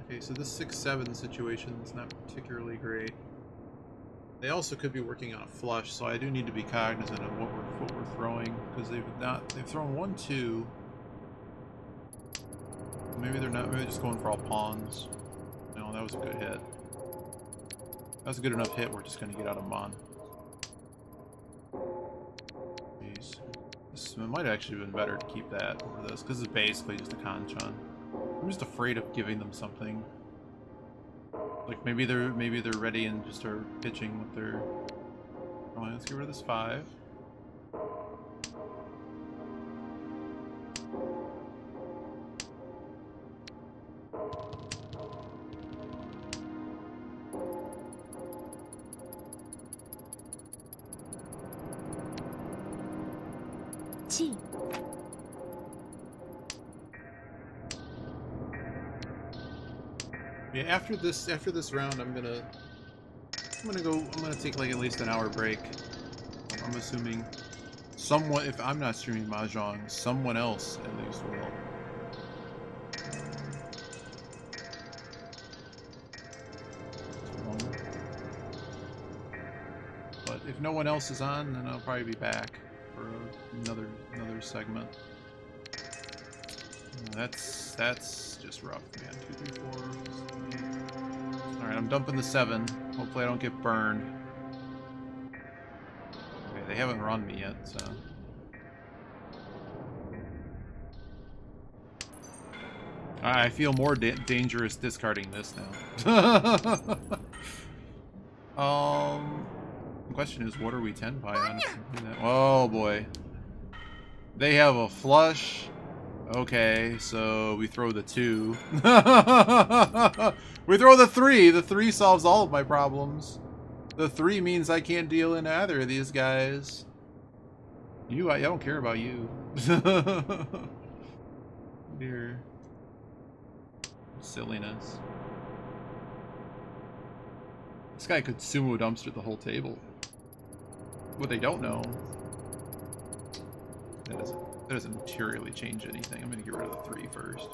Okay, so this 6-7 situation is not particularly great. They also could be working on a flush, so I do need to be cognizant of what we're throwing, because they've thrown 1-2. Maybe they're not. Maybe they're just going for all pawns. No, that was a good hit. That was a good enough hit. We're just gonna get out of mon. Jeez. It might have actually been better to keep that over this, because it's basically just a Kanchan. I'm just afraid of giving them something. Like maybe they're ready and just are pitching with their. Oh, let's get rid of this 5. Yeah, after this round, I'm gonna take like at least an hour break. I'm assuming someone, if I'm not streaming Mahjong, someone else at least will. But if no one else is on, then I'll probably be back for another segment. That's just rough, man. 2, 3, 4. Alright, I'm dumping the 7. Hopefully I don't get burned. Okay, they haven't run me yet, so. I feel more dangerous discarding this now. The question is, what are we 10 by on? Oh boy. They have a flush. Okay, so we throw the 2. We throw the 3. The 3 solves all of my problems. The 3 means I can't deal in either of these guys. I don't care about you. Dear. Silliness. This guy could sumo dumpster the whole table. What they don't know. That doesn't materially change anything. I'm gonna get rid of the 3 first.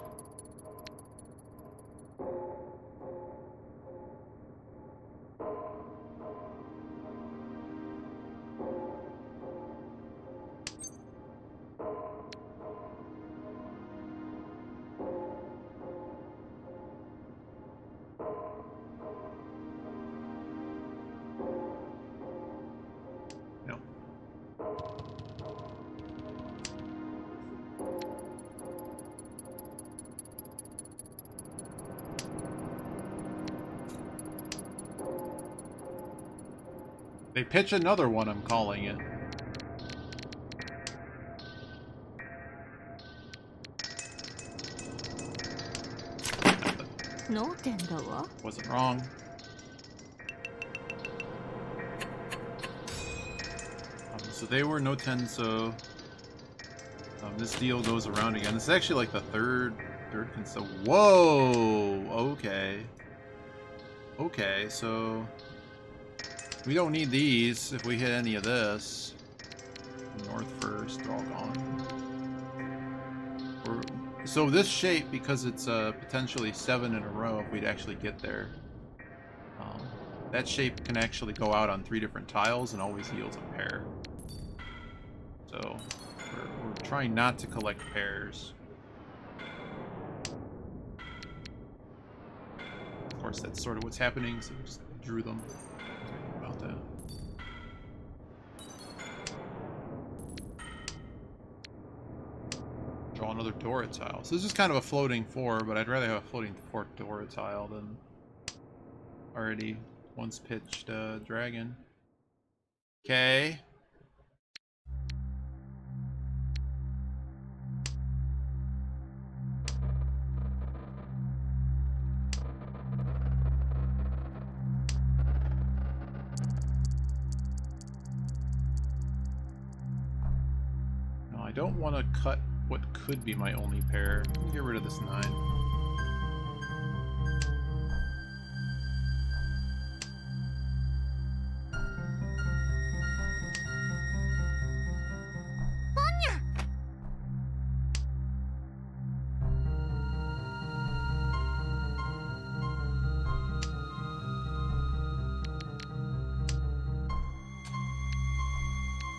They pitch another one, I'm calling it. Wasn't wrong. So they were no 10, so this deal goes around again. This is actually like the third console. Whoa! Okay. Okay, so we don't need these if we hit any of this. North first, they're all gone. So this shape, because it's potentially 7 in a row, if we'd actually get there, that shape can actually go out on 3 different tiles and always yields a pair. So we're trying not to collect pairs. Of course, that's sort of what's happening, so we just drew them. About that. Draw another Dora tile. So this is kind of a floating 4, but I'd rather have a floating 4 Dora tile than already once pitched dragon. Okay. I don't want to cut what could be my only pair. Let me get rid of this 9.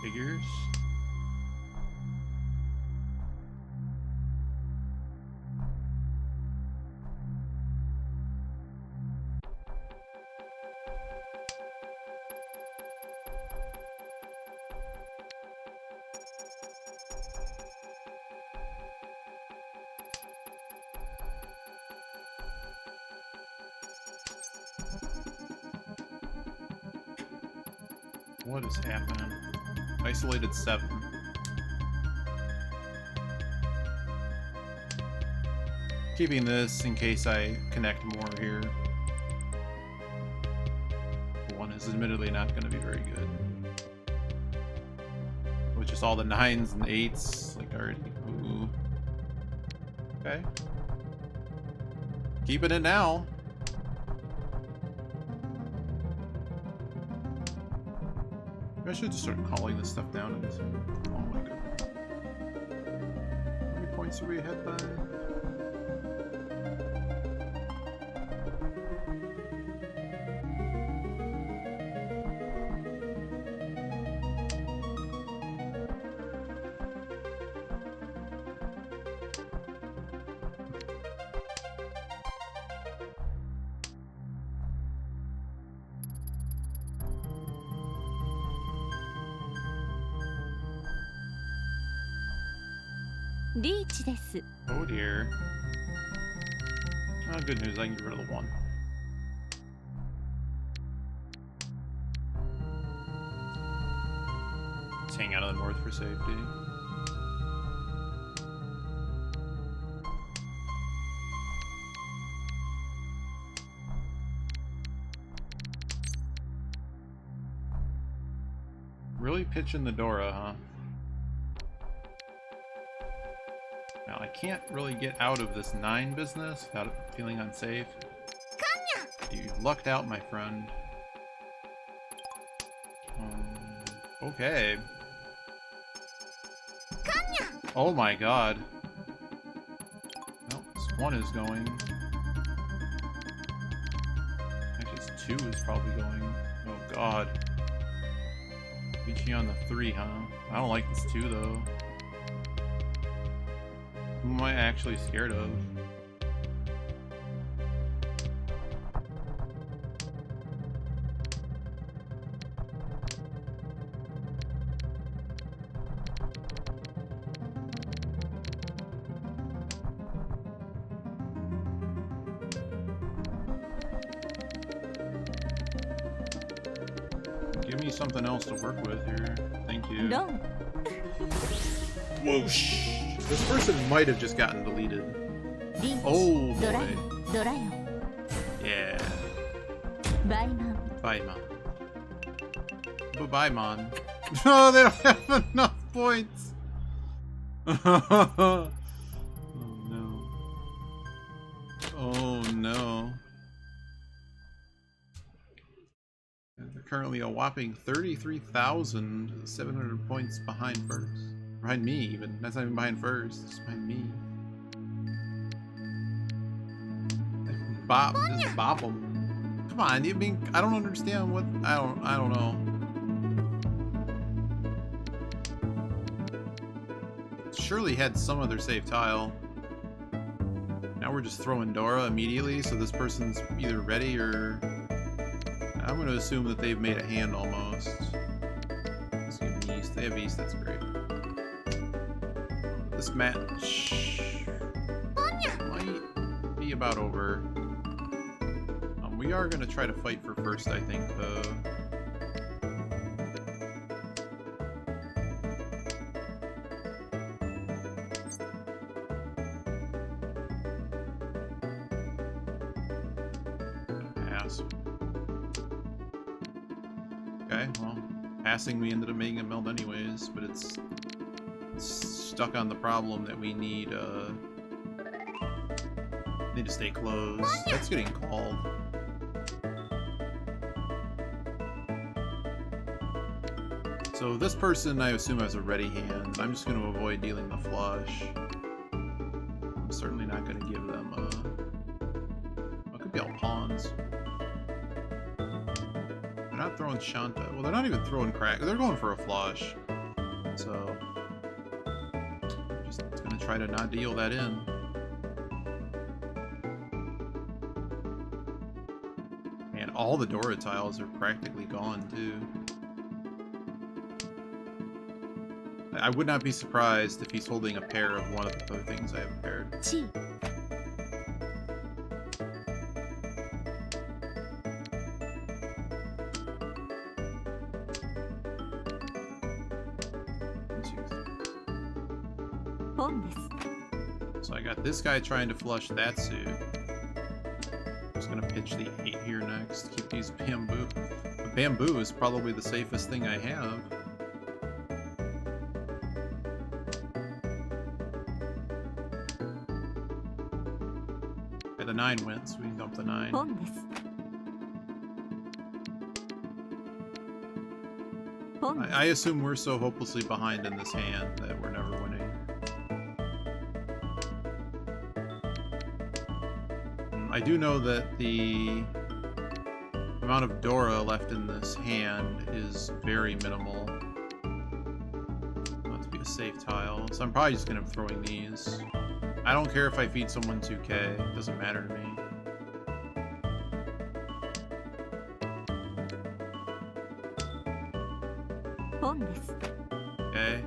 Figures. What is happening? Isolated 7. Keeping this in case I connect more here. 1 is admittedly not going to be very good. With just all the 9s and 8s, like already. Ooh. Okay. Keeping it now. I should just start calling this stuff down. Oh my goodness. How many points are we ahead by? Oh dear. Oh, good news, I can get rid of the 1. Let's hang out of the north for safety. Really pitching the Dora, huh? Now, I can't really get out of this 9 business without feeling unsafe. You lucked out, my friend. Okay. Oh my god. Well, this 1 is going. Actually, this 2 is probably going. Oh god. Reaching on the 3, huh? I don't like this 2, though. Who am I actually scared of? Give me something else to work with here. Thank you. No. Whoosh! This person might have just gotten deleted. Oh boy. Yeah. Bye, Mon. Bye, Mon. No, they don't have enough points. Oh no. Oh no. They're currently a whopping 33,700 points behind first. Behind me, even. That's not even behind first. It's behind me. Bob, just bop them. Come on, you mean I don't understand what I don't know. Surely had some other safe tile. Now we're just throwing Dora immediately, so this person's either ready or I'm gonna assume that they've made a hand almost. Let's give them East. They have East, that's great. This match might be about over. We are going to try to fight for first, I think, though. Pass. Okay, well, passing we ended up making a meld anyways, but it's stuck on the problem that we need to stay closed. That's getting called. So this person, I assume, has a ready hand. I'm just going to avoid dealing the flush. I'm certainly not going to give them a... It could be all pawns. They're not throwing Shanta. Well, they're not even throwing crack. They're going for a flush. So... I'm just going to try to not deal that in. And all the Dora tiles are practically gone, too. I would not be surprised if he's holding a pair of one of the other things I have paired. So I got this guy trying to flush that suit. I'm just gonna pitch the 8 here next. Keep these bamboo. The bamboo is probably the safest thing I have. The 9 wins, so we can dump the 9. I assume we're so hopelessly behind in this hand that we're never winning. I do know that the amount of Dora left in this hand is very minimal. Not to be a safe tile, so I'm probably just going to be throwing these. I don't care if I feed someone 2k, it doesn't matter to me. Okay.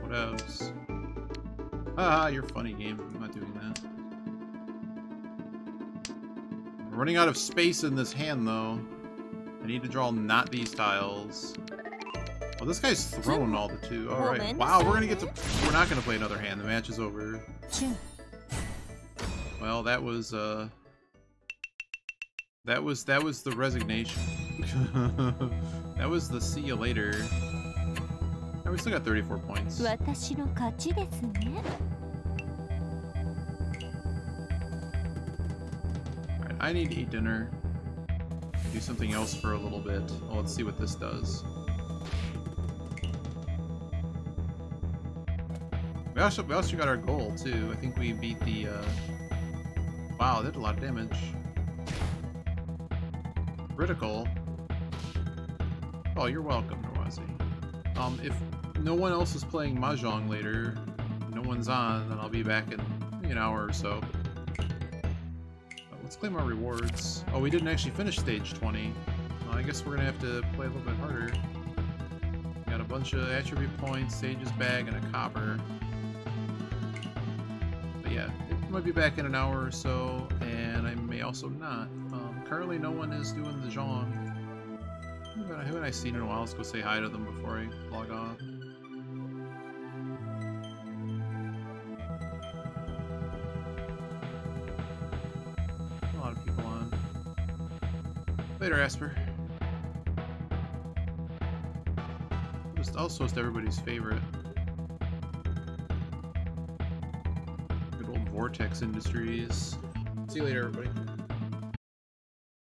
What else? Ah, you're funny, game. I'm not doing that. I'm running out of space in this hand, though. I need to draw not these tiles. Oh, this guy's thrown all the 2. Alright. Wow, we're gonna get to... We're not gonna play another hand. The match is over. Well, that was the resignation. That was the see you later. Oh, we still got 34 points. Alright, I need to eat dinner. Do something else for a little bit. Well, let's see what this does. We also got our goal, too. I think we beat the, Wow, that did a lot of damage. Critical. Oh, you're welcome, Norwazi. If no one else is playing Mahjong later, no one's on, then I'll be back in maybe an hour or so. Let's claim our rewards. Oh, we didn't actually finish stage 20. I guess we're gonna have to play a little bit harder. Got a bunch of attribute points, Sage's bag, and a copper. But yeah, it might be back in an hour or so, and I may also not. Currently, no one is doing the Zhong. Who haven't I seen in a while? Let's go say hi to them before I log off. A lot of people on. Later, Asper. I'll host everybody's favorite. Good old Vortex Industries. See you later, everybody.